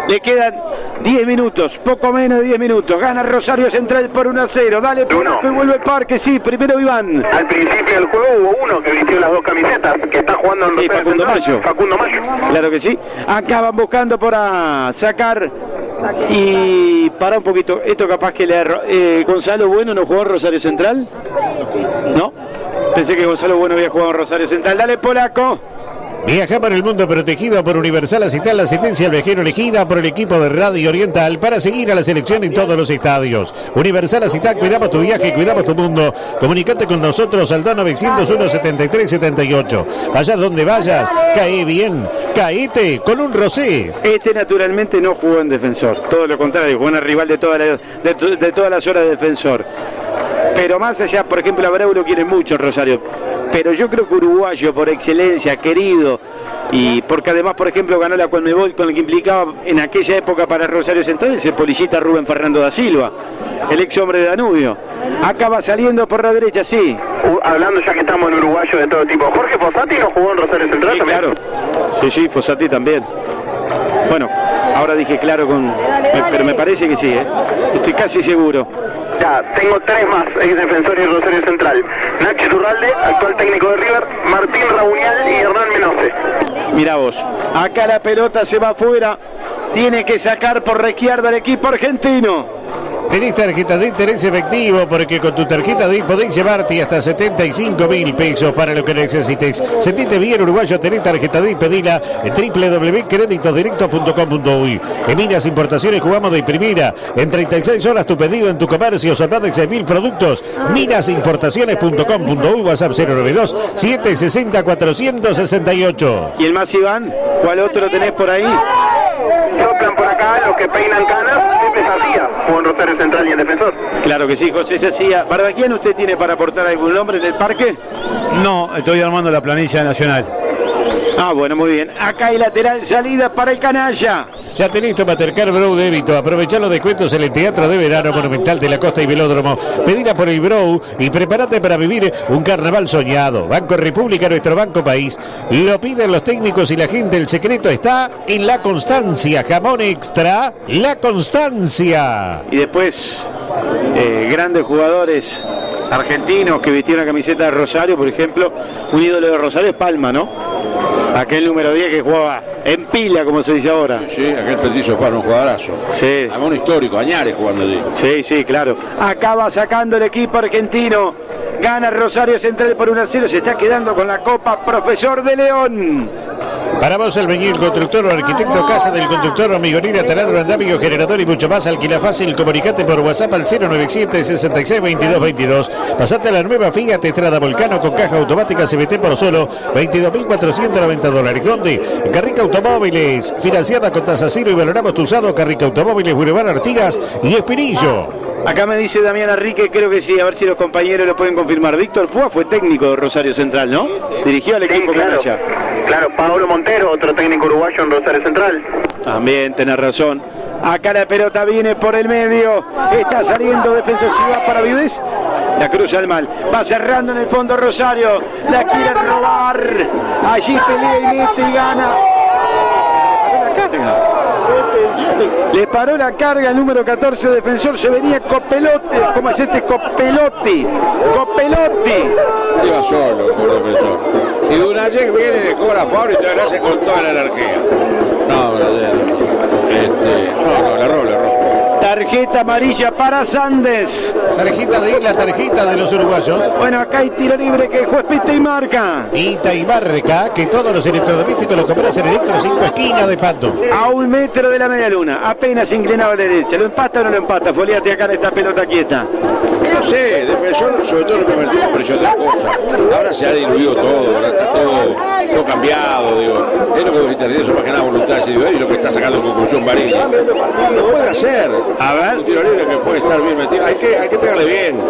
Le quedan 10 minutos, poco menos de 10 minutos. Gana Rosario Central por 1-0. Dale, Polaco, y vuelve el Parque. Sí, primero Iván. Al principio del juego hubo uno que vistió las dos camisetas, que está jugando en Rosario Facundo Central. Mayo. Facundo Mayo. Claro que sí. Acá van buscando para sacar. Y para un poquito, esto capaz que le erro. Gonzalo Bueno no jugó en Rosario Central. ¿No? Pensé que Gonzalo Bueno había jugado en Rosario Central. Dale, Polaco. Viaja por el mundo protegido por Universal Asistencia, la asistencia al viajero elegida por el equipo de Radio Oriental para seguir a la selección en todos los estadios. Universal Asistencia, cuidamos tu viaje, cuidamos tu mundo. Comunicate con nosotros al 901 73 78. Vayas donde vayas, cae bien, caete con un Rosés. Este naturalmente no jugó en Defensor, todo lo contrario, jugó en el rival de todas las horas de Defensor. Pero más allá, por ejemplo, Abreu lo quiere mucho Rosario, pero yo creo que uruguayo por excelencia, querido, y porque además, por ejemplo, ganó la Conmebol con el que implicaba en aquella época para Rosario Central ese polillita Rubén Fernando da Silva, el ex hombre de Danubio. Acaba saliendo por la derecha, sí. Hablando ya que estamos en uruguayo de todo tipo, ¿Jorge Fossati no jugó en Rosario Central también? Claro. Sí, Fossati también. Bueno, ahora dije claro pero me parece que sí, estoy casi seguro. Ya, tengo 3 más, ex defensor y Rosario Central. Nacho Iturralde, actual técnico de River, Martín Raunial y Hernán Menose. Mirá vos, acá la pelota se va afuera, tiene que sacar por la izquierda el equipo argentino. Tenés tarjeta de interés efectivo porque con tu tarjeta de podés llevarte hasta 75.000 pesos para lo que necesites. Sentite bien uruguayo, tenés tarjeta de pedila en www.creditosdirectos.com.uy. En Minas Importaciones jugamos de primera. En 36 horas tu pedido en tu comercio son más de 6.000 productos. Minasimportaciones.com.uy, WhatsApp 092 760 468. ¿Y el más Iván? ¿Cuál otro tenés por ahí? Soplan por acá los que peinan canas, Pepe Sacía, jugó en Rosario Central y en Defensor. Claro que sí, José Sacía. ¿Para quién usted tiene para aportar algún nombre en el parque? No, estoy armando la planilla nacional. Ah, bueno, muy bien. Acá hay lateral, salida para el canalla. Ya tenés tu Matercar Brow débito. Aprovechá los descuentos en el Teatro de Verano Monumental de la Costa y Velódromo. Pedila por el Brow y prepárate para vivir un carnaval soñado. Banco República, nuestro banco país. Lo piden los técnicos y la gente. El secreto está en la constancia. Jamón extra, la constancia. Y después, grandes jugadores argentinos que vistieron la camiseta de Rosario, por ejemplo, un ídolo de Rosario es Palma, ¿no? Aquel número 10 que jugaba en pila, como se dice ahora. Sí, aquel Petizo Palma, un jugadorazo. Sí. Además un histórico, Añares jugando allí. Sí, claro. Acaba sacando el equipo argentino. Gana Rosario Central por 1-0. Se está quedando con la Copa Profesor de León. Para vos, Albañil, constructor o arquitecto, casa del conductor, hormigonera, taladro, andamio, generador y mucho más. Alquila fácil, comunicate por WhatsApp al 097 66 22 22. Pasate a la nueva Fiat Estrada Volcano con caja automática CVT por solo $22.490. ¿Dónde? En Carrica Automóviles, financiada con tasa cero y valoramos tu usado. Carrica Automóviles, Boulevard Artigas y Espinillo. Acá me dice Damián Enrique, creo que sí, a ver si los compañeros lo pueden confirmar. Víctor Púa fue técnico de Rosario Central, ¿no? Dirigió al equipo canalla. Claro, Pablo Montero, otro técnico uruguayo en Rosario Central. También tenés razón. Acá la pelota viene por el medio. Está saliendo Defensor, si va para Viudés. La cruza al mal. Va cerrando en el fondo Rosario. La quiere robar. Allí pelea y mete y gana. Le paró la carga el número 14 Defensor. Se venía Copelotti. ¿Cómo es este? Copelotti. Iba solo por Defensor. Y Dunayek viene y le cobra a favor y te agradece con toda la anarquía. No, le erró. Tarjeta amarilla para Sandes. Tarjeta de la tarjeta de los uruguayos. Bueno, acá hay tiro libre que el juez pita y marca. Pita y marca que todos los electrodomésticos los compras en Electro 5 esquina de Pato. A 1 metro de la media luna. Apenas inclinado a la derecha. ¿Lo empata o no lo empata? Foliate acá en esta pelota quieta. No sé, Defensor, sobre todo en el primer tiempo, pareció otra cosa. Ahora se ha diluido todo, ahora está todo cambiado, digo. Es lo que vos dijiste, eso más que nada voluntad, digo, y lo que está sacando en conclusión Barili. Lo puede hacer. A ver. Un tiro libre que puede estar bien metido. Hay que pegarle bien,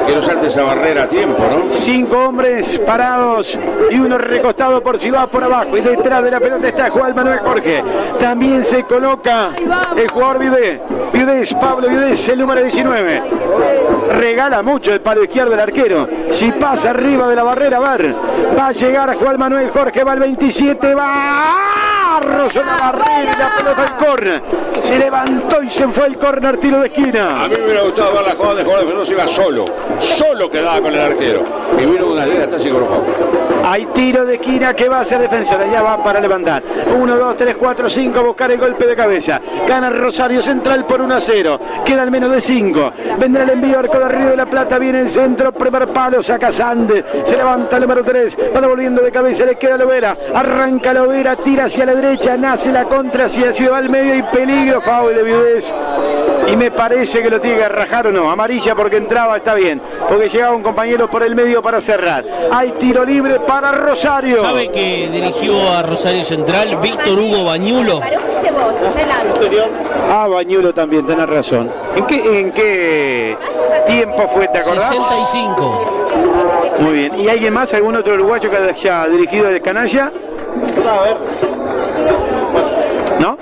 que no salte esa barrera a tiempo, ¿no? 5 hombres parados y uno recostado por si va por abajo. Y detrás de la pelota está Juan Manuel Jorge. También se coloca el jugador Viudés, Pablo Viudés, el número 19. Regala mucho el palo izquierdo del arquero. Si pasa arriba de la barrera, a ver, va a llegar a Juan Manuel Jorge, va al 27, va, rozó la barrera y la pelota al córner. Se levantó y se fue el córner, tiro de esquina. A mí me hubiera gustado ver la jugada de jugador Defensor, se iba solo quedaba con el arquero. Y vino una idea, está así con Hay tiro de esquina que va a ser Defensor. Ya va para levantar. 1, 2, 3, 4, 5. Buscar el golpe de cabeza. Gana Rosario Central por 1-0. Queda al menos de 5. Vendrá el envío arco de Río de la Plata. Viene el centro. Primer palo. Saca Sande. Se levanta el número 3. Va devolviendo de cabeza. Le queda Lovera. Arranca Lovera. Tira hacia la derecha. Nace la contra. Hacia Ciudad al medio. Y peligro. Foul de Viudez. Y me parece que lo tiene que rajar o no. Amarilla porque entraba. Está bien. Porque llegaba un compañero por el medio para cerrar. Hay tiro libre para Rosario. ¿Sabe que dirigió a Rosario Central Víctor Hugo Bañulo? Bañulo también, tenés razón. ¿En qué tiempo fue, te acordás? 65. Muy bien. ¿Y alguien más? ¿Algún otro uruguayo que haya dirigido el Canalla? ¿No?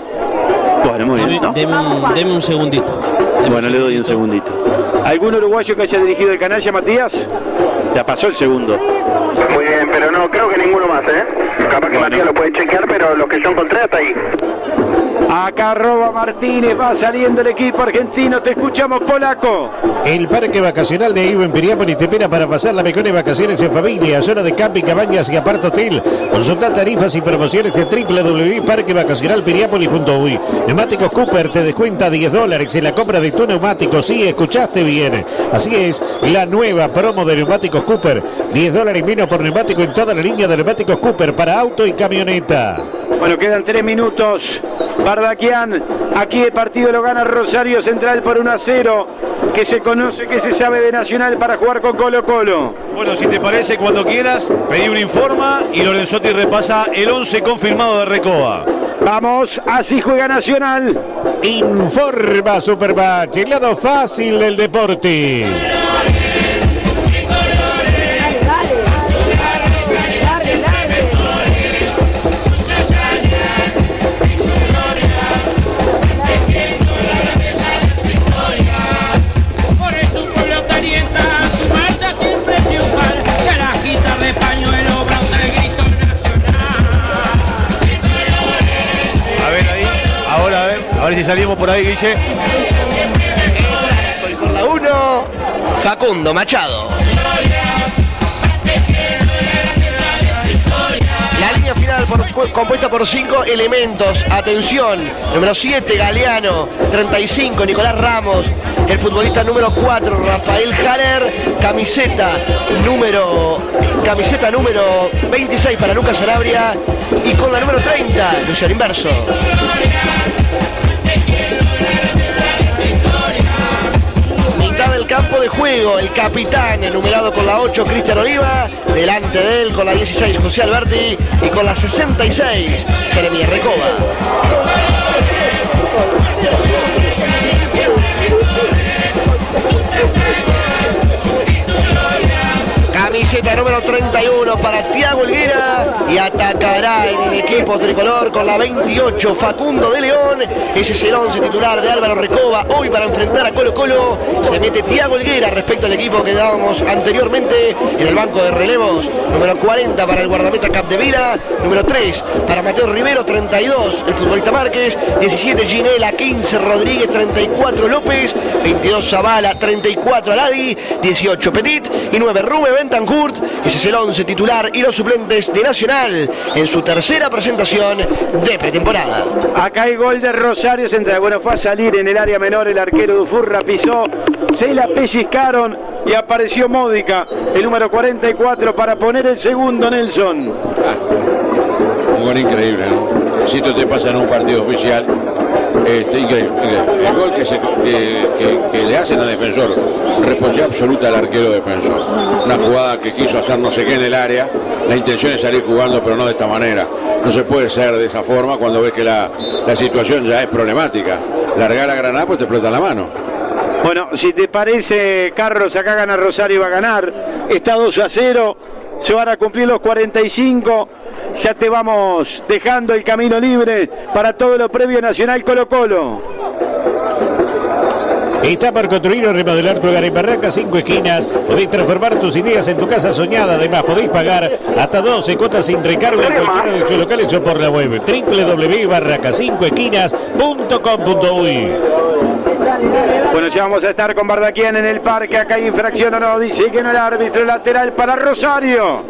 Bueno, muy bien. ¿No? Deme un segundito. Bueno, le doy un segundito. ¿Algún uruguayo que haya dirigido el Canalla, Matías? Ya pasó el segundo. Muy bien, pero no, creo que ninguno más, ¿eh? Capaz que Matías lo puede chequear, pero lo que yo encontré hasta ahí. Acá Roba Martínez, va saliendo el equipo argentino, te escuchamos, polaco. El parque vacacional de Ivo en Piriápolis te espera para pasar las mejores vacaciones en familia, zona de camping, cabañas y apart hotel. Consulta tarifas y promociones en www.parquevacacionalpiriápolis.uy. Neumáticos Cooper te descuenta $10 en la compra de tu neumático. Sí, escuchaste bien. Así es, la nueva promo de neumáticos Cooper. $10 menos por neumático en toda la línea de neumáticos Cooper para auto y camioneta. Bueno, quedan 3 minutos. Bardaquian, aquí el partido lo gana Rosario Central por 1-0. Que se conoce, que se sabe de Nacional para jugar con Colo Colo. Bueno, si te parece, cuando quieras, pedí un informa y Lorenzotti repasa el 11 confirmado de Recoba. Vamos, así juega Nacional. Informa Supermatch, el lado fácil del deporte. A ver si salimos por ahí, Guille. Con la 1, Facundo Machado. La línea final compuesta por 5 elementos. Atención, número 7, Galeano. 35, Nicolás Ramos. El futbolista número 4, Rafael Haller. Camiseta número 26 para Lucas Sanabria. Y con la número 30, Luciano Inverso. Del campo de juego, el capitán enumerado con la 8, Cristian Oliva, delante de él con la 16, José Alberti, y con la 66, Jeremías Recoba. Camiseta número 31 para Thiago Helguera y atacará en el equipo tricolor con la 28 Facundo de León. Ese es el 11 titular de Álvaro Recoba hoy para enfrentar a Colo Colo. Se mete Thiago Helguera respecto al equipo que dábamos anteriormente en el banco de relevos. Número 40 para el guardameta Capdevila, número 3 para Mateo Rivero, 32 el futbolista Márquez, 17 Ginela, 15 Rodríguez, 34 López, 22 Zavala, 34 Aladi, 18 Petit y 9 Rume Bentancurt. Ese es el 11 titular y los suplentes de Nacional en su tercera presentación de pretemporada. Acá hay gol de Rosario Central. Bueno, fue a salir en el área menor el arquero Dufurra, pisó, se la pellizcaron y apareció Módica, el número 44, para poner el segundo, Nelson. Un gol increíble, ¿no? Si esto te pasa en un partido oficial, increíble. El gol que le hacen al defensor, responsabilidad absoluta al arquero defensor. Una jugada que quiso hacer no sé qué en el área, la intención es salir jugando, pero no de esta manera. No se puede ser de esa forma cuando ves que la situación ya es problemática. Largar la granada, pues te explota la mano. Bueno, si te parece, Carlos, acá gana Rosario y va a ganar. Está 2-0, se van a cumplir los 45. Ya te vamos dejando el camino libre para todo lo previo Nacional Colo Colo. Está por construir o remodelar tu hogar en Barracas 5 Esquinas. Podéis transformar tus ideas en tu casa soñada. Además, podéis pagar hasta 12 cuotas sin recargo en cualquiera de sus locales o por la web www.barracas5esquinas.com.uy. Bueno, ya vamos a estar con Bardaquian en el parque. Acá hay infracción o no. Dice que no, el árbitro lateral para Rosario.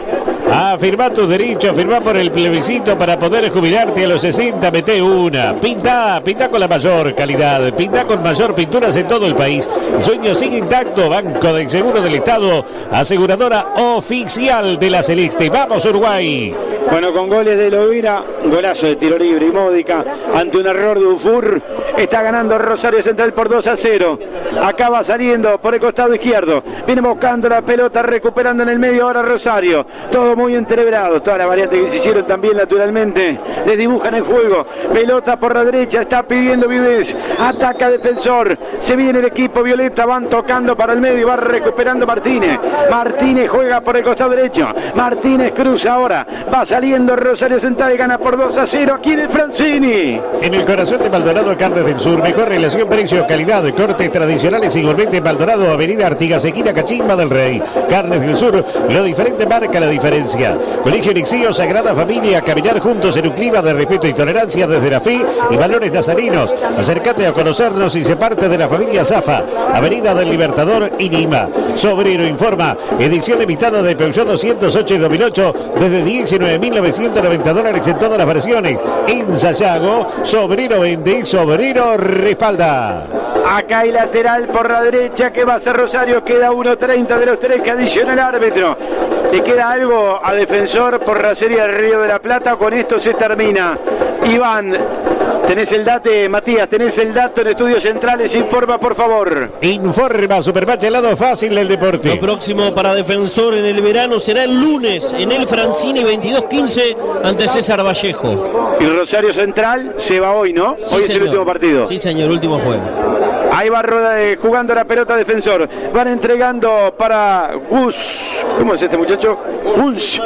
Afirma tus derechos, firma por el plebiscito para poder jubilarte a los 60, mete una. Pinta con la mayor calidad, pinta con mayor pinturas en todo el país. El sueño sigue intacto, Banco del Seguro del Estado, aseguradora oficial de la Celeste. ¡Vamos, Uruguay! Bueno, con goles de Lovera, golazo de tiro libre y Módica, ante un error de Ufur, está ganando Rosario Central por 2-0. Acaba saliendo por el costado izquierdo, viene buscando la pelota, recuperando en el medio ahora Rosario. Todo muy entreverado, todas las variantes que se hicieron también naturalmente les dibujan el juego. Pelota por la derecha, está pidiendo Viudez, ataca Defensor, se viene el equipo violeta, van tocando para el medio, va recuperando Martínez. Martínez juega por el costado derecho, Martínez cruza ahora, va saliendo Rosario Central y gana por 2-0 aquí en el Francini. En el corazón de Maldonado, Carnes del Sur, mejor relación precio-calidad, cortes tradicionales igualmente en Maldonado, Avenida Artigas, esquina Cachimba del Rey. Carnes del Sur, lo diferente marca la diferencia. Colegio Elixío, Sagrada Familia, caminar juntos en un clima de respeto y tolerancia desde la fe y valores nazarinos. Acércate a conocernos y se parte de la familia Zafa, Avenida del Libertador y Lima. Sobrero informa, edición limitada de Peugeot 208 y 2008 desde $19.990 en todas las versiones. En Sayago, Sobrero vende, Sobrero respalda. Acá hay lateral por la derecha que va a hacer Rosario, queda 1.30 de los 3 que adiciona el árbitro. ¿Le queda algo a Defensor por la serie del Río de la Plata? Con esto se termina. Iván, tenés el dato, Matías, tenés el dato en Estudios Centrales, informa por favor. Informa, Supermatch, el lado fácil del deporte. Lo próximo para Defensor en el verano será el lunes en el Francini 22-15 ante César Vallejo. Y Rosario Central se va hoy, ¿no? Sí, hoy es señor. el último partido. Sí, señor, último juego. Ahí va jugando la pelota Defensor. Van entregando para Gus. ¿Cómo es este muchacho? Gunsch.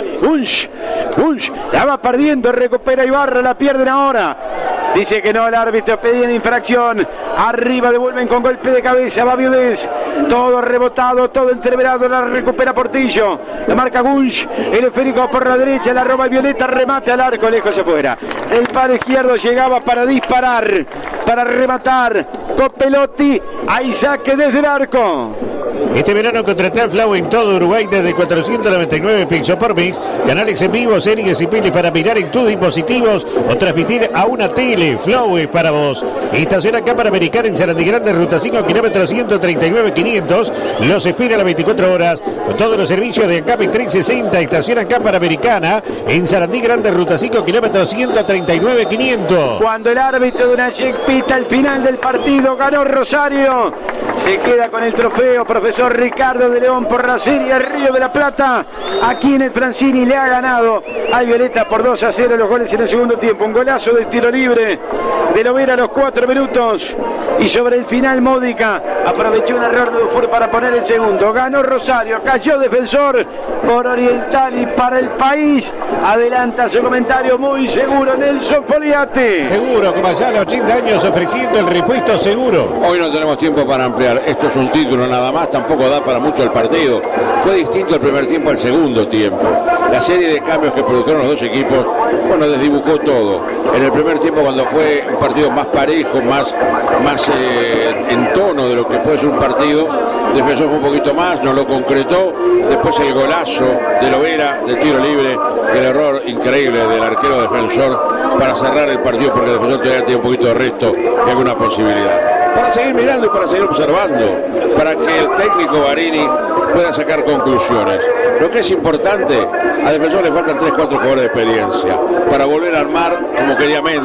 La va perdiendo, recupera Ibarra, la pierden ahora. Dice que no, el árbitro pedía infracción. Arriba devuelven con golpe de cabeza. Va Viudez. Todo rebotado, todo entreverado. La recupera Portillo. La marca Gunsch. El esférico por la derecha. La roba Violeta. Remate al arco. Lejos afuera. El palo izquierdo llegaba para disparar. Para rematar. Copelotti. Ahí saque desde el arco. Este verano contratar Flow en todo Uruguay desde 499 pesos por mes. Canales en vivo, series y pelis para mirar en tus dispositivos o transmitir a una tele. Flow es para vos. Estación acá para Americana en Sarandí Grande, ruta 5, kilómetro 139.500. Los espera a las 24 horas con todos los servicios de Ancap 360. Estación acá para Americana en Sarandí Grande, ruta 5, kilómetro 139.500. Cuando el árbitro de una check pita al final del partido, ganó Rosario. Se queda con el trofeo, profesor Ricardo de León, por la serie Río de la Plata. Aquí en el Francini le ha ganado a Violeta por 2-0 los goles en el segundo tiempo. Un golazo de tiro libre de Lovera a los 4 minutos. Y sobre el final Módica aprovechó un error de Dufour para poner el segundo. Ganó Rosario, cayó Defensor por Oriental y para el país. Adelanta su comentario muy seguro Nelson Foliate. Seguro, como allá a los 80 años ofreciendo el repuesto seguro. Hoy no tenemos tiempo para ampliar. Esto es un título nada más, tampoco da para mucho el partido. Fue distinto el primer tiempo al segundo tiempo. La serie de cambios que produjeron los dos equipos, bueno, desdibujó todo. En el primer tiempo, cuando fue un partido más parejo, más en tono de lo que puede ser un partido, Defensor fue un poquito más, no lo concretó. Después el golazo de Lovera de tiro libre, el error increíble del arquero Defensor para cerrar el partido, porque el Defensor todavía tiene un poquito de resto y alguna posibilidad. Para seguir mirando y para seguir observando, para que el técnico Barini pueda sacar conclusiones. Lo que es importante, a Defensor le faltan 3-4 jugadores de experiencia para volver a armar como quería Méndez.